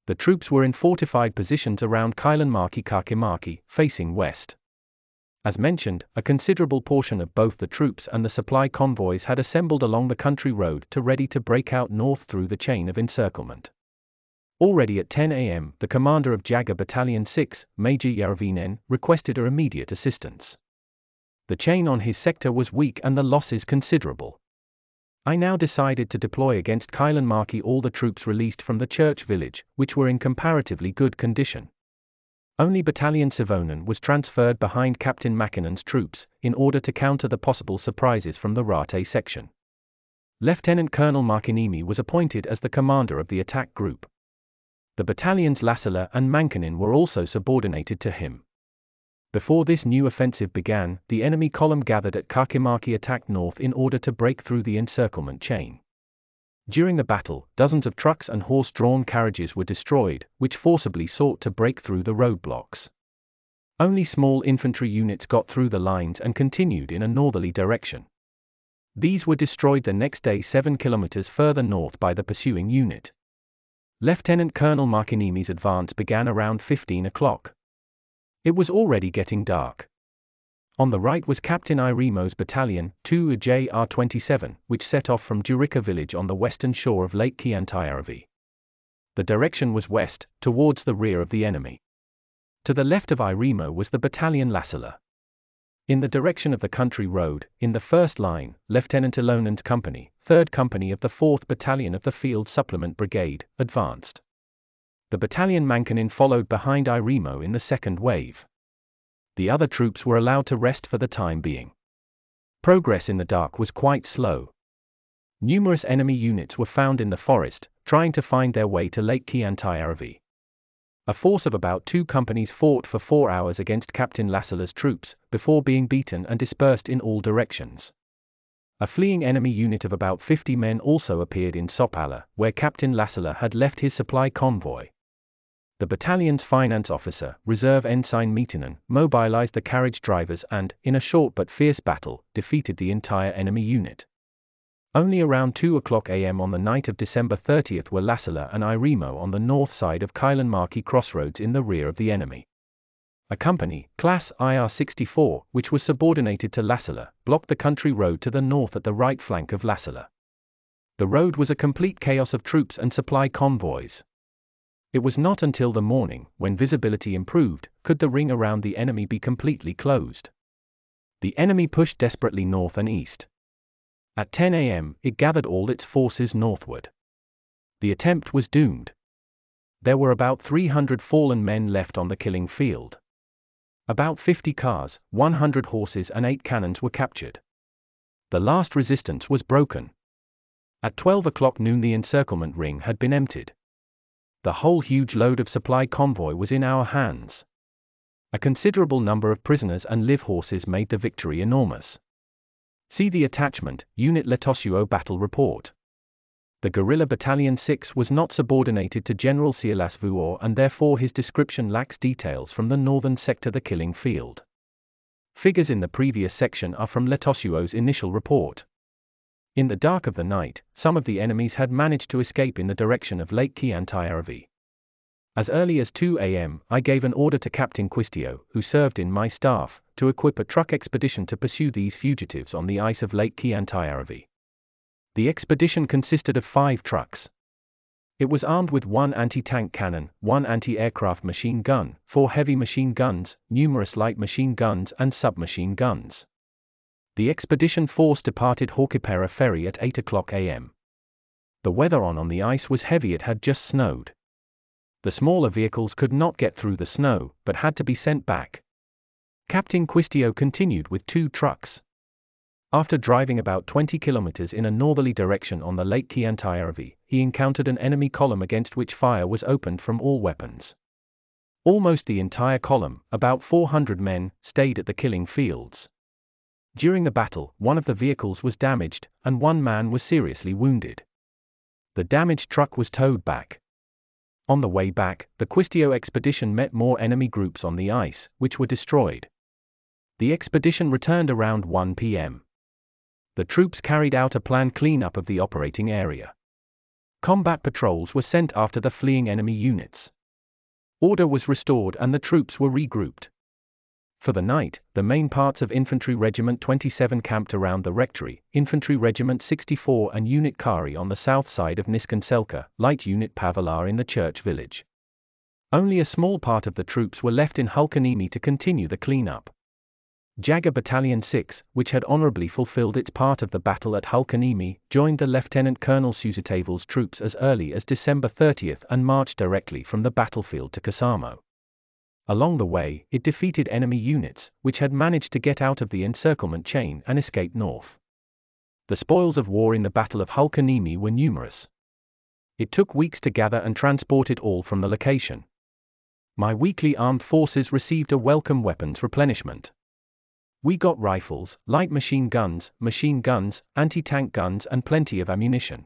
The troops were in fortified positions around Kailanmäki-Kakimäki, facing west. As mentioned, a considerable portion of both the troops and the supply convoys had assembled along the country road ready to break out north through the chain of encirclement. Already at 10 a.m., the commander of Jaga Battalion 6, Major Järvinen, requested our immediate assistance. The chain on his sector was weak and the losses considerable. I now decided to deploy against Kailanmäki all the troops released from the church village, which were in comparatively good condition. Only Battalion Savonen was transferred behind Captain Mackinnon's troops, in order to counter the possible surprises from the Raate section. Lieutenant Colonel Markiniemi was appointed as the commander of the attack group. The battalions Lassila and Mankinen were also subordinated to him. Before this new offensive began, the enemy column gathered at Kakimäki attacked north in order to break through the encirclement chain. During the battle, dozens of trucks and horse-drawn carriages were destroyed, which forcibly sought to break through the roadblocks. Only small infantry units got through the lines and continued in a northerly direction. These were destroyed the next day 7 kilometers further north by the pursuing unit. Lieutenant Colonel Markiniemi's advance began around 15 o'clock. It was already getting dark. On the right was Captain Irimo's battalion, 2 JR-27, which set off from Jurika village on the western shore of Lake Kiantajärvi. The direction was west, towards the rear of the enemy. To the left of Irimo was the battalion Lassila. In the direction of the country road, in the first line, Lieutenant Ilonen's company, 3rd Company of the 4th Battalion of the Field Supplement Brigade, advanced. The battalion Mankinen followed behind Irimo in the second wave. The other troops were allowed to rest for the time being. Progress in the dark was quite slow. Numerous enemy units were found in the forest, trying to find their way to Lake Kiantajärvi. A force of about 2 companies fought for 4 hours against Captain Lassila's troops, before being beaten and dispersed in all directions. A fleeing enemy unit of about 50 men also appeared in Sopala, where Captain Lassila had left his supply convoy. The battalion's finance officer, Reserve Ensign Mietonen, mobilized the carriage drivers and, in a short but fierce battle, defeated the entire enemy unit. Only around 2 o'clock a.m. on the night of December 30th were Lassila and Irimo on the north side of Kailanmäki crossroads in the rear of the enemy. A company, Class IR-64, which was subordinated to Lassila, blocked the country road to the north at the right flank of Lassila. The road was a complete chaos of troops and supply convoys. It was not until the morning, when visibility improved, could the ring around the enemy be completely closed. The enemy pushed desperately north and east. At 10 a.m., it gathered all its forces northward. The attempt was doomed. There were about 300 fallen men left on the killing field. About 50 cars, 100 horses and 8 cannons were captured. The last resistance was broken. At 12 o'clock noon the encirclement ring had been emptied. The whole huge load of supply convoy was in our hands. A considerable number of prisoners and live horses made the victory enormous. See the attachment, Unit Letosuo Battle Report. The Guerrilla Battalion 6 was not subordinated to General Siilasvuo and therefore his description lacks details from the northern sector the killing field. Figures in the previous section are from Letosuo's initial report. In the dark of the night, some of the enemies had managed to escape in the direction of Lake Kiantajärvi. As early as 2 a.m., I gave an order to Captain Quistio, who served in my staff, to equip a truck expedition to pursue these fugitives on the ice of Lake Kiantajärvi. The expedition consisted of 5 trucks. It was armed with 1 anti-tank cannon, 1 anti-aircraft machine gun, 4 heavy machine guns, numerous light machine guns and submachine guns. The expedition force departed Hawkipera ferry at 8 o'clock am. The weather on the ice was heavy, it had just snowed. The smaller vehicles could not get through the snow, but had to be sent back. Captain Quistio continued with 2 trucks. After driving about 20 kilometers in a northerly direction on the Lake Chiantajärvi, he encountered an enemy column against which fire was opened from all weapons. Almost the entire column, about 400 men, stayed at the killing fields. During the battle, one of the vehicles was damaged, and 1 man was seriously wounded. The damaged truck was towed back. On the way back, the Quistio expedition met more enemy groups on the ice, which were destroyed. The expedition returned around 1 p.m. The troops carried out a planned cleanup of the operating area. Combat patrols were sent after the fleeing enemy units. Order was restored and the troops were regrouped. For the night, the main parts of Infantry Regiment 27 camped around the rectory, Infantry Regiment 64 and Unit Kari on the south side of Niskanselkä, Light Unit Pavala in the church village. Only a small part of the troops were left in Hulkaniemi to continue the cleanup. Jager Battalion 6, which had honorably fulfilled its part of the battle at Hulkaniemi, joined the Lieutenant Colonel Suusitaval's troops as early as December 30 and marched directly from the battlefield to Kasamo. Along the way, it defeated enemy units, which had managed to get out of the encirclement chain and escape north. The spoils of war in the Battle of Hulkaniemi were numerous. It took weeks to gather and transport it all from the location. My weekly armed forces received a welcome weapons replenishment. We got rifles, light machine guns, anti-tank guns and plenty of ammunition.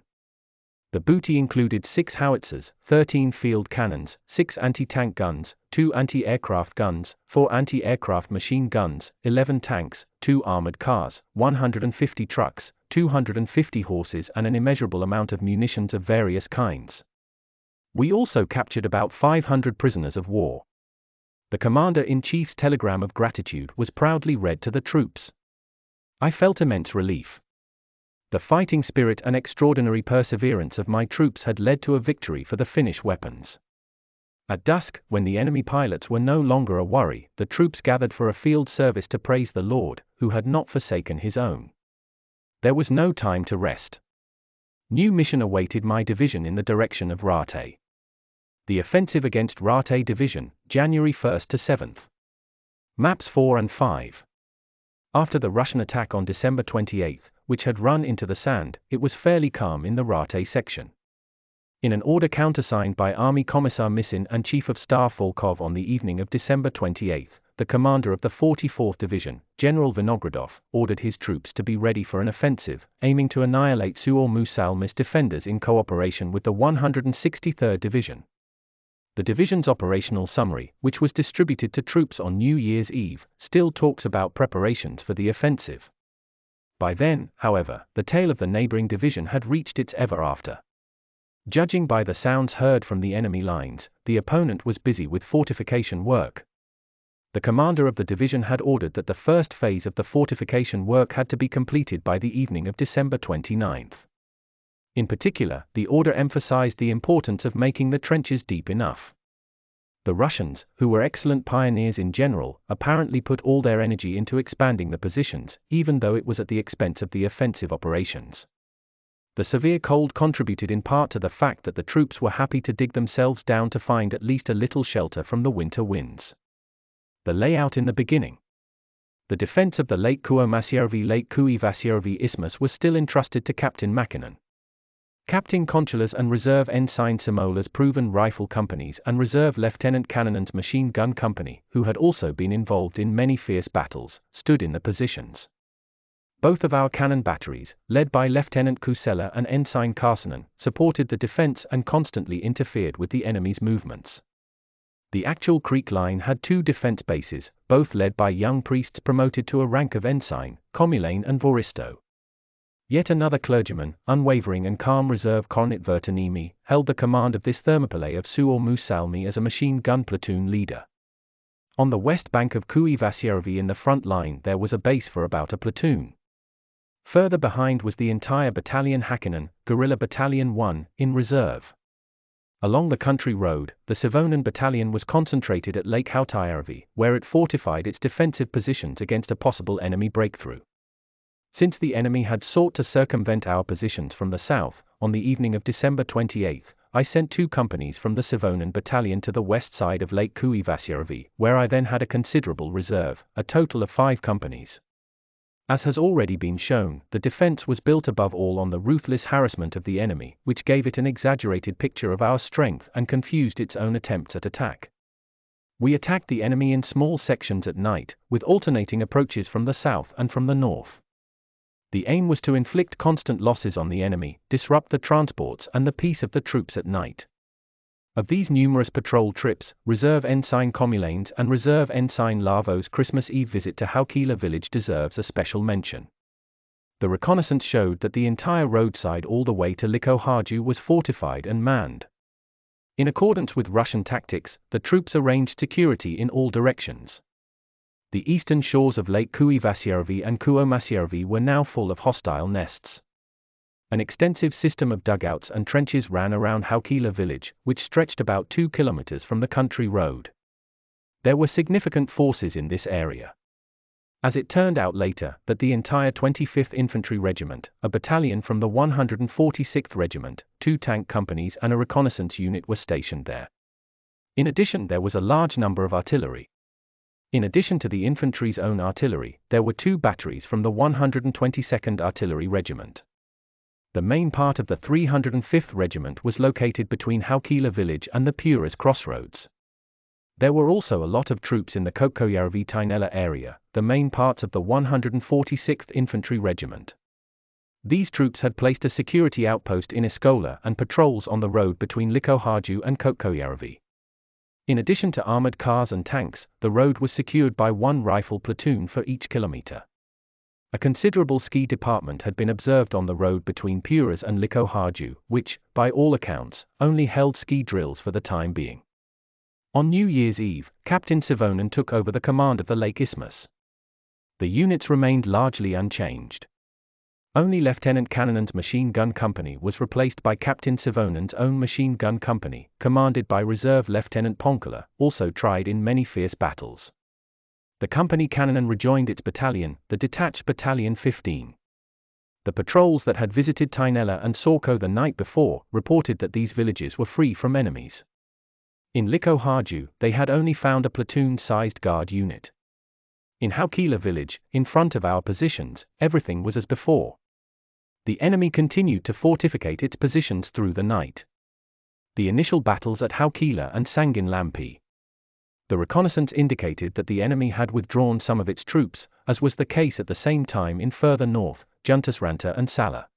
The booty included 6 howitzers, 13 field cannons, 6 anti-tank guns, 2 anti-aircraft guns, 4 anti-aircraft machine guns, 11 tanks, 2 armored cars, 150 trucks, 250 horses and an immeasurable amount of munitions of various kinds. We also captured about 500 prisoners of war. The Commander-in-Chief's telegram of gratitude was proudly read to the troops. I felt immense relief. The fighting spirit and extraordinary perseverance of my troops had led to a victory for the Finnish weapons. At dusk, when the enemy pilots were no longer a worry, the troops gathered for a field service to praise the Lord, who had not forsaken his own. There was no time to rest. New mission awaited my division in the direction of Raate. The offensive against Raate Division, January 1 to 7. Maps 4 and 5. After the Russian attack on December 28, which had run into the sand, it was fairly calm in the Raate section. In an order countersigned by Army Commissar Missin and Chief of Staff Volkov on the evening of December 28, the commander of the 44th Division, General Vinogradov, ordered his troops to be ready for an offensive, aiming to annihilate Suomussalmi's defenders in cooperation with the 163rd Division. The division's operational summary, which was distributed to troops on New Year's Eve, still talks about preparations for the offensive. By then, however, the tail of the neighboring division had reached its ever after. Judging by the sounds heard from the enemy lines, the opponent was busy with fortification work. The commander of the division had ordered that the first phase of the fortification work had to be completed by the evening of December 29. In particular, the order emphasized the importance of making the trenches deep enough. The Russians, who were excellent pioneers in general, apparently put all their energy into expanding the positions, even though it was at the expense of the offensive operations. The severe cold contributed in part to the fact that the troops were happy to dig themselves down to find at least a little shelter from the winter winds. The layout in the beginning. The defense of the Lake Kuivasjärvi Isthmus was still entrusted to Captain Mäkinen. Captain Konchala's and Reserve Ensign Simola's proven rifle companies and Reserve Lieutenant Kannonen's machine gun company, who had also been involved in many fierce battles, stood in the positions. Both of our cannon batteries, led by Lieutenant Kusela and Ensign Karsanen, supported the defense and constantly interfered with the enemy's movements. The actual Creek line had 2 defense bases, both led by young priests promoted to a rank of ensign, Komulain and Voristo. Yet another clergyman, unwavering and calm Reserve Cornet Vertaniemi, held the command of this Thermopylae of Suomussalmi as a machine gun platoon leader. On the west bank of Kuivasjärvi in the front line there was a base for about a platoon. Further behind was the entire Battalion Häkkinen, Guerrilla Battalion 1, in reserve. Along the country road, the Savonen battalion was concentrated at Lake Hautajärvi, where it fortified its defensive positions against a possible enemy breakthrough. Since the enemy had sought to circumvent our positions from the south, on the evening of December 28, I sent 2 companies from the Savonen battalion to the west side of Lake Kuivasjärvi, where I then had a considerable reserve, a total of 5 companies. As has already been shown, the defense was built above all on the ruthless harassment of the enemy, which gave it an exaggerated picture of our strength and confused its own attempts at attack. We attacked the enemy in small sections at night, with alternating approaches from the south and from the north. The aim was to inflict constant losses on the enemy, disrupt the transports and the peace of the troops at night. Of these numerous patrol trips, Reserve Ensign Komulain's and Reserve Ensign Lavo's Christmas Eve visit to Haukila village deserves a special mention. The reconnaissance showed that the entire roadside all the way to Likoharju was fortified and manned. In accordance with Russian tactics, the troops arranged security in all directions. The eastern shores of Lake Kuivasjärvi and Kuomasjärvi were now full of hostile nests. An extensive system of dugouts and trenches ran around Haukila village, which stretched about 2 kilometers from the country road. There were significant forces in this area. As it turned out later, that the entire 25th Infantry Regiment, a battalion from the 146th Regiment, 2 tank companies and a reconnaissance unit were stationed there. In addition, there was a large number of artillery. In addition to the infantry's own artillery, there were 2 batteries from the 122nd Artillery Regiment. The main part of the 305th Regiment was located between Haukila village and the Puras crossroads. There were also a lot of troops in the Kokkojärvi-Tainela area, the main parts of the 146th Infantry Regiment. These troops had placed a security outpost in Eskola and patrols on the road between Likoharju and Kokkojärvi. In addition to armored cars and tanks, the road was secured by 1 rifle platoon for each kilometer. A considerable ski department had been observed on the road between Puras and Likoharju, which, by all accounts, only held ski drills for the time being. On New Year's Eve, Captain Savonen took over the command of the Lake Isthmus. The units remained largely unchanged. Only Lieutenant Kannonen's machine gun company was replaced by Captain Savonen's own machine gun company, commanded by Reserve Lieutenant Ponkala, also tried in many fierce battles. The company Kannonen rejoined its battalion, the detached Battalion 15. The patrols that had visited Tainela and Sorko the night before reported that these villages were free from enemies. In Likoharju, they had only found a platoon-sized guard unit. In Haukila village, in front of our positions, everything was as before. The enemy continued to fortificate its positions through the night. The initial battles at Haukila and Sanginlampi. The reconnaissance indicated that the enemy had withdrawn some of its troops, as was the case at the same time in further north, Juntusranta and Salla.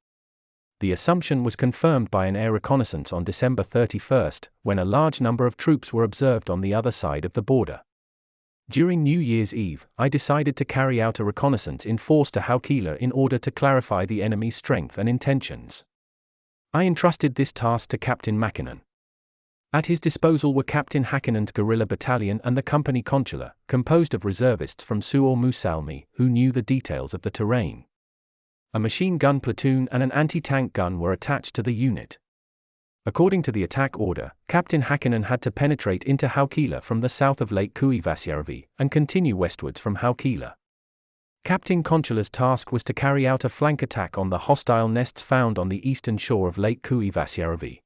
The assumption was confirmed by an air reconnaissance on December 31, when a large number of troops were observed on the other side of the border. During New Year's Eve, I decided to carry out a reconnaissance in force to Haukila in order to clarify the enemy's strength and intentions. I entrusted this task to Captain Mäkinen. At his disposal were Captain Häkkinen's guerrilla battalion and the company Consular, composed of reservists from Suomussalmi, who knew the details of the terrain. A machine gun platoon and an anti-tank gun were attached to the unit. According to the attack order, Captain Häkkinen had to penetrate into Haukila from the south of Lake Kuivasjärvi and continue westwards from Haukila. Captain Consula's task was to carry out a flank attack on the hostile nests found on the eastern shore of Lake Kuivasjärvi.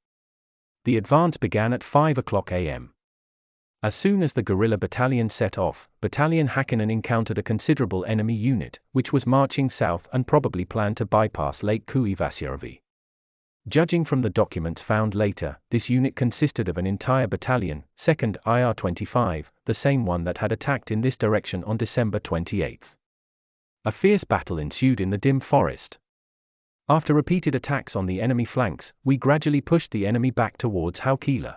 The advance began at 5 o'clock a.m. As soon as the guerrilla battalion set off, Battalion Häkkinen encountered a considerable enemy unit, which was marching south and probably planned to bypass Lake Kuivasjärvi. Judging from the documents found later, this unit consisted of an entire battalion, 2nd IR-25, the same one that had attacked in this direction on December 28. A fierce battle ensued in the dim forest. After repeated attacks on the enemy flanks, we gradually pushed the enemy back towards Haukila.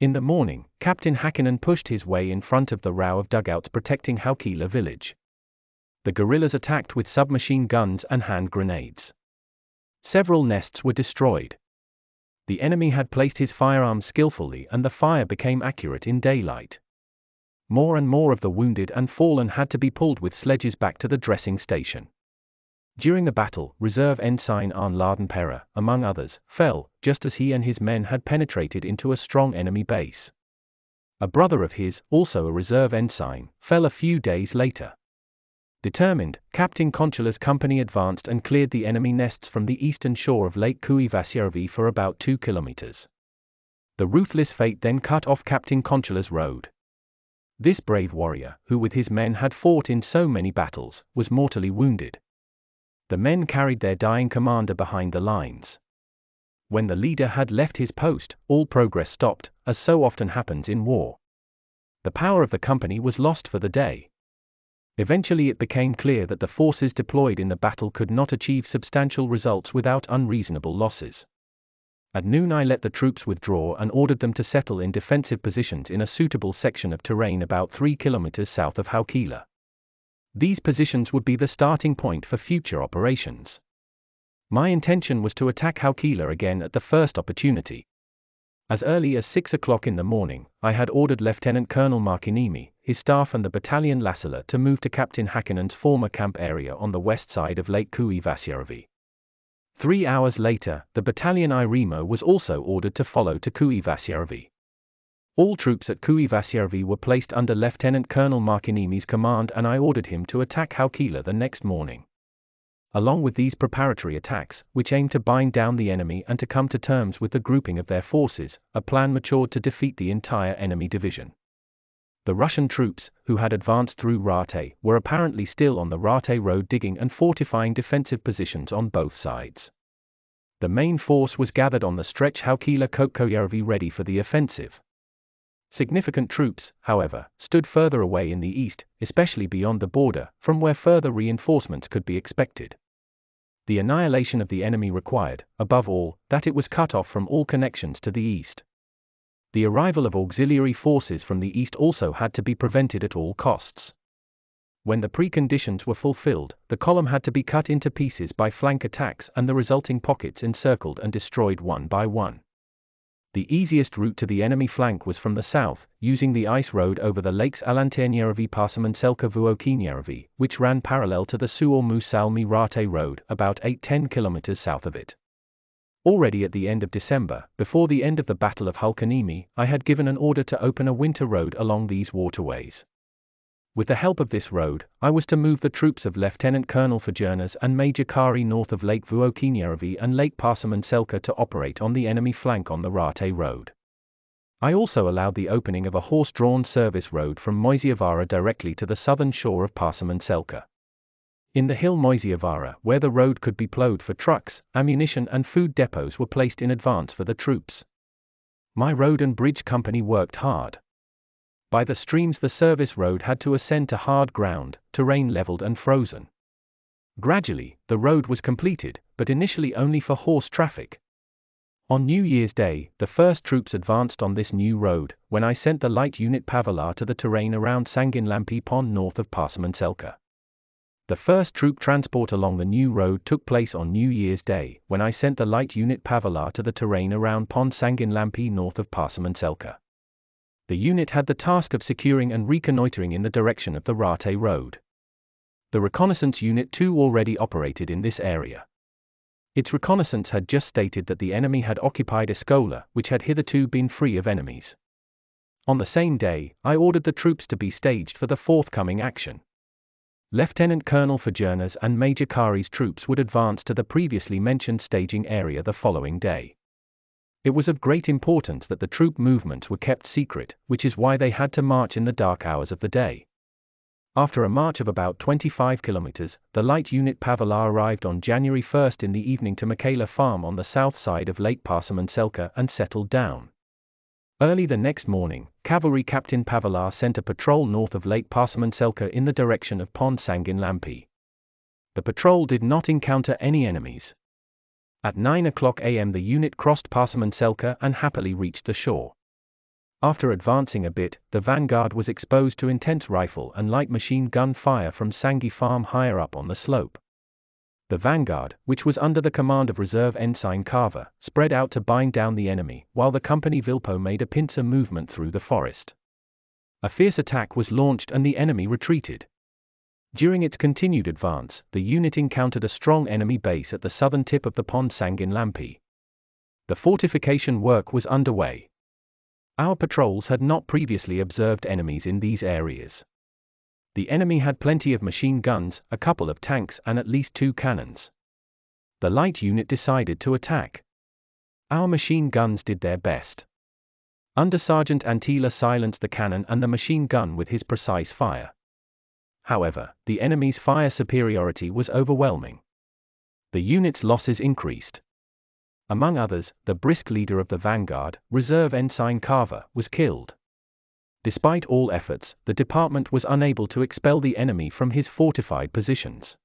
In the morning, Captain Häkkinen pushed his way in front of the row of dugouts protecting Haukila village. The guerrillas attacked with submachine guns and hand grenades. Several nests were destroyed. The enemy had placed his firearms skillfully and the fire became accurate in daylight. More and more of the wounded and fallen had to be pulled with sledges back to the dressing station. During the battle, Reserve Ensign Arne Ladenperre, among others, fell, just as he and his men had penetrated into a strong enemy base. A brother of his, also a reserve ensign, fell a few days later. Determined, Captain Konchala's company advanced and cleared the enemy nests from the eastern shore of Lake Kuivasjärvi for about 2 kilometers. The ruthless fate then cut off Captain Konchala's road. This brave warrior, who with his men had fought in so many battles, was mortally wounded. The men carried their dying commander behind the lines. When the leader had left his post, all progress stopped, as so often happens in war. The power of the company was lost for the day. Eventually it became clear that the forces deployed in the battle could not achieve substantial results without unreasonable losses. At noon I let the troops withdraw and ordered them to settle in defensive positions in a suitable section of terrain about 3 kilometers south of Haukila. These positions would be the starting point for future operations. My intention was to attack Haukila again at the first opportunity. As early as 6 o'clock in the morning, I had ordered Lieutenant Colonel Markiniemi, his staff and the battalion Lassila to move to Captain Häkkänen's former camp area on the west side of Lake Kuivasjärvi. 3 hours later, the battalion Irimo was also ordered to follow to Kuivasjärvi. All troops at Kuivasjärvi were placed under Lieutenant Colonel Markiniemi's command and I ordered him to attack Haukila the next morning. Along with these preparatory attacks, which aimed to bind down the enemy and to come to terms with the grouping of their forces, a plan matured to defeat the entire enemy division. The Russian troops, who had advanced through Raate, were apparently still on the Raate Road digging and fortifying defensive positions on both sides. The main force was gathered on the stretch Haukila-Kotkojärvi ready for the offensive. Significant troops, however, stood further away in the east, especially beyond the border, from where further reinforcements could be expected. The annihilation of the enemy required, above all, that it was cut off from all connections to the east. The arrival of auxiliary forces from the east also had to be prevented at all costs. When the preconditions were fulfilled, the column had to be cut into pieces by flank attacks and the resulting pockets encircled and destroyed one by one. The easiest route to the enemy flank was from the south, using the ice road over the lakes Alanteenjärvi-Pasamanselkä-Vuokinjärvi, which ran parallel to the Suomussalmi-Raate Road, about 8–10 kilometers south of it. Already at the end of December, before the end of the Battle of Hulkaniemi, I had given an order to open a winter road along these waterways. With the help of this road, I was to move the troops of Lieutenant Colonel Fajernas and Major Kari north of Lake Vuokinjärvi and Lake Pasamanselkä to operate on the enemy flank on the Raate Road. I also allowed the opening of a horse-drawn service road from Moisiavaara directly to the southern shore of Pasamanselkä. In the hill Moisiavaara, where the road could be plowed for trucks, ammunition and food depots were placed in advance for the troops. My road and bridge company worked hard. By the streams the service road had to ascend to hard ground, terrain leveled and frozen. Gradually, the road was completed, but initially only for horse traffic. On New Year's Day, the first troops advanced on this new road, when I sent the light unit Pavela to the terrain around Sanginlampi Pond north of Pasamanselkä. The first troop transport along the new road took place on New Year's Day, when I sent the light unit Pavela to the terrain around Pond Sanginlampi north of Pasamanselkä. The unit had the task of securing and reconnoitering in the direction of the Raate Road. The reconnaissance unit too already operated in this area. Its reconnaissance had just stated that the enemy had occupied Eskola, which had hitherto been free of enemies. On the same day, I ordered the troops to be staged for the forthcoming action. Lieutenant Colonel Fajernas and Major Kari's troops would advance to the previously mentioned staging area the following day. It was of great importance that the troop movements were kept secret, which is why they had to march in the dark hours of the day. After a march of about 25 kilometers, the light unit Pavela arrived on January 1st in the evening to Makela Farm on the south side of Lake Pasamanselkä and settled down. Early the next morning, Cavalry Captain Pavela sent a patrol north of Lake Pasamanselkä in the direction of Pond Sanginlampi. The patrol did not encounter any enemies. At 9 o'clock a.m. the unit crossed Pasamanselkä and happily reached the shore. After advancing a bit, the vanguard was exposed to intense rifle and light machine gun fire from Sangi Farm higher up on the slope. The vanguard, which was under the command of Reserve Ensign Carver, spread out to bind down the enemy, while the company Vilpo made a pincer movement through the forest. A fierce attack was launched and the enemy retreated. During its continued advance, the unit encountered a strong enemy base at the southern tip of the pond Sanginlampi. The fortification work was underway. Our patrols had not previously observed enemies in these areas. The enemy had plenty of machine guns, a couple of tanks and at least 2 cannons. The light unit decided to attack. Our machine guns did their best. Undersergeant Antila silenced the cannon and the machine gun with his precise fire. However, the enemy's fire superiority was overwhelming. The unit's losses increased. Among others, the brisk leader of the vanguard, Reserve Ensign Carver, was killed. Despite all efforts, the department was unable to expel the enemy from his fortified positions.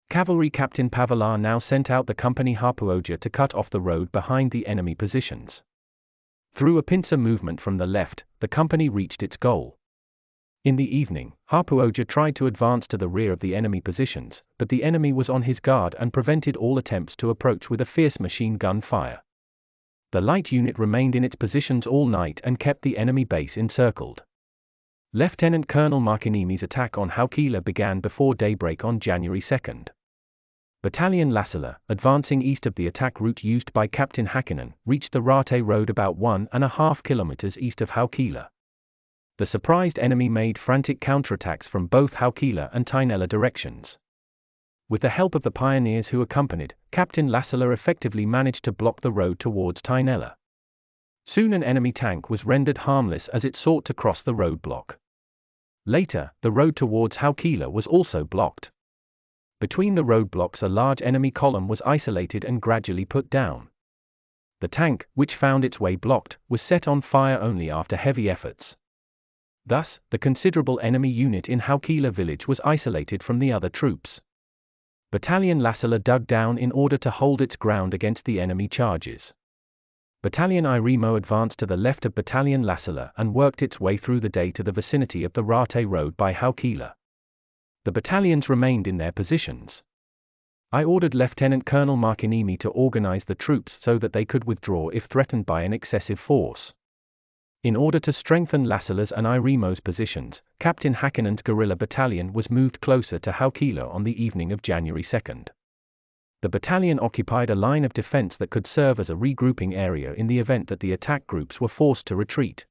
Cavalry Captain Pavelar now sent out the company Harpuoja to cut off the road behind the enemy positions. Through a pincer movement from the left, the company reached its goal. In the evening, Harpuoja tried to advance to the rear of the enemy positions, but the enemy was on his guard and prevented all attempts to approach with a fierce machine gun fire. The light unit remained in its positions all night and kept the enemy base encircled. Lieutenant Colonel Markinimi's attack on Haukila began before daybreak on January 2. Battalion Lassila, advancing east of the attack route used by Captain Hakkinen, reached the Raate Road about 1.5 kilometers east of Haukila. The surprised enemy made frantic counterattacks from both Haukila and Tainela directions. With the help of the pioneers who accompanied, Captain Lassila effectively managed to block the road towards Tainela. Soon an enemy tank was rendered harmless as it sought to cross the roadblock. Later, the road towards Haukila was also blocked. Between the roadblocks a large enemy column was isolated and gradually put down. The tank, which found its way blocked, was set on fire only after heavy efforts. Thus, the considerable enemy unit in Haukila village was isolated from the other troops. Battalion Lassila dug down in order to hold its ground against the enemy charges. Battalion Irimo advanced to the left of Battalion Lassila and worked its way through the day to the vicinity of the Raate Road by Haukila. The battalions remained in their positions. I ordered Lieutenant Colonel Markinimi to organize the troops so that they could withdraw if threatened by an excessive force. In order to strengthen Lassila's and Irimo's positions, Captain Hakkinen's guerrilla battalion was moved closer to Haukila on the evening of January 2. The battalion occupied a line of defense that could serve as a regrouping area in the event that the attack groups were forced to retreat.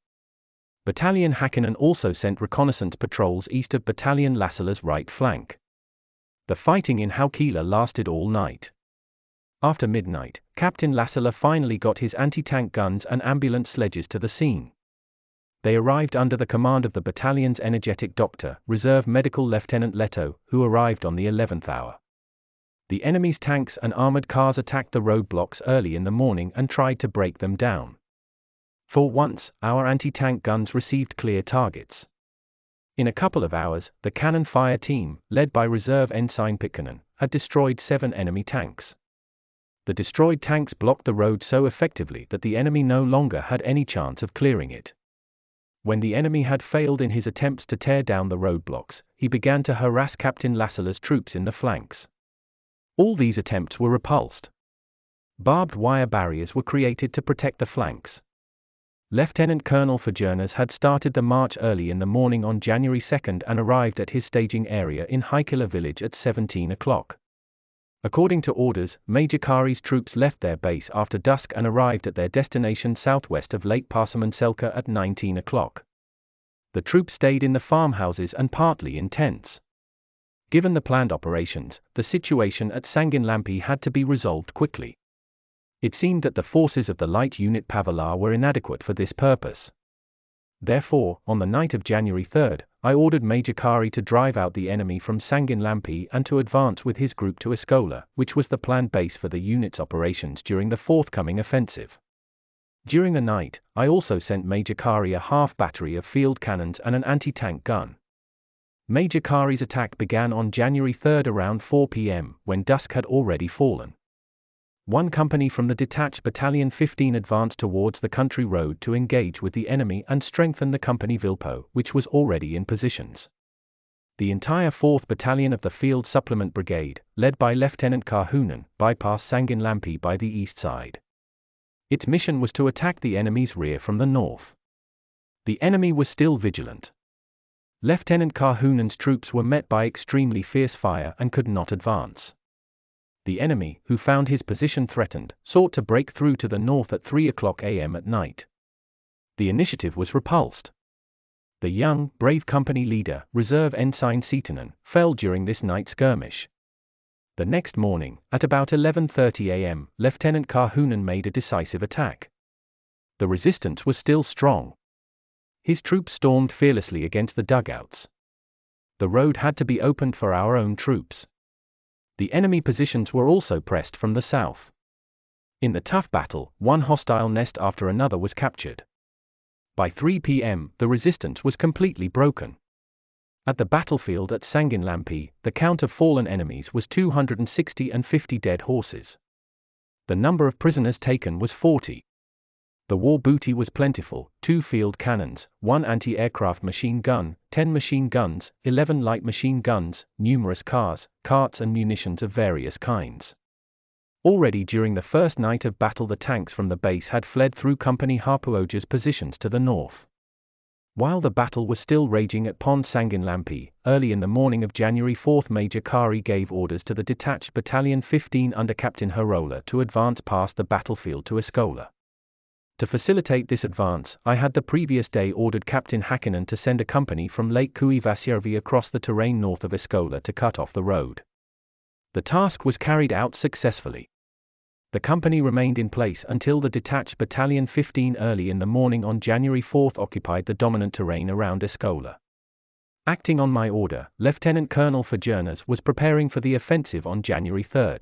Battalion Hakkinen also sent reconnaissance patrols east of Battalion Lassila's right flank. The fighting in Haukila lasted all night. After midnight, Captain Lassila finally got his anti-tank guns and ambulance sledges to the scene. They arrived under the command of the battalion's energetic doctor, Reserve Medical Lieutenant Leto, who arrived on the 11th hour. The enemy's tanks and armored cars attacked the roadblocks early in the morning and tried to break them down. For once, our anti-tank guns received clear targets. In a couple of hours, the cannon fire team, led by Reserve Ensign Pikkanen, had destroyed 7 enemy tanks. The destroyed tanks blocked the road so effectively that the enemy no longer had any chance of clearing it. When the enemy had failed in his attempts to tear down the roadblocks, he began to harass Captain Lassila's troops in the flanks. All these attempts were repulsed. Barbed wire barriers were created to protect the flanks. Lieutenant Colonel Fajernas had started the march early in the morning on January 2 and arrived at his staging area in Haikila village at 17 o'clock. According to orders, Major Kari's troops left their base after dusk and arrived at their destination southwest of Lake Parsamanselka at 19 o'clock. The troops stayed in the farmhouses and partly in tents. Given the planned operations, the situation at Sanginlampi had to be resolved quickly. It seemed that the forces of the light unit Pavelar were inadequate for this purpose. Therefore, on the night of January 3, I ordered Major Kari to drive out the enemy from Sanginlampi and to advance with his group to Eskola, which was the planned base for the unit's operations during the forthcoming offensive. During the night, I also sent Major Kari a half battery of field cannons and an anti-tank gun. Major Kari's attack began on January 3 around 4 p.m., when dusk had already fallen. One company from the detached Battalion 15 advanced towards the country road to engage with the enemy and strengthen the company Vilpo, which was already in positions. The entire 4th Battalion of the Field Supplement Brigade, led by Lieutenant Karhunen, bypassed Sanginlampi by the east side. Its mission was to attack the enemy's rear from the north. The enemy was still vigilant. Lieutenant Kahunen's troops were met by extremely fierce fire and could not advance. The enemy, who found his position threatened, sought to break through to the north at 3:00 a.m. at night. The initiative was repulsed. The young, brave company leader, Reserve Ensign Seetonen, fell during this night skirmish. The next morning, at about 11:30 a.m., Lieutenant Kahunen made a decisive attack. The resistance was still strong. His troops stormed fearlessly against the dugouts. The road had to be opened for our own troops. The enemy positions were also pressed from the south. In the tough battle, one hostile nest after another was captured. By 3 p.m., the resistance was completely broken. At the battlefield at Sanginlampi, the count of fallen enemies was 260 and 50 dead horses. The number of prisoners taken was 40. The war booty was plentiful: 2 field cannons, 1 anti-aircraft machine gun, 10 machine guns, 11 light machine guns, numerous cars, carts and munitions of various kinds. Already during the first night of battle the tanks from the base had fled through Company Hapuoja's positions to the north. While the battle was still raging at Pond Sanginlampi, early in the morning of January 4, Major Kari gave orders to the detached Battalion 15 under Captain Herola to advance past the battlefield to Eskola. To facilitate this advance, I had the previous day ordered Captain Hakkinen to send a company from Lake Kuivasjärvi across the terrain north of Eskola to cut off the road. The task was carried out successfully. The company remained in place until the detached Battalion 15 early in the morning on January 4 occupied the dominant terrain around Eskola. Acting on my order, Lieutenant Colonel Fajernas was preparing for the offensive on January 3.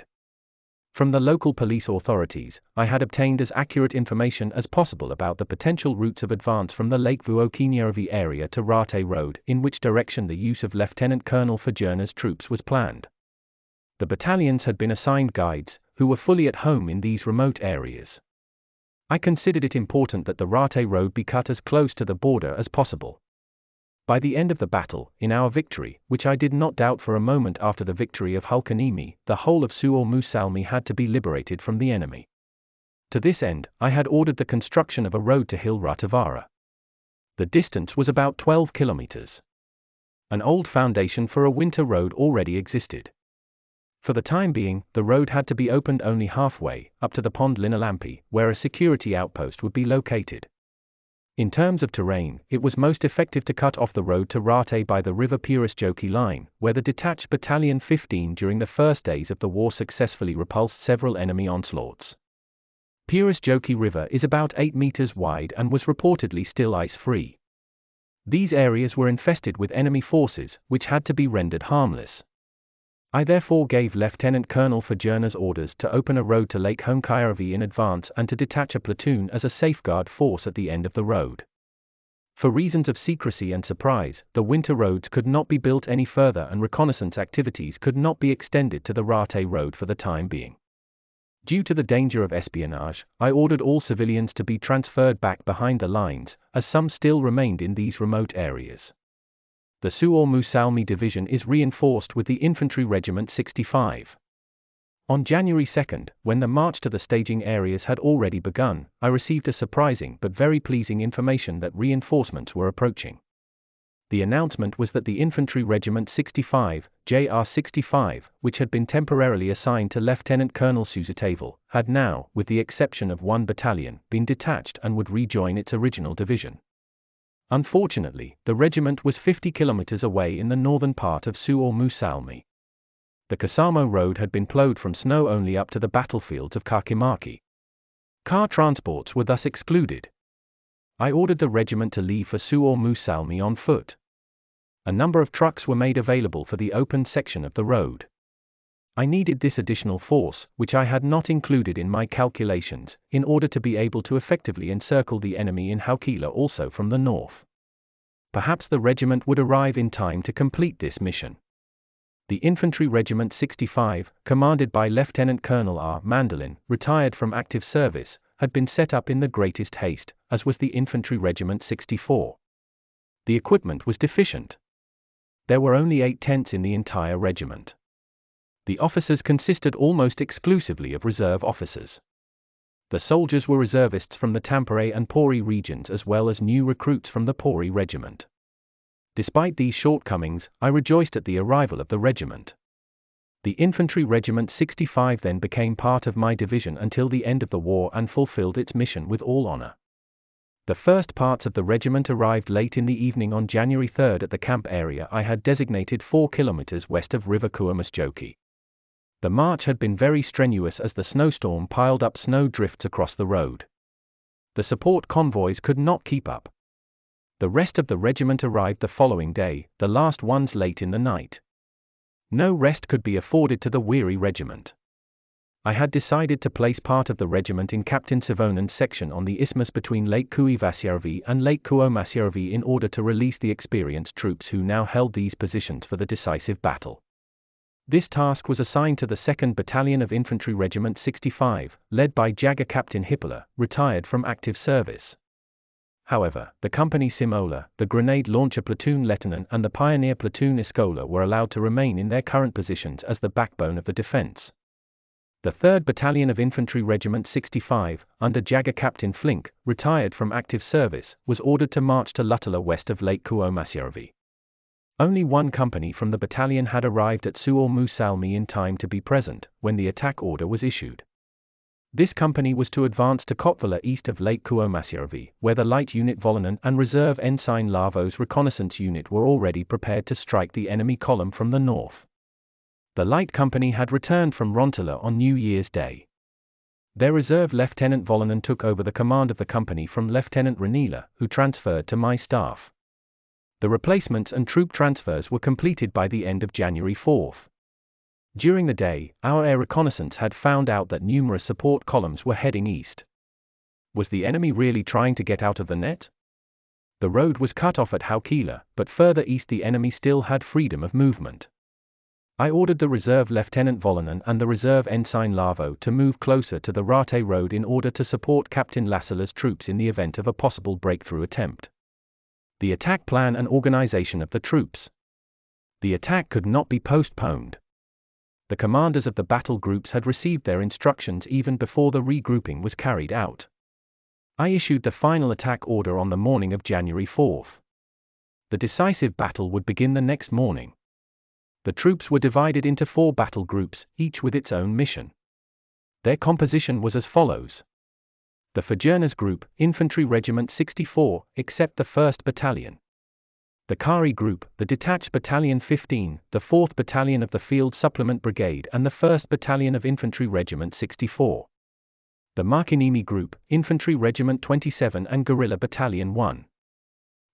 From the local police authorities, I had obtained as accurate information as possible about the potential routes of advance from the Lake Vuokinjärvi area to Raate Road, in which direction the use of Lieutenant Colonel Fajernas' troops was planned. The battalions had been assigned guides, who were fully at home in these remote areas. I considered it important that the Raate Road be cut as close to the border as possible. By the end of the battle, in our victory, which I did not doubt for a moment after the victory of Hulkaniemi, the whole of Suomussalmi had to be liberated from the enemy. To this end, I had ordered the construction of a road to Hill Ratavaara. The distance was about 12 kilometers. An old foundation for a winter road already existed. For the time being, the road had to be opened only halfway, up to the Pond Linnalampi, where a security outpost would be located. In terms of terrain, it was most effective to cut off the road to Raate by the river Purisjoki line, where the detached Battalion 15 during the first days of the war successfully repulsed several enemy onslaughts. Purisjoki River is about 8 meters wide and was reportedly still ice-free. These areas were infested with enemy forces, which had to be rendered harmless. I therefore gave Lieutenant Colonel Fajernas orders to open a road to Lake Honkajärvi in advance and to detach a platoon as a safeguard force at the end of the road. For reasons of secrecy and surprise, the winter roads could not be built any further and reconnaissance activities could not be extended to the Raate Road for the time being. Due to the danger of espionage, I ordered all civilians to be transferred back behind the lines, as some still remained in these remote areas. The Suomussalmi division is reinforced with the Infantry Regiment 65. On January 2, when the march to the staging areas had already begun, I received a surprising but very pleasing information that reinforcements were approaching. The announcement was that the Infantry Regiment 65, JR65, which had been temporarily assigned to Lieutenant Colonel Suusatavel, had now, with the exception of one battalion, been detached and would rejoin its original division. Unfortunately, the regiment was 50 kilometers away in the northern part of Suomussalmi. The Kasamo road had been plowed from snow only up to the battlefields of Kakimaki. Car transports were thus excluded. I ordered the regiment to leave for Suomussalmi on foot. A number of trucks were made available for the open section of the road. I needed this additional force, which I had not included in my calculations, in order to be able to effectively encircle the enemy in Haukila also from the north. Perhaps the regiment would arrive in time to complete this mission. The Infantry Regiment 65, commanded by Lieutenant Colonel R. Mandolin, retired from active service, had been set up in the greatest haste, as was the Infantry Regiment 64. The equipment was deficient. There were only 8 tents in the entire regiment. The officers consisted almost exclusively of reserve officers. The soldiers were reservists from the Tampere and Pori regions as well as new recruits from the Pori regiment. Despite these shortcomings, I rejoiced at the arrival of the regiment. The Infantry Regiment 65 then became part of my division until the end of the war and fulfilled its mission with all honor. The first parts of the regiment arrived late in the evening on January 3 at the camp area I had designated 4 kilometers west of River Suomussalmi. The march had been very strenuous as the snowstorm piled up snow drifts across the road. The support convoys could not keep up. The rest of the regiment arrived the following day, the last ones late in the night. No rest could be afforded to the weary regiment. I had decided to place part of the regiment in Captain Savonen's section on the isthmus between Lake Kuivasjärvi and Lake Suomussalmi in order to release the experienced troops who now held these positions for the decisive battle. This task was assigned to the 2nd Battalion of Infantry Regiment 65, led by Jager Captain Hippala, retired from active service. However, the company Simola, the grenade launcher platoon lieutenant and the pioneer platoon Iskola were allowed to remain in their current positions as the backbone of the defense. The 3rd Battalion of Infantry Regiment 65, under Jager Captain Flink, retired from active service, was ordered to march to Luttala west of Lake Suomussalmi. Only one company from the battalion had arrived at Suomussalmi in time to be present when the attack order was issued. This company was to advance to Kotvala east of Lake Suomussalmi, where the Light Unit Volonen and Reserve Ensign Lavo's reconnaissance unit were already prepared to strike the enemy column from the north. The Light Company had returned from Rontala on New Year's Day. Their reserve Lieutenant Volonen took over the command of the company from Lieutenant Ranila, who transferred to my staff. The replacements and troop transfers were completed by the end of January 4. During the day, our air reconnaissance had found out that numerous support columns were heading east. Was the enemy really trying to get out of the net? The road was cut off at Haukila, but further east the enemy still had freedom of movement. I ordered the Reserve Lieutenant Volonen and the Reserve Ensign Lavo to move closer to the Raate Road in order to support Captain Lassala's troops in the event of a possible breakthrough attempt. The attack plan and organization of the troops. The attack could not be postponed. The commanders of the battle groups had received their instructions even before the regrouping was carried out. I issued the final attack order on the morning of January 4. The decisive battle would begin the next morning. The troops were divided into 4 battle groups, each with its own mission. Their composition was as follows. The Fajernas Group, Infantry Regiment 64, except the 1st Battalion. The Kari Group, the Detached Battalion 15, the 4th Battalion of the Field Supplement Brigade and the 1st Battalion of Infantry Regiment 64. The Makinimi Group, Infantry Regiment 27 and Guerrilla Battalion 1.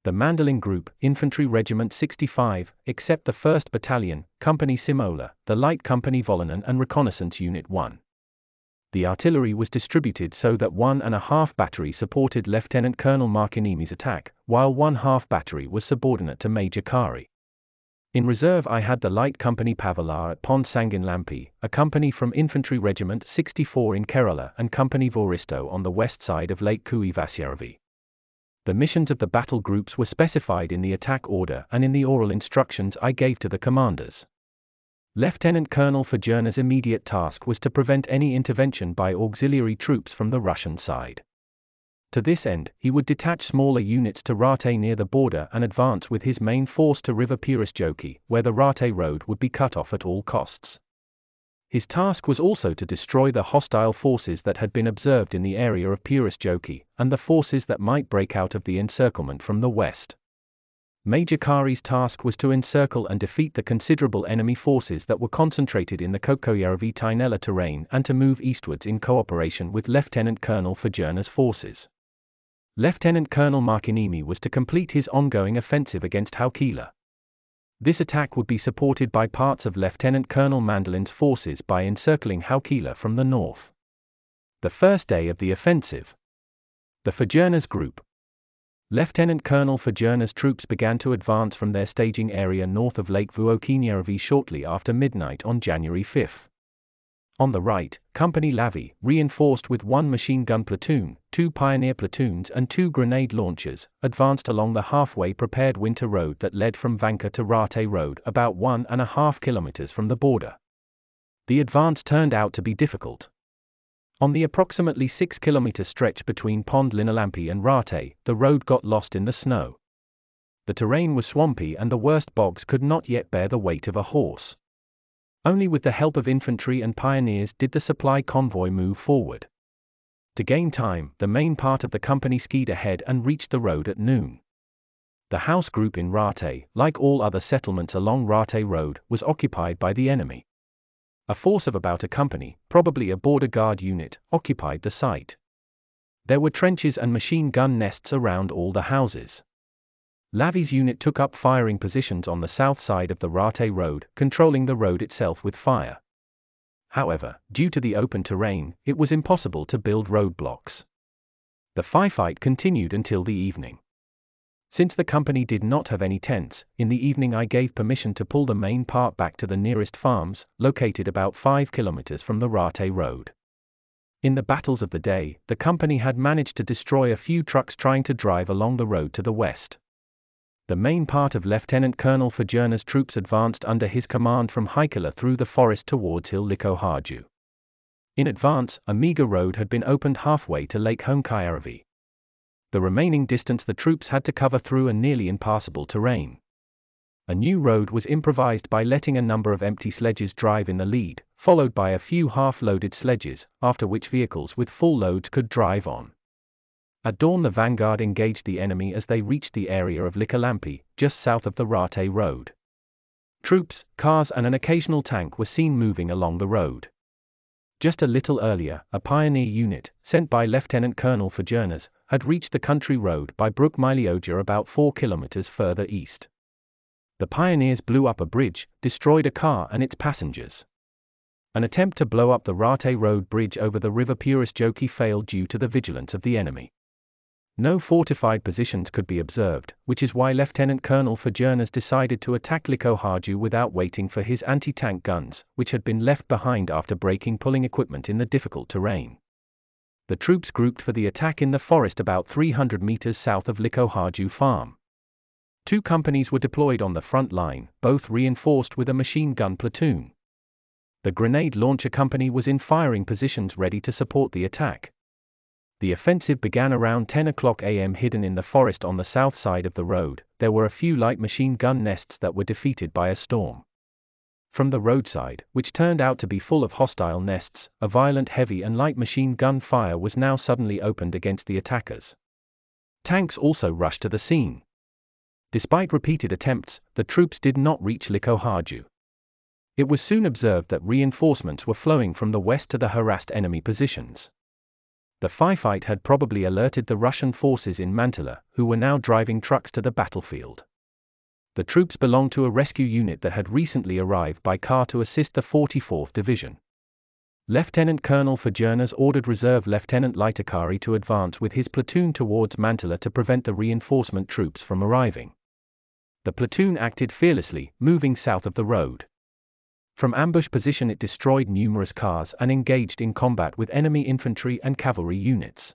The Mandolin Group, Infantry Regiment 65, except the 1st Battalion, Company Simola, the Light Company Volonen and Reconnaissance Unit 1. The artillery was distributed so that 1.5 battery supported Lieutenant Colonel Markinimi's attack, while 1/2 battery was subordinate to Major Kari. In reserve I had the Light Company Pavalar at Pond Sanginlampi, a company from Infantry Regiment 64 in Kerala and Company Voristo on the west side of Lake Kuivasjärvi. The missions of the battle groups were specified in the attack order and in the oral instructions I gave to the commanders. Lieutenant Colonel Fajerna's immediate task was to prevent any intervention by auxiliary troops from the Russian side. To this end, he would detach smaller units to Raate near the border and advance with his main force to River Purisjoki, where the Raate Road would be cut off at all costs. His task was also to destroy the hostile forces that had been observed in the area of Purisjoki, and the forces that might break out of the encirclement from the west. Major Kari's task was to encircle and defeat the considerable enemy forces that were concentrated in the Kokojärvi-Tainela terrain and to move eastwards in cooperation with Lieutenant Colonel Fajerna's forces. Lieutenant Colonel Markinimi was to complete his ongoing offensive against Haukila. This attack would be supported by parts of Lieutenant Colonel Mandolin's forces by encircling Haukila from the north. The first day of the offensive. The Fajernas Group. Lieutenant Colonel Fajerna's troops began to advance from their staging area north of Lake Vuokinjärvi shortly after midnight on January 5. On the right, Company Lavi, reinforced with 1 machine gun platoon, 2 pioneer platoons and 2 grenade launchers, advanced along the halfway prepared winter road that led from Vanka to Raate Road about 1.5 kilometers from the border. The advance turned out to be difficult. On the approximately 6-kilometer stretch between Pond Linalampi and Raate, the road got lost in the snow. The terrain was swampy and the worst bogs could not yet bear the weight of a horse. Only with the help of infantry and pioneers did the supply convoy move forward. To gain time, the main part of the company skied ahead and reached the road at noon. The house group in Raate, like all other settlements along Raate Road, was occupied by the enemy. A force of about a company, probably a border guard unit, occupied the site. There were trenches and machine gun nests around all the houses. Lavi's unit took up firing positions on the south side of the Raate Road, controlling the road itself with fire. However, due to the open terrain, it was impossible to build roadblocks. The firefight continued until the evening. Since the company did not have any tents, in the evening I gave permission to pull the main part back to the nearest farms, located about 5 kilometers from the Raate Road. In the battles of the day, the company had managed to destroy a few trucks trying to drive along the road to the west. The main part of Lieutenant Colonel Fajerna's troops advanced under his command from Haikala through the forest towards Hill Likoharju. In advance, a meager road had been opened halfway to Lake Honkajärvi. The remaining distance the troops had to cover through a nearly impassable terrain. A new road was improvised by letting a number of empty sledges drive in the lead, followed by a few half-loaded sledges, after which vehicles with full loads could drive on. At dawn the vanguard engaged the enemy as they reached the area of Likalampi, just south of the Raate Road. Troops, cars and an occasional tank were seen moving along the road. Just a little earlier, a pioneer unit, sent by Lieutenant Colonel Fajernas, had reached the country road by Brook Milioja about 4 kilometers further east. The pioneers blew up a bridge, destroyed a car and its passengers. An attempt to blow up the Raate Road bridge over the river Purisjoki failed due to the vigilance of the enemy. No fortified positions could be observed, which is why Lieutenant Colonel Fajernas decided to attack Likoharju without waiting for his anti-tank guns, which had been left behind after breaking pulling equipment in the difficult terrain. The troops grouped for the attack in the forest about 300 meters south of Likoharju farm. 2 companies were deployed on the front line, both reinforced with a machine gun platoon. The grenade launcher company was in firing positions ready to support the attack. The offensive began around 10 o'clock am. Hidden in the forest on the south side of the road, there were a few light machine gun nests that were defeated by a storm. From the roadside, which turned out to be full of hostile nests, a violent heavy and light machine gun fire was now suddenly opened against the attackers. Tanks also rushed to the scene. Despite repeated attempts, the troops did not reach Likoharju. It was soon observed that reinforcements were flowing from the west to the harassed enemy positions. The firefight had probably alerted the Russian forces in Mantala, who were now driving trucks to the battlefield. The troops belonged to a rescue unit that had recently arrived by car to assist the 44th Division. Lieutenant Colonel Fajernas ordered Reserve Lieutenant Litakari to advance with his platoon towards Mantala to prevent the reinforcement troops from arriving. The platoon acted fearlessly, moving south of the road. From ambush position it destroyed numerous cars and engaged in combat with enemy infantry and cavalry units.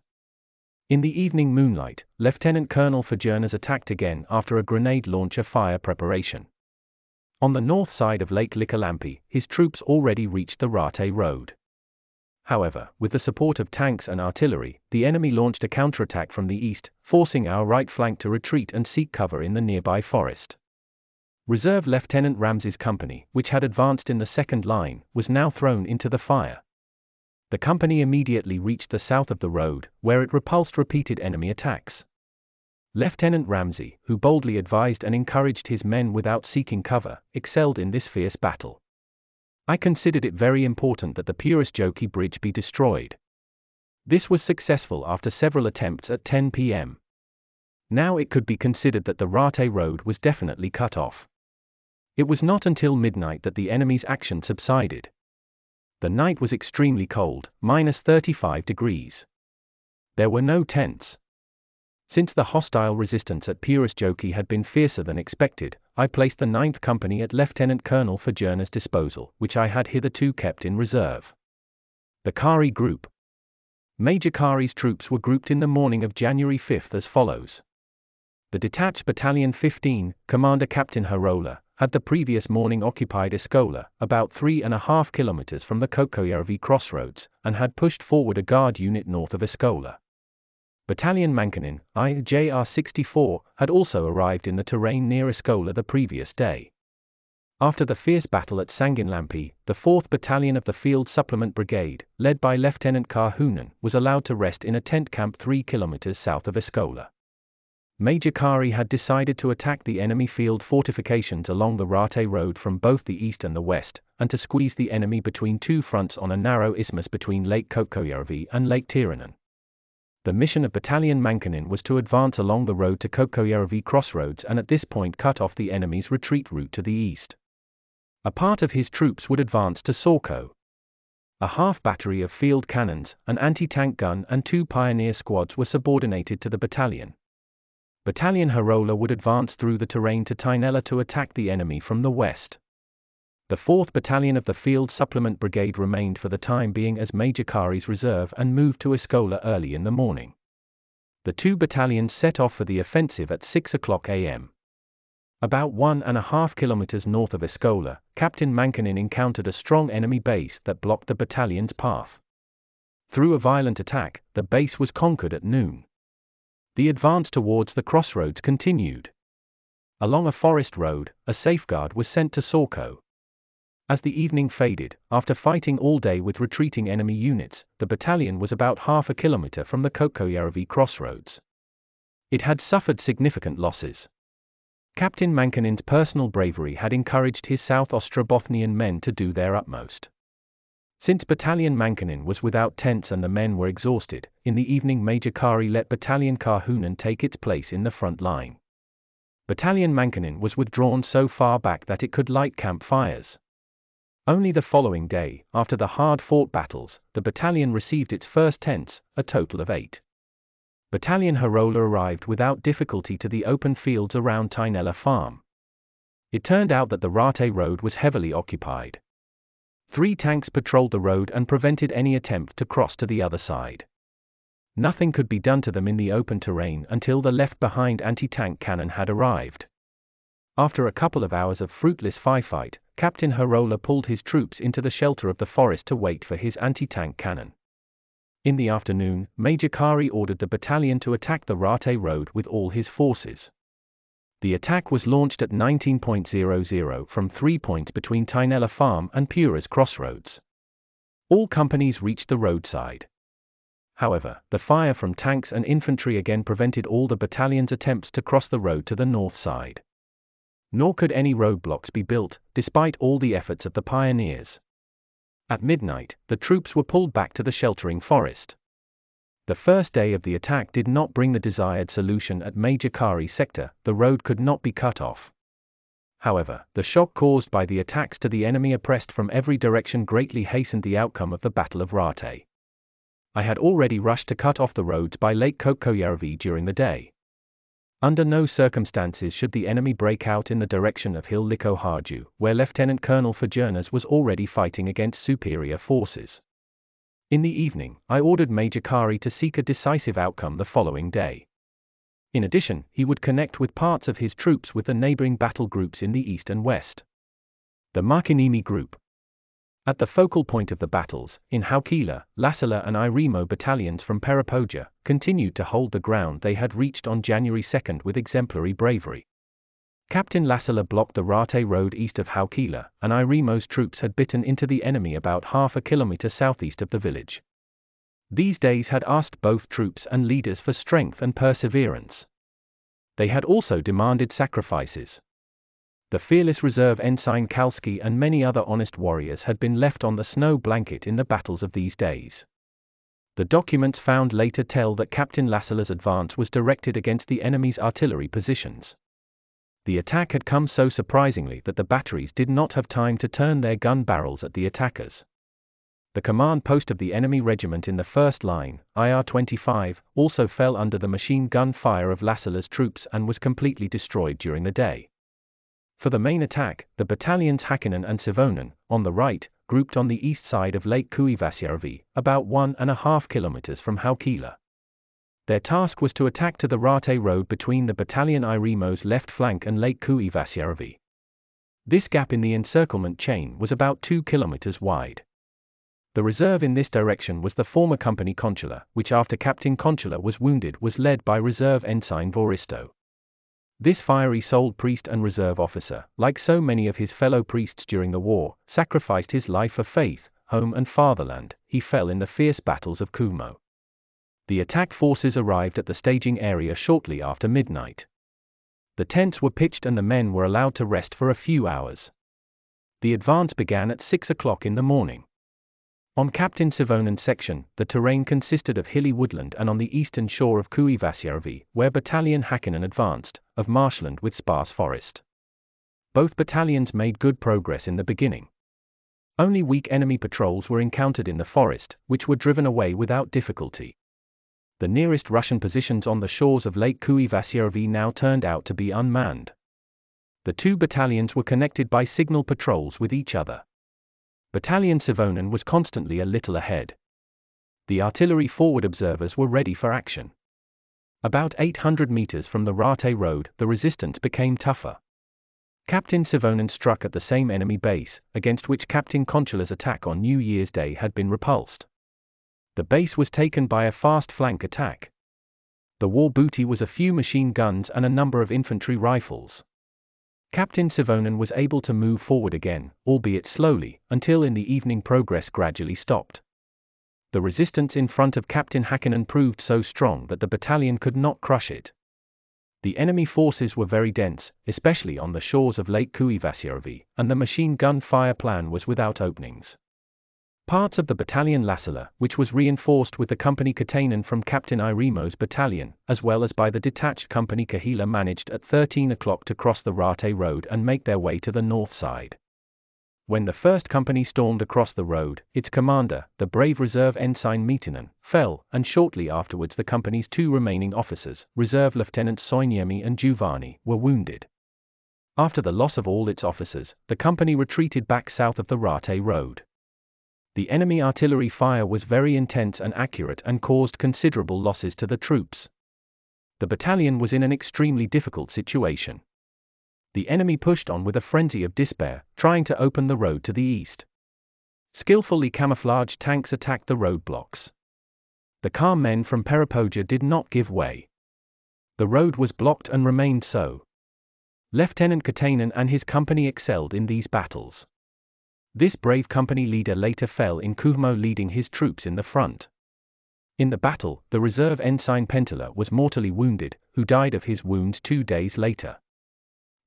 In the evening moonlight, Lieutenant Colonel Fajernas attacked again after a grenade launcher fire preparation. On the north side of Lake Likalampi, his troops already reached the Raate Road. However, with the support of tanks and artillery, the enemy launched a counterattack from the east, forcing our right flank to retreat and seek cover in the nearby forest. Reserve Lieutenant Ramsey's company, which had advanced in the second line, was now thrown into the fire. The company immediately reached the south of the road, where it repulsed repeated enemy attacks. Lieutenant Ramsey, who boldly advised and encouraged his men without seeking cover, excelled in this fierce battle. I considered it very important that the Purisjoki bridge be destroyed. This was successful after several attempts at 10 p.m. Now it could be considered that the Raate Road was definitely cut off. It was not until midnight that the enemy's action subsided. The night was extremely cold, -35 degrees. There were no tents. Since the hostile resistance at Purisjoki had been fiercer than expected, I placed the 9th Company at Lieutenant Colonel Fajerna's disposal, which I had hitherto kept in reserve. The Kari Group. Major Kari's troops were grouped in the morning of January 5 as follows. The detached Battalion 15, Commander Captain Harola, had the previous morning occupied Eskola, about 3.5 kilometers from the Kokkojärvi crossroads, and had pushed forward a guard unit north of Eskola. Battalion Mankanen, IJR-64, had also arrived in the terrain near Eskola the previous day. After the fierce battle at Sanginlampi, the 4th Battalion of the Field Supplement Brigade, led by Lieutenant Karhunen, was allowed to rest in a tent camp 3 kilometers south of Eskola. Major Kari had decided to attack the enemy field fortifications along the Raate Road from both the east and the west, and to squeeze the enemy between two fronts on a narrow isthmus between Lake Kokkojärvi and Lake Tiranen. The mission of Battalion Mankanen was to advance along the road to Kokkojärvi crossroads and at this point cut off the enemy's retreat route to the east. A part of his troops would advance to Sorko. A half battery of field cannons, an anti-tank gun and 2 pioneer squads were subordinated to the battalion. Battalion Harola would advance through the terrain to Tainela to attack the enemy from the west. The 4th Battalion of the Field Supplement Brigade remained for the time being as Major Kari's reserve and moved to Eskola early in the morning. The 2 battalions set off for the offensive at 6 o'clock am. About 1.5 kilometers north of Eskola, Captain Mankanen encountered a strong enemy base that blocked the battalion's path. Through a violent attack, the base was conquered at noon. The advance towards the crossroads continued. Along a forest road, a safeguard was sent to Sorko. As the evening faded, after fighting all day with retreating enemy units, the battalion was about half a kilometer from the Kokkojärvi crossroads. It had suffered significant losses. Captain Mankanen's personal bravery had encouraged his South Ostrobothnian men to do their utmost. Since Battalion Mankanen was without tents and the men were exhausted, in the evening Major Kari let Battalion Karhunen take its place in the front line. Battalion Mankanen was withdrawn so far back that it could light campfires. Only the following day, after the hard-fought battles, the battalion received its first tents, a total of 8. Battalion Harola arrived without difficulty to the open fields around Tainela farm. It turned out that the Raate Road was heavily occupied. 3 tanks patrolled the road and prevented any attempt to cross to the other side. Nothing could be done to them in the open terrain until the left-behind anti-tank cannon had arrived. After a couple of hours of fruitless firefight, Captain Harola pulled his troops into the shelter of the forest to wait for his anti-tank cannon. In the afternoon, Major Kari ordered the battalion to attack the Raate Road with all his forces. The attack was launched at 19:00 from 3 points between Tainela Farm and Pura's crossroads. All companies reached the roadside. However, the fire from tanks and infantry again prevented all the battalion's attempts to cross the road to the north side. Nor could any roadblocks be built, despite all the efforts of the pioneers. At midnight, the troops were pulled back to the sheltering forest. The first day of the attack did not bring the desired solution at Major Kari's sector, the road could not be cut off. However, the shock caused by the attacks to the enemy oppressed from every direction greatly hastened the outcome of the Battle of Raate. I had already rushed to cut off the roads by Lake Kokkojärvi during the day. Under no circumstances should the enemy break out in the direction of Hillikko-Harju, where Lieutenant Colonel Fajernas was already fighting against superior forces. In the evening, I ordered Major Kari to seek a decisive outcome the following day. In addition, he would connect with parts of his troops with the neighboring battle groups in the east and west. The Markkinimi Group. At the focal point of the battles, in Haukila, Lassila and Irimo battalions from Peripoja, continued to hold the ground they had reached on January 2 with exemplary bravery. Captain Lassila blocked the Raate Road east of Haukila, and Irimo's troops had bitten into the enemy about half a kilometer southeast of the village. These days had asked both troops and leaders for strength and perseverance. They had also demanded sacrifices. The fearless reserve Ensign Kalski and many other honest warriors had been left on the snow blanket in the battles of these days. The documents found later tell that Captain Lassila's advance was directed against the enemy's artillery positions. The attack had come so surprisingly that the batteries did not have time to turn their gun barrels at the attackers. The command post of the enemy regiment in the first line, IR-25, also fell under the machine gun fire of Lassila's troops and was completely destroyed during the day. For the main attack, the battalions Hakkinen and Sivonen, on the right, grouped on the east side of Lake Kuivasjärvi, about 1.5 kilometers from Haukila. Their task was to attack to the Raate Road between the battalion Irimo's left flank and Lake Kuivasjärvi. This gap in the encirclement chain was about 2 kilometers wide. The reserve in this direction was the former company Consular, which after Captain Consular was wounded was led by Reserve Ensign Voristo. This fiery souled priest and reserve officer, like so many of his fellow priests during the war, sacrificed his life for faith, home and fatherland. He fell in the fierce battles of Kuhmo. The attack forces arrived at the staging area shortly after midnight. The tents were pitched and the men were allowed to rest for a few hours. The advance began at 6 o'clock in the morning. On Captain Savonen's section, the terrain consisted of hilly woodland and on the eastern shore of Kuivasjärvi, where Battalion Häkkinen advanced, of marshland with sparse forest. Both battalions made good progress in the beginning. Only weak enemy patrols were encountered in the forest, which were driven away without difficulty. The nearest Russian positions on the shores of Lake Kuivasjärvi now turned out to be unmanned. The two battalions were connected by signal patrols with each other. Battalion Savonen was constantly a little ahead. The artillery forward observers were ready for action. About 800 meters from the Raate Road, the resistance became tougher. Captain Savonen struck at the same enemy base, against which Captain Consula's attack on New Year's Day had been repulsed. The base was taken by a fast flank attack. The war booty was a few machine guns and a number of infantry rifles. Captain Savonen was able to move forward again, albeit slowly, until in the evening progress gradually stopped. The resistance in front of Captain Häkkinen proved so strong that the battalion could not crush it. The enemy forces were very dense, especially on the shores of Lake Kuivasjärvi, and the machine gun fire plan was without openings. Parts of the battalion Lassila, which was reinforced with the company Katainen from Captain Irimo's battalion, as well as by the detached company Kahila, managed at 13 o'clock to cross the Raate Road and make their way to the north side. When the first company stormed across the road, its commander, the brave reserve ensign Mietinen, fell, and shortly afterwards the company's two remaining officers, Reserve Lieutenants Soiniemi and Giovanni, were wounded. After the loss of all its officers, the company retreated back south of the Raate Road. The enemy artillery fire was very intense and accurate and caused considerable losses to the troops. The battalion was in an extremely difficult situation. The enemy pushed on with a frenzy of despair, trying to open the road to the east. Skillfully camouflaged tanks attacked the roadblocks. The calm men from Peripoja did not give way. The road was blocked and remained so. Lieutenant Katainen and his company excelled in these battles. This brave company leader later fell in Kuhmo, leading his troops in the front. In the battle, the reserve ensign Pentala was mortally wounded, who died of his wounds 2 days later.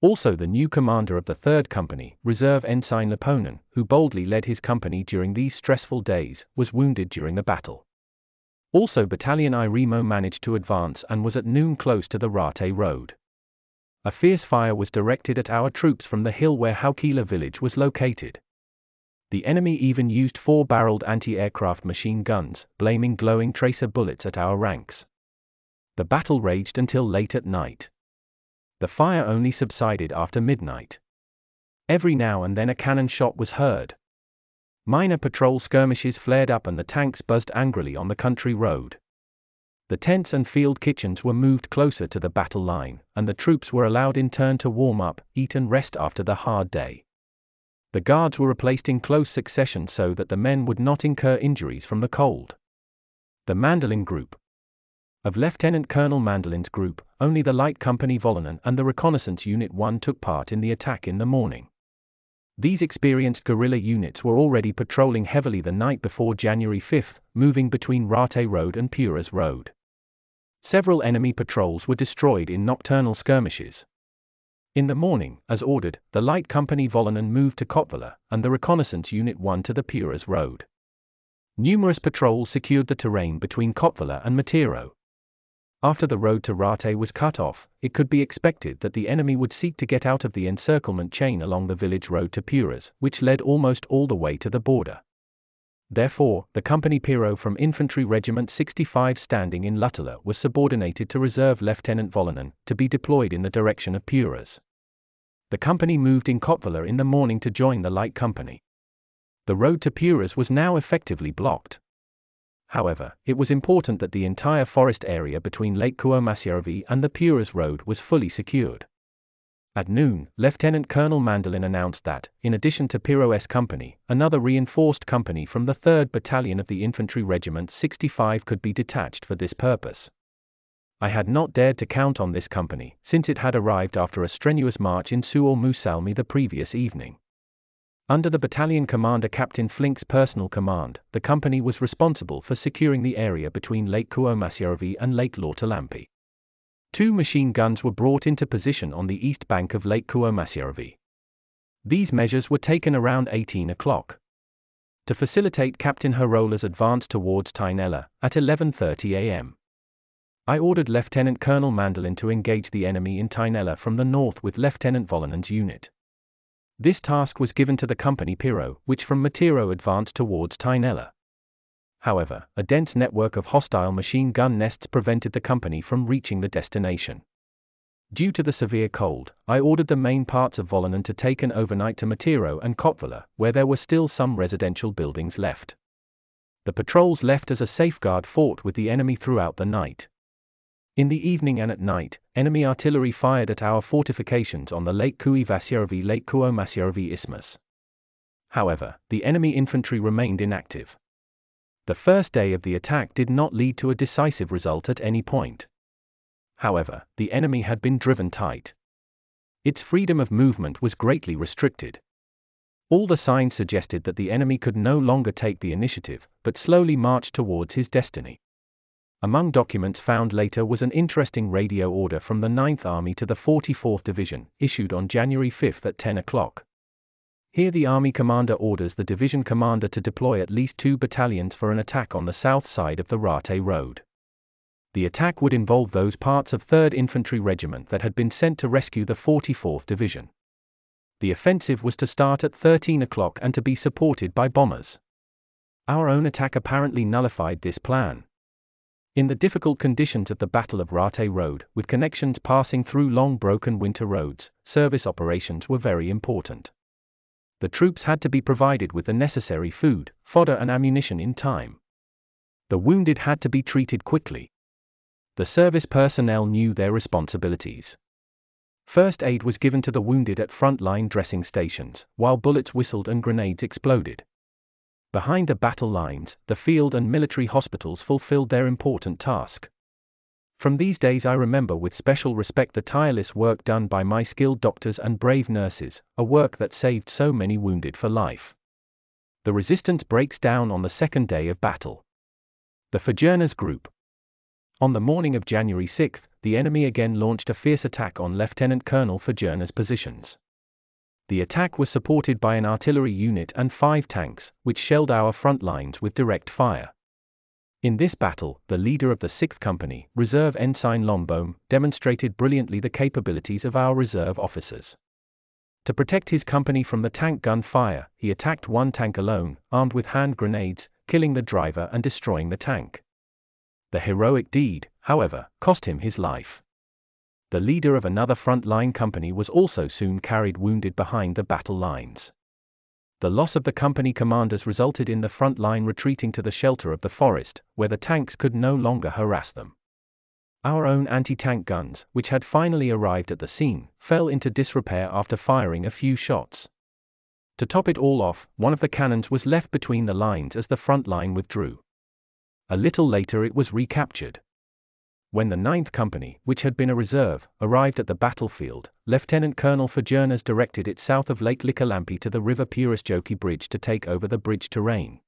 Also the new commander of the 3rd Company, Reserve Ensign Leponen, who boldly led his company during these stressful days, was wounded during the battle. Also Battalion Irimo managed to advance and was at noon close to the Raate Road. A fierce fire was directed at our troops from the hill where Haukila village was located. The enemy even used 4-barreled anti-aircraft machine guns, blaming glowing tracer bullets at our ranks. The battle raged until late at night. The fire only subsided after midnight. Every now and then a cannon shot was heard. Minor patrol skirmishes flared up and the tanks buzzed angrily on the country road. The tents and field kitchens were moved closer to the battle line, and the troops were allowed in turn to warm up, eat and rest after the hard day. The guards were replaced in close succession so that the men would not incur injuries from the cold. The Mandolin Group. Of Lieutenant Colonel Mandolin's group, only the Light Company Volonen and the Reconnaissance Unit 1 took part in the attack in the morning. These experienced guerrilla units were already patrolling heavily the night before January 5, moving between Raate Road and Puras Road. Several enemy patrols were destroyed in nocturnal skirmishes. In the morning, as ordered, the Light Company Volonen moved to Kotvala, and the Reconnaissance Unit 1 to the Puras Road. Numerous patrols secured the terrain between Kotvala and Matiro. After the road to Raate was cut off, it could be expected that the enemy would seek to get out of the encirclement chain along the village road to Puras, which led almost all the way to the border. Therefore, the Company Piro from Infantry Regiment 65 standing in Luttala was subordinated to Reserve Lieutenant Volonen, to be deployed in the direction of Puras. The company moved in Kotvala in the morning to join the Light Company. The road to Puras was now effectively blocked. However, it was important that the entire forest area between Lake Kuomasjärvi and the Puras Road was fully secured. At noon, Lieutenant Colonel Mandolin announced that, in addition to Piro's company, another reinforced company from the 3rd Battalion of the Infantry Regiment 65 could be detached for this purpose. I had not dared to count on this company, since it had arrived after a strenuous march in Suomussalmi the previous evening. Under the battalion commander Captain Flink's personal command, the company was responsible for securing the area between Lake Suomussalmi and Lake Lauttalampi. 2 machine guns were brought into position on the east bank of Lake Suomussalmi. These measures were taken around 18 o'clock. To facilitate Captain Harola's advance towards Tainela, at 11:30 am. I ordered Lieutenant Colonel Mandolin to engage the enemy in Tainela from the north with Lieutenant Volinen's unit. This task was given to the company Piro, which from Matiro advanced towards Tainela. However, a dense network of hostile machine gun nests prevented the company from reaching the destination. Due to the severe cold, I ordered the main parts of Volinen to take an overnight to Matiro and Kotvala, where there were still some residential buildings left. The patrols left as a safeguard fought with the enemy throughout the night. In the evening and at night, enemy artillery fired at our fortifications on the Lake Suomussalmi Isthmus. However, the enemy infantry remained inactive. The first day of the attack did not lead to a decisive result at any point. However, the enemy had been driven tight. Its freedom of movement was greatly restricted. All the signs suggested that the enemy could no longer take the initiative, but slowly marched towards his destiny. Among documents found later was an interesting radio order from the 9th Army to the 44th Division, issued on January 5 at 10 o'clock. Here the Army commander orders the division commander to deploy at least 2 battalions for an attack on the south side of the Raate Road. The attack would involve those parts of 3rd Infantry Regiment that had been sent to rescue the 44th Division. The offensive was to start at 13 o'clock and to be supported by bombers. Our own attack apparently nullified this plan. In the difficult conditions of the Battle of Raate Road, with connections passing through long broken winter roads, service operations were very important. The troops had to be provided with the necessary food, fodder and ammunition in time. The wounded had to be treated quickly. The service personnel knew their responsibilities. First aid was given to the wounded at front-line dressing stations, while bullets whistled and grenades exploded. Behind the battle lines, the field and military hospitals fulfilled their important task. From these days I remember with special respect the tireless work done by my skilled doctors and brave nurses, a work that saved so many wounded for life. The resistance breaks down on the 2nd day of battle. The Fajernas Group. On the morning of January 6, the enemy again launched a fierce attack on Lieutenant Colonel Fajerna's positions. The attack was supported by an artillery unit and 5 tanks, which shelled our front lines with direct fire. In this battle, the leader of the 6th Company, Reserve Ensign Lomboom, demonstrated brilliantly the capabilities of our reserve officers. To protect his company from the tank gun fire, he attacked one tank alone, armed with hand grenades, killing the driver and destroying the tank. The heroic deed, however, cost him his life. The leader of another front-line company was also soon carried wounded behind the battle lines. The loss of the company commanders resulted in the front line retreating to the shelter of the forest, where the tanks could no longer harass them. Our own anti-tank guns, which had finally arrived at the scene, fell into disrepair after firing a few shots. To top it all off, one of the cannons was left between the lines as the front line withdrew. A little later it was recaptured. When the 9th Company, which had been a reserve, arrived at the battlefield, Lieutenant Colonel Fajernas directed it south of Lake Likkalampi to the river Purisjoki bridge to take over the bridge terrain.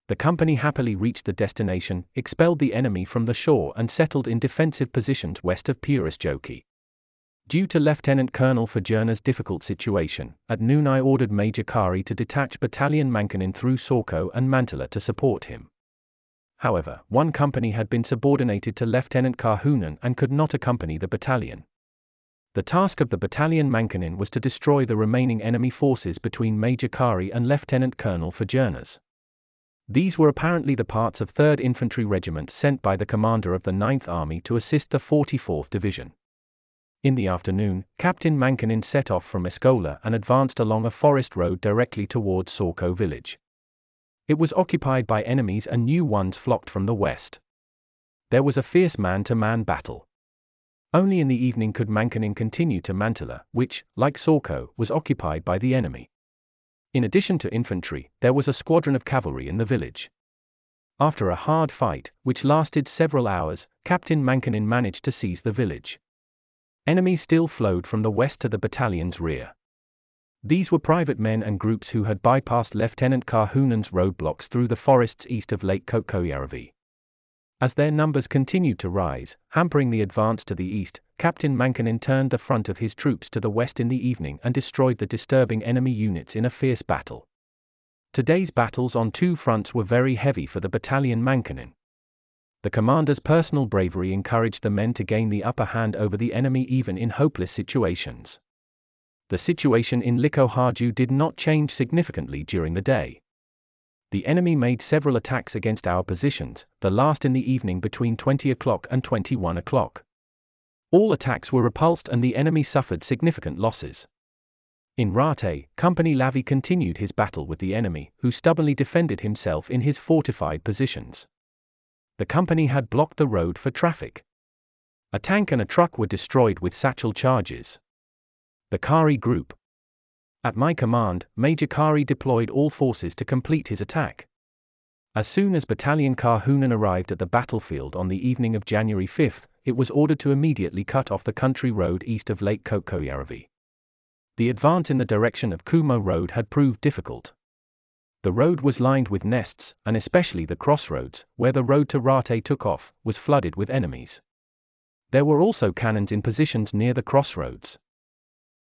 The company happily reached the destination, expelled the enemy from the shore and settled in defensive positions west of Purisjoki. Due to Lieutenant Colonel Fajernas' difficult situation, at noon I ordered Major Kari to detach Battalion Mankanen through Sorko and Mantala to support him. However, one company had been subordinated to Lieutenant Karhunen and could not accompany the battalion. The task of the Battalion Mankanen was to destroy the remaining enemy forces between Major Kari and Lieutenant Colonel Fajernas. These were apparently the parts of 3rd Infantry Regiment sent by the commander of the 9th Army to assist the 44th Division. In the afternoon, Captain Mankanen set off from Eskola and advanced along a forest road directly towards Sorko village. It was occupied by enemies and new ones flocked from the west. There was a fierce man-to-man battle. Only in the evening could Mankanen continue to Mantala, which, like Sorko, was occupied by the enemy. In addition to infantry, there was a squadron of cavalry in the village. After a hard fight, which lasted several hours, Captain Mankanen managed to seize the village. Enemies still flowed from the west to the battalion's rear. These were private men and groups who had bypassed Lieutenant Kahunen's roadblocks through the forests east of Lake Kokoyarvi. As their numbers continued to rise, hampering the advance to the east, Captain Mankanen turned the front of his troops to the west in the evening and destroyed the disturbing enemy units in a fierce battle. Today's battles on two fronts were very heavy for the battalion Mankanen. The commander's personal bravery encouraged the men to gain the upper hand over the enemy even in hopeless situations. The situation in Likoharju did not change significantly during the day. The enemy made several attacks against our positions, the last in the evening between 20 o'clock and 21 o'clock. All attacks were repulsed and the enemy suffered significant losses. In Raate, Company Lavi continued his battle with the enemy, who stubbornly defended himself in his fortified positions. The company had blocked the road for traffic. A tank and a truck were destroyed with satchel charges. The Kari Group. At my command, Major Kari deployed all forces to complete his attack. As soon as Battalion Kahunen arrived at the battlefield on the evening of January 5, it was ordered to immediately cut off the country road east of Lake Kokoyarvi. The advance in the direction of Kumo Road had proved difficult. The road was lined with nests, and especially the crossroads, where the road to Raate took off, was flooded with enemies. There were also cannons in positions near the crossroads.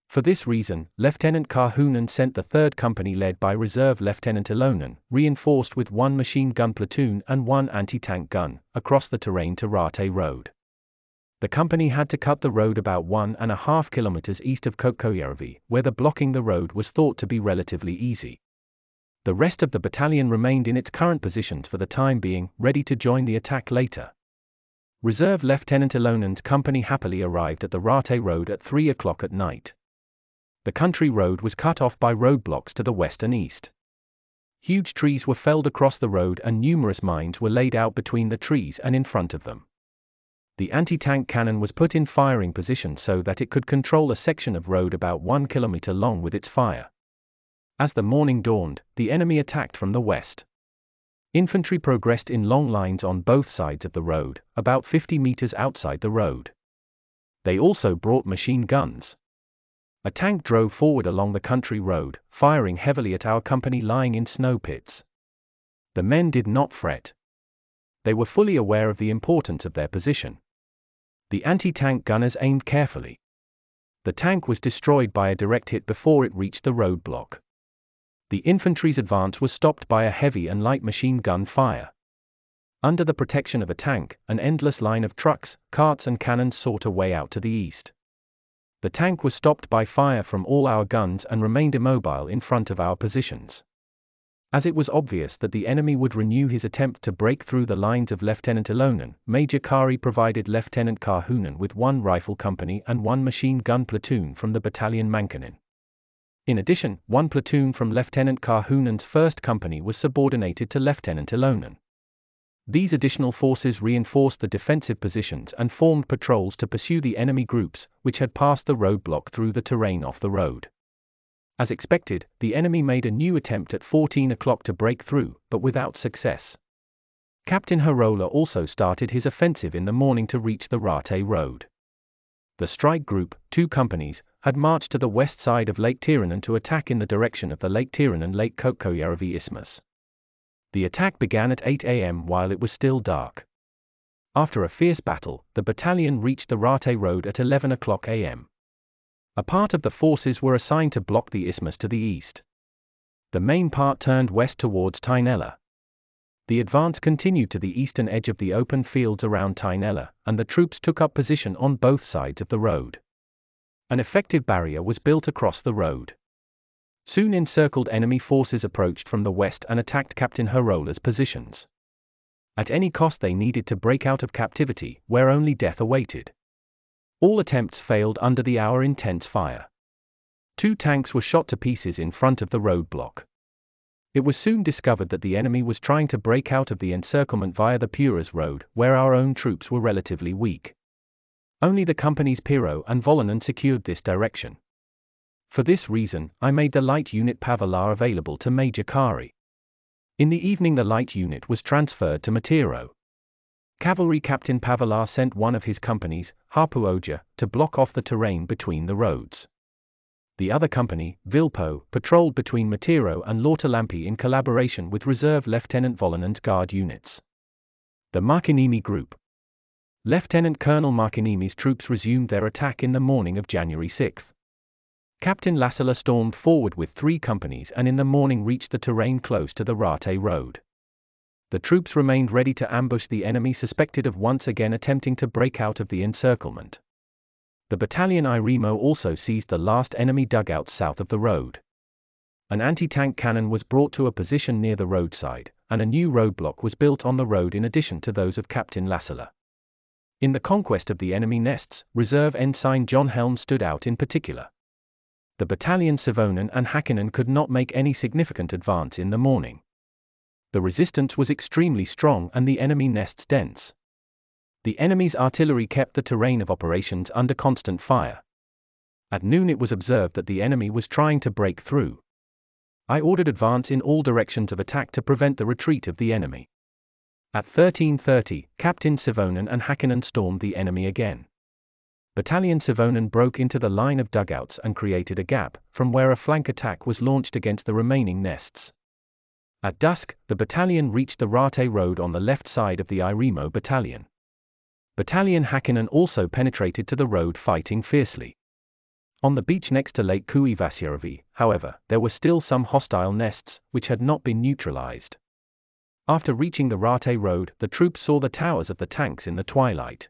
For this reason, Lieutenant Kahunen sent the 3rd Company led by Reserve Lieutenant Ilonen, reinforced with 1 machine gun platoon and 1 anti-tank gun, across the terrain to Raate Road. The company had to cut the road about 1.5 kilometers east of Kokoyarvi, where the blocking the road was thought to be relatively easy. The rest of the battalion remained in its current positions for the time being, ready to join the attack later. Reserve Lieutenant Ilonen's company happily arrived at the Raate Road at 3 o'clock at night. The country road was cut off by roadblocks to the west and east. Huge trees were felled across the road and numerous mines were laid out between the trees and in front of them. The anti-tank cannon was put in firing position so that it could control a section of road about 1 kilometer long with its fire. As the morning dawned, the enemy attacked from the west. Infantry progressed in long lines on both sides of the road, about 50 meters outside the road. They also brought machine guns. A tank drove forward along the country road, firing heavily at our company lying in snow pits. The men did not fret. They were fully aware of the importance of their position. The anti-tank gunners aimed carefully. The tank was destroyed by a direct hit before it reached the roadblock. The infantry's advance was stopped by a heavy and light machine gun fire. Under the protection of a tank, an endless line of trucks, carts and cannons sought a way out to the east. The tank was stopped by fire from all our guns and remained immobile in front of our positions. As it was obvious that the enemy would renew his attempt to break through the lines of Lieutenant Ilonen, Major Kari provided Lieutenant Kahunen with 1 rifle company and 1 machine gun platoon from the battalion Mankanen. In addition, 1 platoon from Lieutenant Kahunen's 1st Company was subordinated to Lieutenant Ilonen. These additional forces reinforced the defensive positions and formed patrols to pursue the enemy groups, which had passed the roadblock through the terrain off the road. As expected, the enemy made a new attempt at 14 o'clock to break through, but without success. Captain Harola also started his offensive in the morning to reach the Raate Road. The strike group, 2 companies, had marched to the west side of Lake Tiranen to attack in the direction of the Lake Tiranen-Lake Kokoyarvi Isthmus. The attack began at 8 a.m. while it was still dark. After a fierce battle, the battalion reached the Raate Road at 11 o'clock a.m. A part of the forces were assigned to block the isthmus to the east. The main part turned west towards Tainela. The advance continued to the eastern edge of the open fields around Tainela, and the troops took up position on both sides of the road. An effective barrier was built across the road. Soon encircled enemy forces approached from the west and attacked Captain Harola's positions. At any cost they needed to break out of captivity, where only death awaited. All attempts failed under the hour intense fire. 2 tanks were shot to pieces in front of the roadblock. It was soon discovered that the enemy was trying to break out of the encirclement via the Puras Road, where our own troops were relatively weak. Only the companies Piro and Volonen secured this direction. For this reason, I made the light unit Pavola available to Major Kari. In the evening the light unit was transferred to Matiro. Cavalry Captain Pavola sent one of his companies, Hapuoja, to block off the terrain between the roads. The other company, Vilpo, patrolled between Matiro and Lautalampi in collaboration with Reserve Lieutenant Volonen's guard units. The Markinimi Group. Lieutenant Colonel Markinimi's troops resumed their attack in the morning of January 6. Captain Lassila stormed forward with 3 companies and in the morning reached the terrain close to the Raate Road. The troops remained ready to ambush the enemy suspected of once again attempting to break out of the encirclement. The battalion Irimo also seized the last enemy dugouts south of the road. An anti-tank cannon was brought to a position near the roadside, and a new roadblock was built on the road in addition to those of Captain Lassila. In the conquest of the enemy nests, Reserve Ensign John Helm stood out in particular. The battalion Savonen and Hakkinen could not make any significant advance in the morning. The resistance was extremely strong and the enemy nests dense. The enemy's artillery kept the terrain of operations under constant fire. At noon it was observed that the enemy was trying to break through. I ordered advance in all directions of attack to prevent the retreat of the enemy. At 13:30, Captain Savonen and Hakkinen stormed the enemy again. Battalion Savonen broke into the line of dugouts and created a gap, from where a flank attack was launched against the remaining nests. At dusk, the battalion reached the Raate Road on the left side of the Irimo battalion. Battalion Hakkinen also penetrated to the road fighting fiercely. On the beach next to Lake Kuivasjärvi, however, there were still some hostile nests, which had not been neutralized. After reaching the Raate Road, the troops saw the towers of the tanks in the twilight.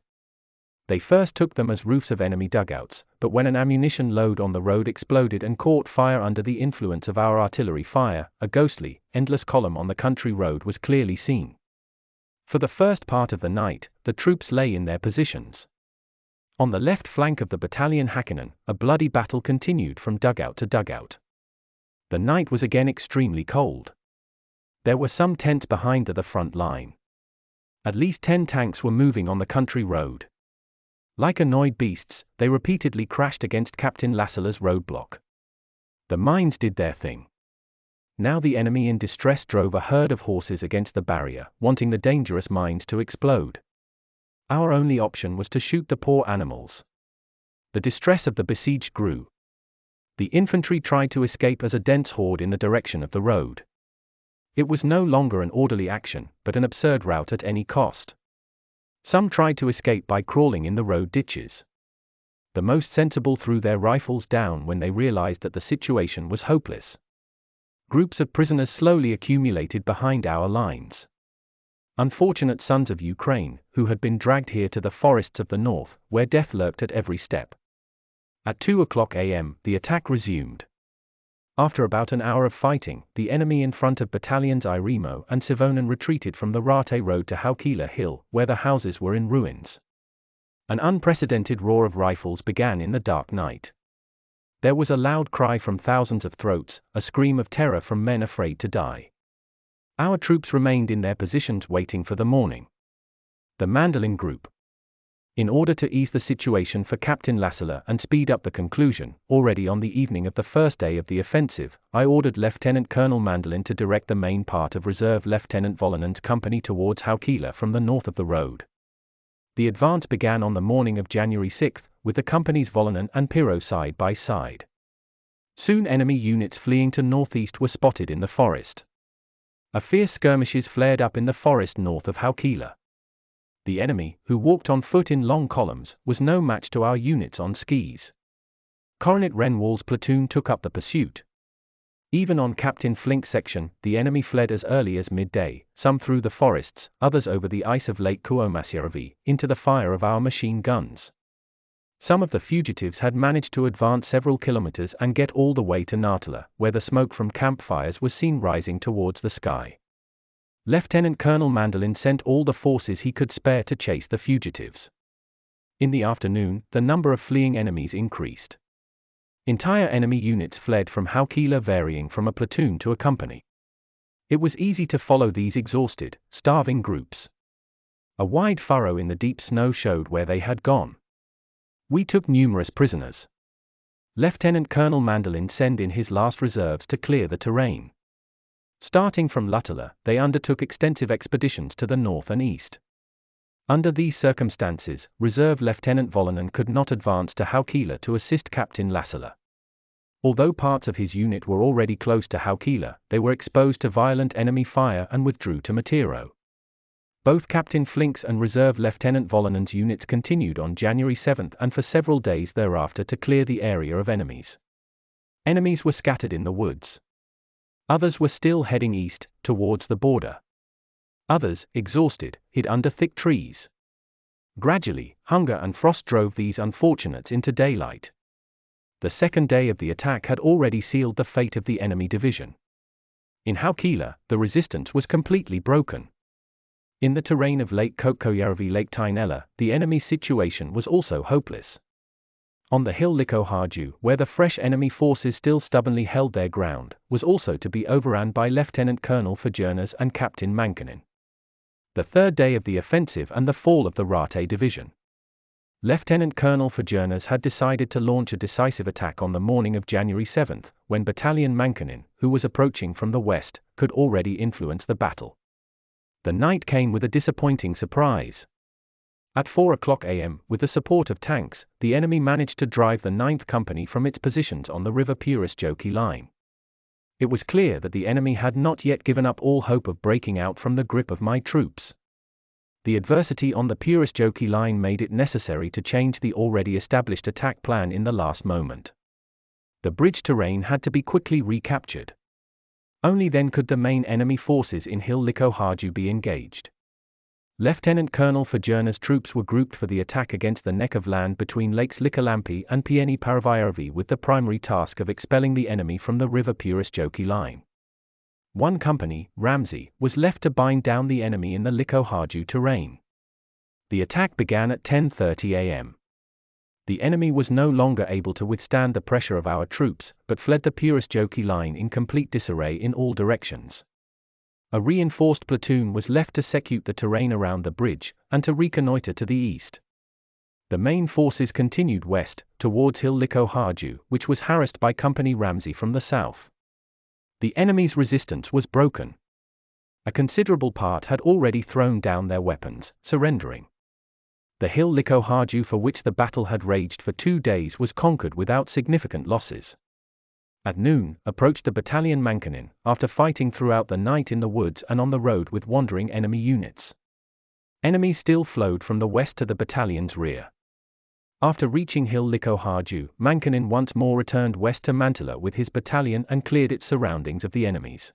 They first took them as roofs of enemy dugouts, but when an ammunition load on the road exploded and caught fire under the influence of our artillery fire, a ghostly, endless column on the country road was clearly seen. For the first part of the night, the troops lay in their positions. On the left flank of the battalion Hakkinen, a bloody battle continued from dugout to dugout. The night was again extremely cold. There were some tents behind the front line. At least 10 tanks were moving on the country road. Like annoyed beasts, they repeatedly crashed against Captain Lassila's roadblock. The mines did their thing. Now the enemy in distress drove a herd of horses against the barrier, wanting the dangerous mines to explode. Our only option was to shoot the poor animals. The distress of the besieged grew. The infantry tried to escape as a dense horde in the direction of the road. It was no longer an orderly action, but an absurd rout at any cost. Some tried to escape by crawling in the road ditches. The most sensible threw their rifles down when they realized that the situation was hopeless. Groups of prisoners slowly accumulated behind our lines. Unfortunate sons of Ukraine, who had been dragged here to the forests of the north, where death lurked at every step. At 2:00 a.m., the attack resumed. After about an hour of fighting, the enemy in front of battalions Irimo and Savonen retreated from the Raate Road to Haukila Hill, where the houses were in ruins. An unprecedented roar of rifles began in the dark night. There was a loud cry from thousands of throats, a scream of terror from men afraid to die. Our troops remained in their positions waiting for the morning. The Mandolin Group. In order to ease the situation for Captain Lassila and speed up the conclusion, already on the evening of the first day of the offensive, I ordered Lieutenant Colonel Mandolin to direct the main part of Reserve Lieutenant Volonen's company towards Haukila from the north of the road. The advance began on the morning of January 6, with the companies Volonen and Piro side by side. Soon enemy units fleeing to northeast were spotted in the forest. A fierce skirmishes flared up in the forest north of Haukila. The enemy, who walked on foot in long columns, was no match to our units on skis. Coronet Renwall's platoon took up the pursuit. Even on Captain Flink's section, the enemy fled as early as midday, some through the forests, others over the ice of Lake Kuomasjärvi, into the fire of our machine guns. Some of the fugitives had managed to advance several kilometers and get all the way to Naatala, where the smoke from campfires was seen rising towards the sky. Lieutenant Colonel Mandolin sent all the forces he could spare to chase the fugitives. In the afternoon, the number of fleeing enemies increased. Entire enemy units fled from Haukila, varying from a platoon to a company. It was easy to follow these exhausted, starving groups. A wide furrow in the deep snow showed where they had gone. We took numerous prisoners. Lieutenant Colonel Mandolin sent in his last reserves to clear the terrain. Starting from Luttala, they undertook extensive expeditions to the north and east. Under these circumstances, Reserve Lieutenant Volonen could not advance to Haukila to assist Captain Lassila. Although parts of his unit were already close to Haukila, they were exposed to violent enemy fire and withdrew to Matiro. Both Captain Flink's and Reserve Lieutenant Volonen's units continued on January 7 and for several days thereafter to clear the area of enemies. Enemies were scattered in the woods. Others were still heading east, towards the border. Others, exhausted, hid under thick trees. Gradually, hunger and frost drove these unfortunates into daylight. The second day of the attack had already sealed the fate of the enemy division. In Haukila, the resistance was completely broken. In the terrain of Lake Kokkojärvi Lake Tainela, the enemy's situation was also hopeless. On the hill Likoharju, where the fresh enemy forces still stubbornly held their ground, was also to be overrun by Lieutenant Colonel Fajernas and Captain Mankinen. The third day of the offensive and the fall of the Raate division. Lieutenant Colonel Fajernas had decided to launch a decisive attack on the morning of January 7, when Battalion Mankinen, who was approaching from the west, could already influence the battle. The night came with a disappointing surprise. At 4 a.m., with the support of tanks, the enemy managed to drive the 9th Company from its positions on the River Purisjoki line. It was clear that the enemy had not yet given up all hope of breaking out from the grip of my troops. The adversity on the Purisjoki line made it necessary to change the already established attack plan in the last moment. The bridge terrain had to be quickly recaptured. Only then could the main enemy forces in Hill Likoharju be engaged. Lieutenant Colonel Fajernas' troops were grouped for the attack against the neck of land between Lakes Likalampi and Pieni Paravajärvi with the primary task of expelling the enemy from the River Purisjoki line. One company, Ramsey, was left to bind down the enemy in the Likoharju terrain. The attack began at 10:30 a.m. The enemy was no longer able to withstand the pressure of our troops, but fled the Purisjoki line in complete disarray in all directions. A reinforced platoon was left to secute the terrain around the bridge, and to reconnoiter to the east. The main forces continued west, towards Hill Likoharju, which was harassed by Company Ramsey from the south. The enemy's resistance was broken. A considerable part had already thrown down their weapons, surrendering. The Hill Likoharju, for which the battle had raged for 2 days, was conquered without significant losses. At noon, approached the Battalion Mankinen, after fighting throughout the night in the woods and on the road with wandering enemy units. Enemy still flowed from the west to the battalion's rear. After reaching Hill Likoharju, Mankinen once more returned west to Mantala with his battalion and cleared its surroundings of the enemies.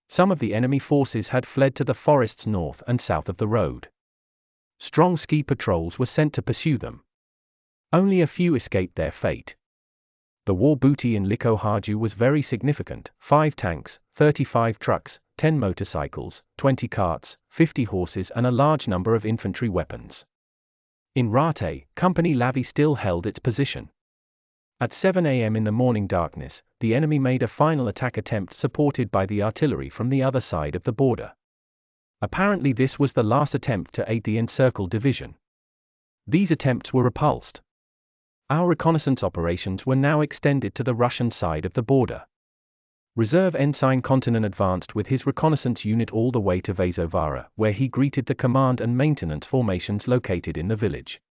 Some of the enemy forces had fled to the forests north and south of the road. Strong ski patrols were sent to pursue them. Only a few escaped their fate. The war booty in Likoharju was very significant: 5 tanks, 35 trucks, 10 motorcycles, 20 carts, 50 horses and a large number of infantry weapons. In Raate, Company Lavi still held its position. At 7 a.m. in the morning darkness, the enemy made a final attack attempt supported by the artillery from the other side of the border. Apparently this was the last attempt to aid the encircled division. These attempts were repulsed. Our reconnaissance operations were now extended to the Russian side of the border. Reserve Ensign Kontanen advanced with his reconnaissance unit all the way to Vesovara, where he greeted the command and maintenance formations located in the village.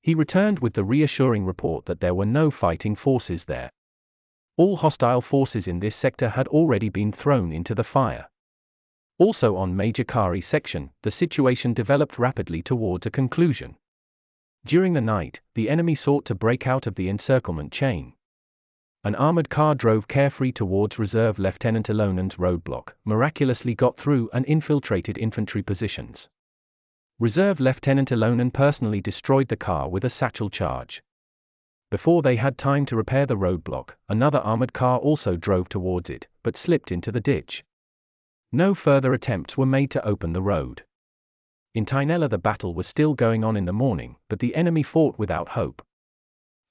He returned with the reassuring report that there were no fighting forces there. All hostile forces in this sector had already been thrown into the fire. Also on Major Kari section, the situation developed rapidly towards a conclusion. During the night, the enemy sought to break out of the encirclement chain. An armored car drove carefree towards Reserve Lieutenant Ilonen's roadblock, miraculously got through and infiltrated infantry positions. Reserve Lieutenant Ilonen personally destroyed the car with a satchel charge. Before they had time to repair the roadblock, another armored car also drove towards it, but slipped into the ditch. No further attempts were made to open the road. In Tainela the battle was still going on in the morning, but the enemy fought without hope.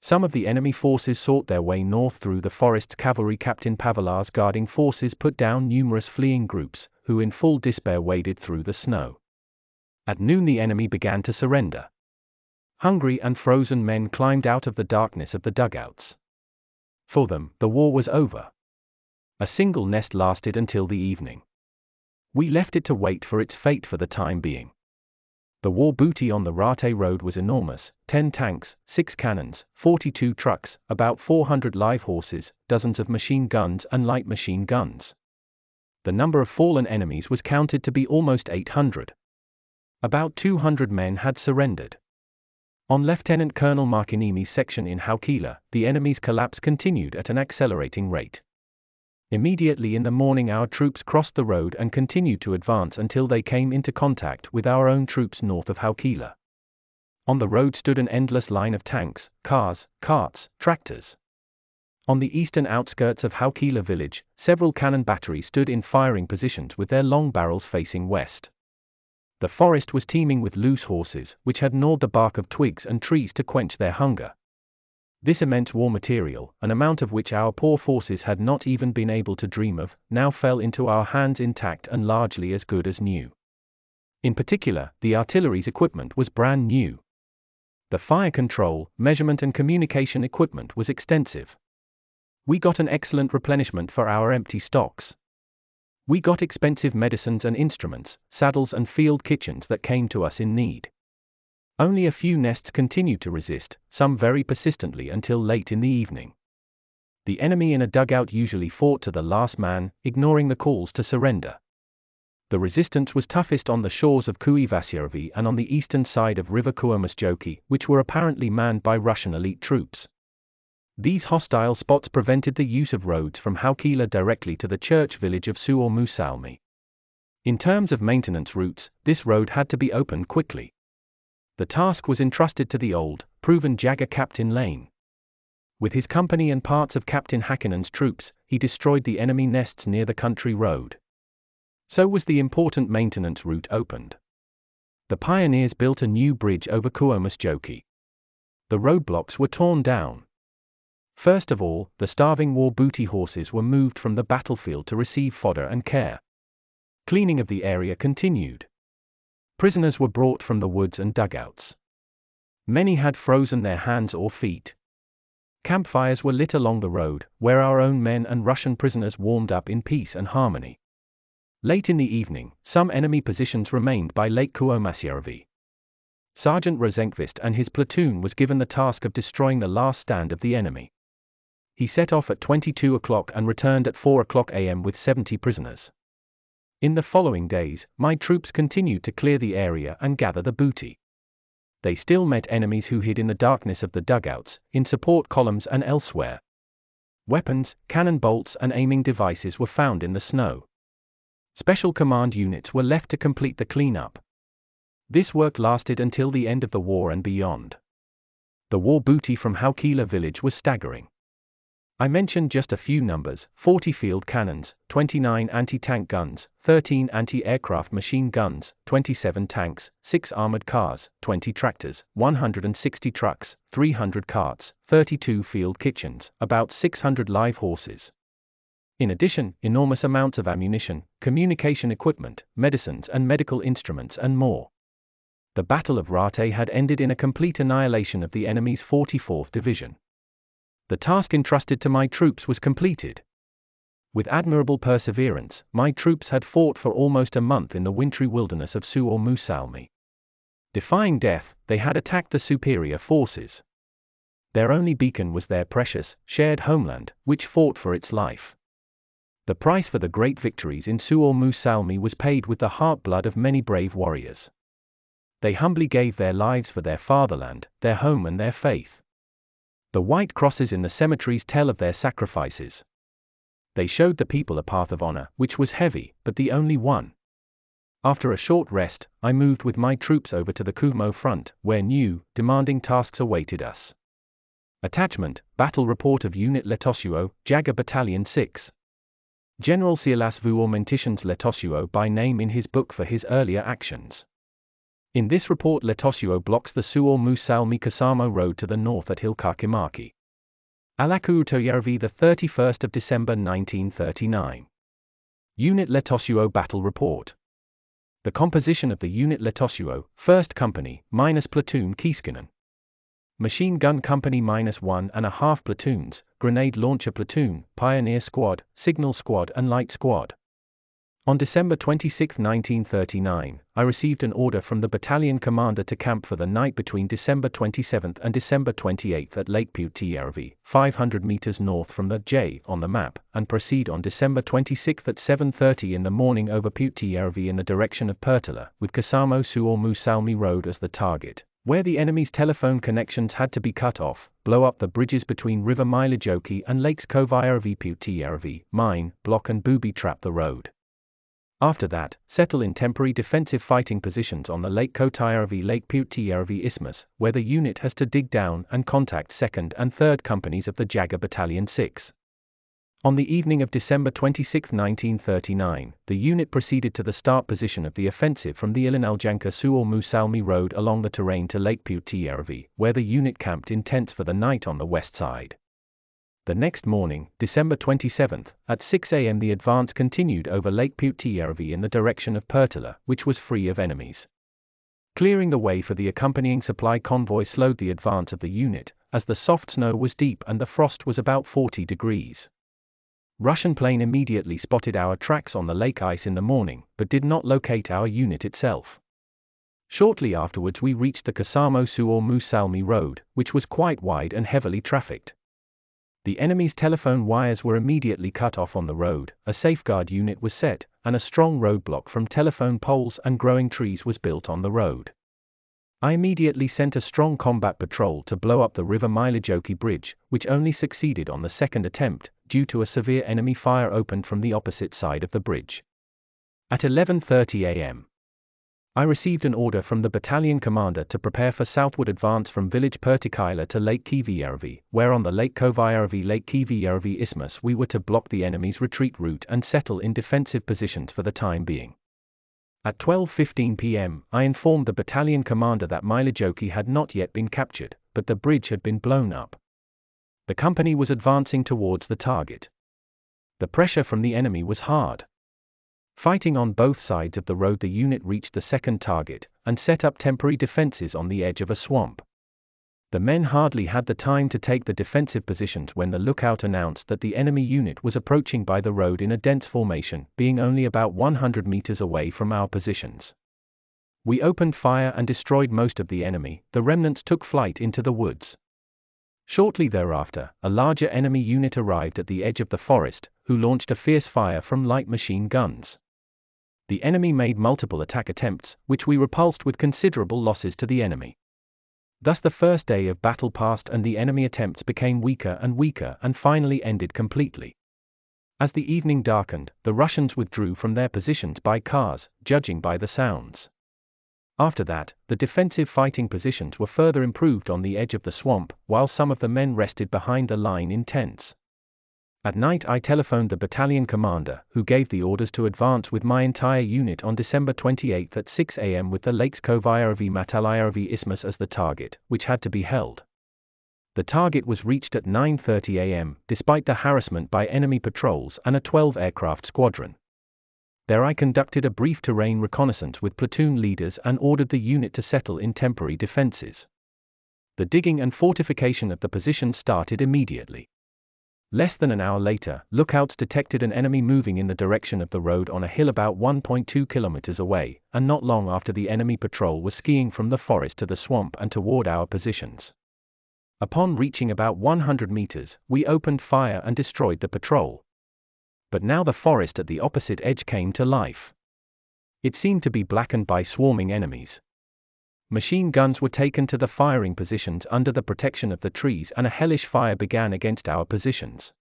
Some of the enemy forces sought their way north through the forests. Cavalry Captain Pavalar's guarding forces put down numerous fleeing groups, who in full despair waded through the snow. At noon the enemy began to surrender. Hungry and frozen men climbed out of the darkness of the dugouts. For them, the war was over. A single nest lasted until the evening. We left it to wait for its fate for the time being. The war booty on the Raate Road was enormous: 10 tanks, 6 cannons, 42 trucks, about 400 live horses, dozens of machine guns and light machine guns. The number of fallen enemies was counted to be almost 800. About 200 men had surrendered. On Lieutenant Colonel Markinimi's section in Haukila, the enemy's collapse continued at an accelerating rate. Immediately in the morning our troops crossed the road and continued to advance until they came into contact with our own troops north of Haukila. On the road stood an endless line of tanks, cars, carts, tractors. On the eastern outskirts of Haukila village, several cannon batteries stood in firing positions with their long barrels facing west. The forest was teeming with loose horses, which had gnawed the bark of twigs and trees to quench their hunger. This immense war material, an amount of which our poor forces had not even been able to dream of, now fell into our hands intact and largely as good as new. In particular, the artillery's equipment was brand new. The fire control, measurement and communication equipment was extensive. We got an excellent replenishment for our empty stocks. We got expensive medicines and instruments, saddles and field kitchens that came to us in need. Only a few nests continued to resist, some very persistently until late in the evening. The enemy in a dugout usually fought to the last man, ignoring the calls to surrender. The resistance was toughest on the shores of Kuivasjärvi and on the eastern side of River Suomussalmi, which were apparently manned by Russian elite troops. These hostile spots prevented the use of roads from Haukila directly to the church village of Suomussalmi. In terms of maintenance routes, this road had to be opened quickly. The task was entrusted to the old, proven Jagger Captain Lane. With his company and parts of Captain Hackinen's troops, he destroyed the enemy nests near the country road. So was the important maintenance route opened. The pioneers built a new bridge over Suomussalmi. The roadblocks were torn down. First of all, the starving war booty horses were moved from the battlefield to receive fodder and care. Cleaning of the area continued. Prisoners were brought from the woods and dugouts. Many had frozen their hands or feet. Campfires were lit along the road, where our own men and Russian prisoners warmed up in peace and harmony. Late in the evening, some enemy positions remained by Lake Suomussalmi. Sergeant Rosenqvist and his platoon was given the task of destroying the last stand of the enemy. He set off at 22 o'clock and returned at 4 o'clock a.m. with 70 prisoners. In the following days, my troops continued to clear the area and gather the booty. They still met enemies who hid in the darkness of the dugouts, in support columns and elsewhere. Weapons, cannon bolts and aiming devices were found in the snow. Special command units were left to complete the cleanup. This work lasted until the end of the war and beyond. The war booty from Haukila village was staggering. I mentioned just a few numbers: 40 field cannons, 29 anti-tank guns, 13 anti-aircraft machine guns, 27 tanks, 6 armored cars, 20 tractors, 160 trucks, 300 carts, 32 field kitchens, about 600 live horses. In addition, enormous amounts of ammunition, communication equipment, medicines and medical instruments and more. The Battle of Raate had ended in a complete annihilation of the enemy's 44th Division. The task entrusted to my troops was completed. With admirable perseverance, my troops had fought for almost a month in the wintry wilderness of Suomussalmi. Defying death, they had attacked the superior forces. Their only beacon was their precious, shared homeland, which fought for its life. The price for the great victories in Suomussalmi was paid with the heart-blood of many brave warriors. They humbly gave their lives for their fatherland, their home and their faith. The white crosses in the cemeteries tell of their sacrifices. They showed the people a path of honor, which was heavy, but the only one. After a short rest, I moved with my troops over to the Kuhmo front, where new, demanding tasks awaited us. Attachment: Battle Report of Unit Letosuo, Jagger Battalion 6. General Siilasvuo mentions Letosuo by name in his book for his earlier actions. In this report Letosuo blocks the Suomussalmi-Kasamo road to the north at Hilkakimaki. Alakuutojärvi, the 31st of December 1939. Unit Letosuo Battle Report. The composition of the Unit Letosuo, 1st Company, minus Platoon Kiiskinen. Machine Gun Company -1.5 platoons, Grenade Launcher Platoon, Pioneer Squad, Signal Squad and Light Squad. On December 26, 1939, I received an order from the battalion commander to camp for the night between December 27 and December 28 at Lake Puutijärvi, 500 meters north from the J on the map, and proceed on December 26 at 7:30 in the morning over Puutijärvi in the direction of Pertila, with SA-Suomussalmi Road as the target, where the enemy's telephone connections had to be cut off, blow up the bridges between River Mailajoki and Lakes Kovajärvi, Puutijärvi, mine, block and booby-trap the road. After that, settle in temporary defensive fighting positions on the Lake Kotajärvi-Lake Puutijärvi Isthmus, where the unit has to dig down and contact 2nd and 3rd Companies of the Jaga Battalion 6. On the evening of December 26, 1939, the unit proceeded to the start position of the offensive from the Suomussalmi Road along the terrain to Lake Puutijärvi, where the unit camped in tents for the night on the west side. The next morning, December 27, at 6 a.m. the advance continued over Lake Puutijärvi in the direction of Pertila, which was free of enemies. Clearing the way for the accompanying supply convoy slowed the advance of the unit, as the soft snow was deep and the frost was about 40 degrees. Russian plane immediately spotted our tracks on the lake ice in the morning, but did not locate our unit itself. Shortly afterwards we reached the Suomussalmi Road, which was quite wide and heavily trafficked. The enemy's telephone wires were immediately cut off on the road, a safeguard unit was set, and a strong roadblock from telephone poles and growing trees was built on the road. I immediately sent a strong combat patrol to blow up the River Mailajoki bridge, which only succeeded on the second attempt, due to a severe enemy fire opened from the opposite side of the bridge. At 11:30 a.m. I received an order from the battalion commander to prepare for southward advance from village Pertikaila to Lake Kivijärvi, where on the Lake Kovajärvi-Lake Kivijärvi Isthmus we were to block the enemy's retreat route and settle in defensive positions for the time being. At 12:15 p.m., I informed the battalion commander that Mailajoki had not yet been captured, but the bridge had been blown up. The company was advancing towards the target. The pressure from the enemy was hard. Fighting on both sides of the road, the unit reached the second target, and set up temporary defenses on the edge of a swamp. The men hardly had the time to take the defensive positions when the lookout announced that the enemy unit was approaching by the road in a dense formation, being only about 100 meters away from our positions. We opened fire and destroyed most of the enemy, the remnants took flight into the woods. Shortly thereafter, a larger enemy unit arrived at the edge of the forest, who launched a fierce fire from light machine guns. The enemy made multiple attack attempts, which we repulsed with considerable losses to the enemy. Thus the first day of battle passed and the enemy attempts became weaker and finally ended completely. As the evening darkened, the Russians withdrew from their positions by cars, judging by the sounds. After that, the defensive fighting positions were further improved on the edge of the swamp, while some of the men rested behind the line in tents. At night I telephoned the battalion commander, who gave the orders to advance with my entire unit on December 28 at 6 a.m. with the Lakes Kovajärvi-Matalijärvi Isthmus as the target, which had to be held. The target was reached at 9:30 a.m., despite the harassment by enemy patrols and a 12-aircraft squadron. There I conducted a brief terrain reconnaissance with platoon leaders and ordered the unit to settle in temporary defenses. The digging and fortification of the position started immediately. Less than an hour later, lookouts detected an enemy moving in the direction of the road on a hill about 1.2 kilometers away, and not long after the enemy patrol was skiing from the forest to the swamp and toward our positions. Upon reaching about 100 meters, we opened fire and destroyed the patrol. But now the forest at the opposite edge came to life. It seemed to be blackened by swarming enemies. Machine guns were taken to the firing positions under the protection of the trees and a hellish fire began against our positions.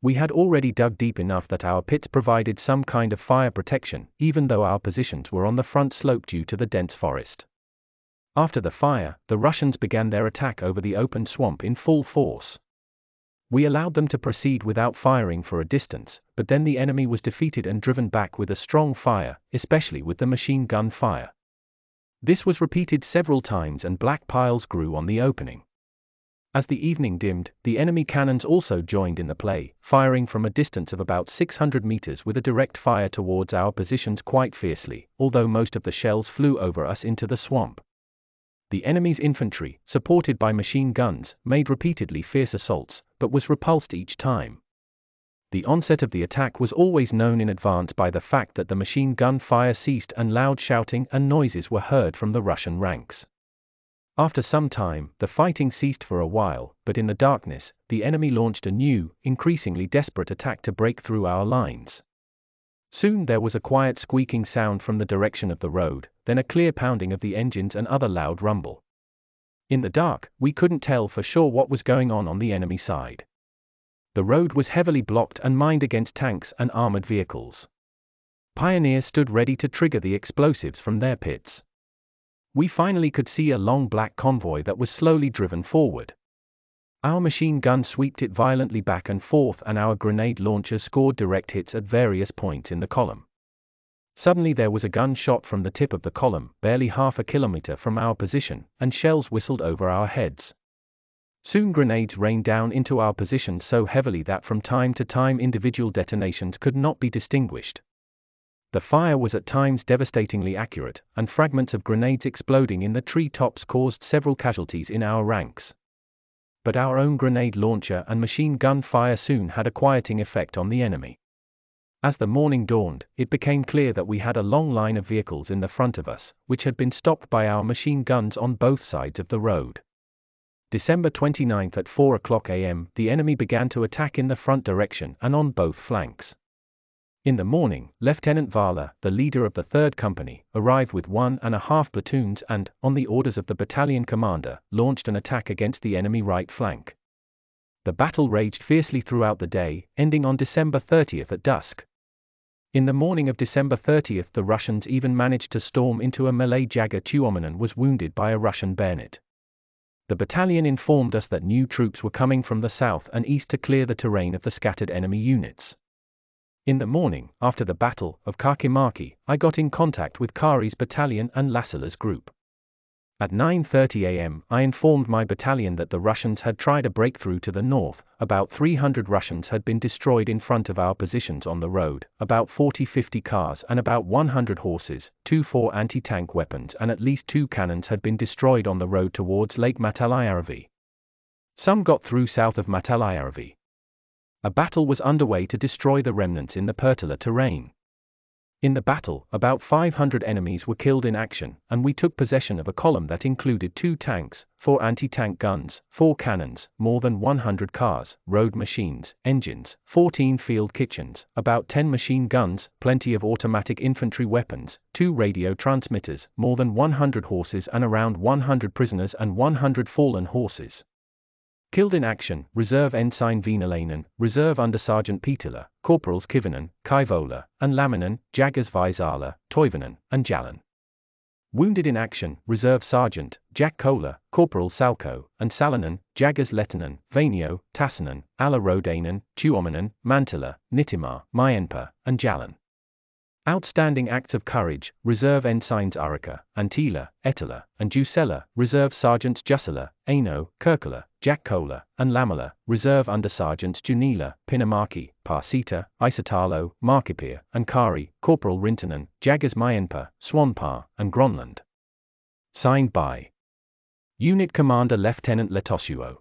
We had already dug deep enough that our pits provided some kind of fire protection, even though our positions were on the front slope due to the dense forest. After the fire, the Russians began their attack over the open swamp in full force. We allowed them to proceed without firing for a distance, but then the enemy was defeated and driven back with a strong fire, especially with the machine gun fire. This was repeated several times and black piles grew on the opening. As the evening dimmed, the enemy cannons also joined in the play, firing from a distance of about 600 meters with a direct fire towards our positions quite fiercely, although most of the shells flew over us into the swamp. The enemy's infantry, supported by machine guns, made repeatedly fierce assaults, but was repulsed each time. The onset of the attack was always known in advance by the fact that the machine gun fire ceased and loud shouting and noises were heard from the Russian ranks. After some time, the fighting ceased for a while, but in the darkness, the enemy launched a new, increasingly desperate attack to break through our lines. Soon there was a quiet squeaking sound from the direction of the road, then a clear pounding of the engines and other loud rumble. In the dark, we couldn't tell for sure what was going on the enemy side. The road was heavily blocked and mined against tanks and armored vehicles. Pioneers stood ready to trigger the explosives from their pits. We finally could see a long black convoy that was slowly driven forward. Our machine gun swept it violently back and forth, and our grenade launchers scored direct hits at various points in the column. Suddenly there was a gun shot from the tip of the column, barely half a kilometer from our position, and shells whistled over our heads. Soon grenades rained down into our position so heavily that from time to time individual detonations could not be distinguished. The fire was at times devastatingly accurate, and fragments of grenades exploding in the tree tops caused several casualties in our ranks. But our own grenade launcher and machine gun fire soon had a quieting effect on the enemy. As the morning dawned, it became clear that we had a long line of vehicles in the front of us, which had been stopped by our machine guns on both sides of the road. December 29 at 4 o'clock am, the enemy began to attack in the front direction and on both flanks. In the morning, Lieutenant Vala, the leader of the 3rd Company, arrived with 1.5 platoons and, on the orders of the battalion commander, launched an attack against the enemy right flank. The battle raged fiercely throughout the day, ending on December 30 at dusk. In the morning of December 30, the Russians even managed to storm into a Malay Jaeger. Tuomanen was wounded by a Russian bayonet. The battalion informed us that new troops were coming from the south and east to clear the terrain of the scattered enemy units. In the morning, after the Battle of Kakimaki, I got in contact with Kari's battalion and Lassala's group. At 9:30 am, I informed my battalion that the Russians had tried a breakthrough to the north. About 300 Russians had been destroyed in front of our positions on the road, about 40-50 cars and about 100 horses, 2-4 anti-tank weapons and at least 2 cannons had been destroyed on the road towards Lake Matalayaravi. Some got through south of Matalayaravi. A battle was underway to destroy the remnants in the Pertila terrain. In the battle, about 500 enemies were killed in action, and we took possession of a column that included 2 tanks, 4 anti-tank guns, 4 cannons, more than 100 cars, road machines, engines, 14 field kitchens, about 10 machine guns, plenty of automatic infantry weapons, 2 radio transmitters, more than 100 horses and around 100 prisoners and 100 fallen horses. Killed in action, Reserve Ensign Venalainen, Reserve Undersergeant Peetila, Corporals Kivanen, Kaivola, and Laminen, Jaggers Vaisala, Toivonen, and Jalan. Wounded in action, Reserve Sergeant, Jack Kola, Corporal Salko, and Salonen, Jaggers Lettinen, Vainio, Tassanen, Ala Rodainen, Tuomanen, Mantila, Nitimar, Mayenpa, and Jalan. Outstanding acts of courage, Reserve Ensigns Arika, Antila, Etala, and Jusela, Reserve Sergeants Jusela, Aino, Kirkala, Jack Kola, and Lamala, Reserve Undersergeants Junila, Pinamaki, Parsita, Isatalo, Markipir, and Kari, Corporal Rintanen, Jaggers Mayenpa, Swanpa, and Gronland. Signed by Unit Commander Lieutenant Letosuo.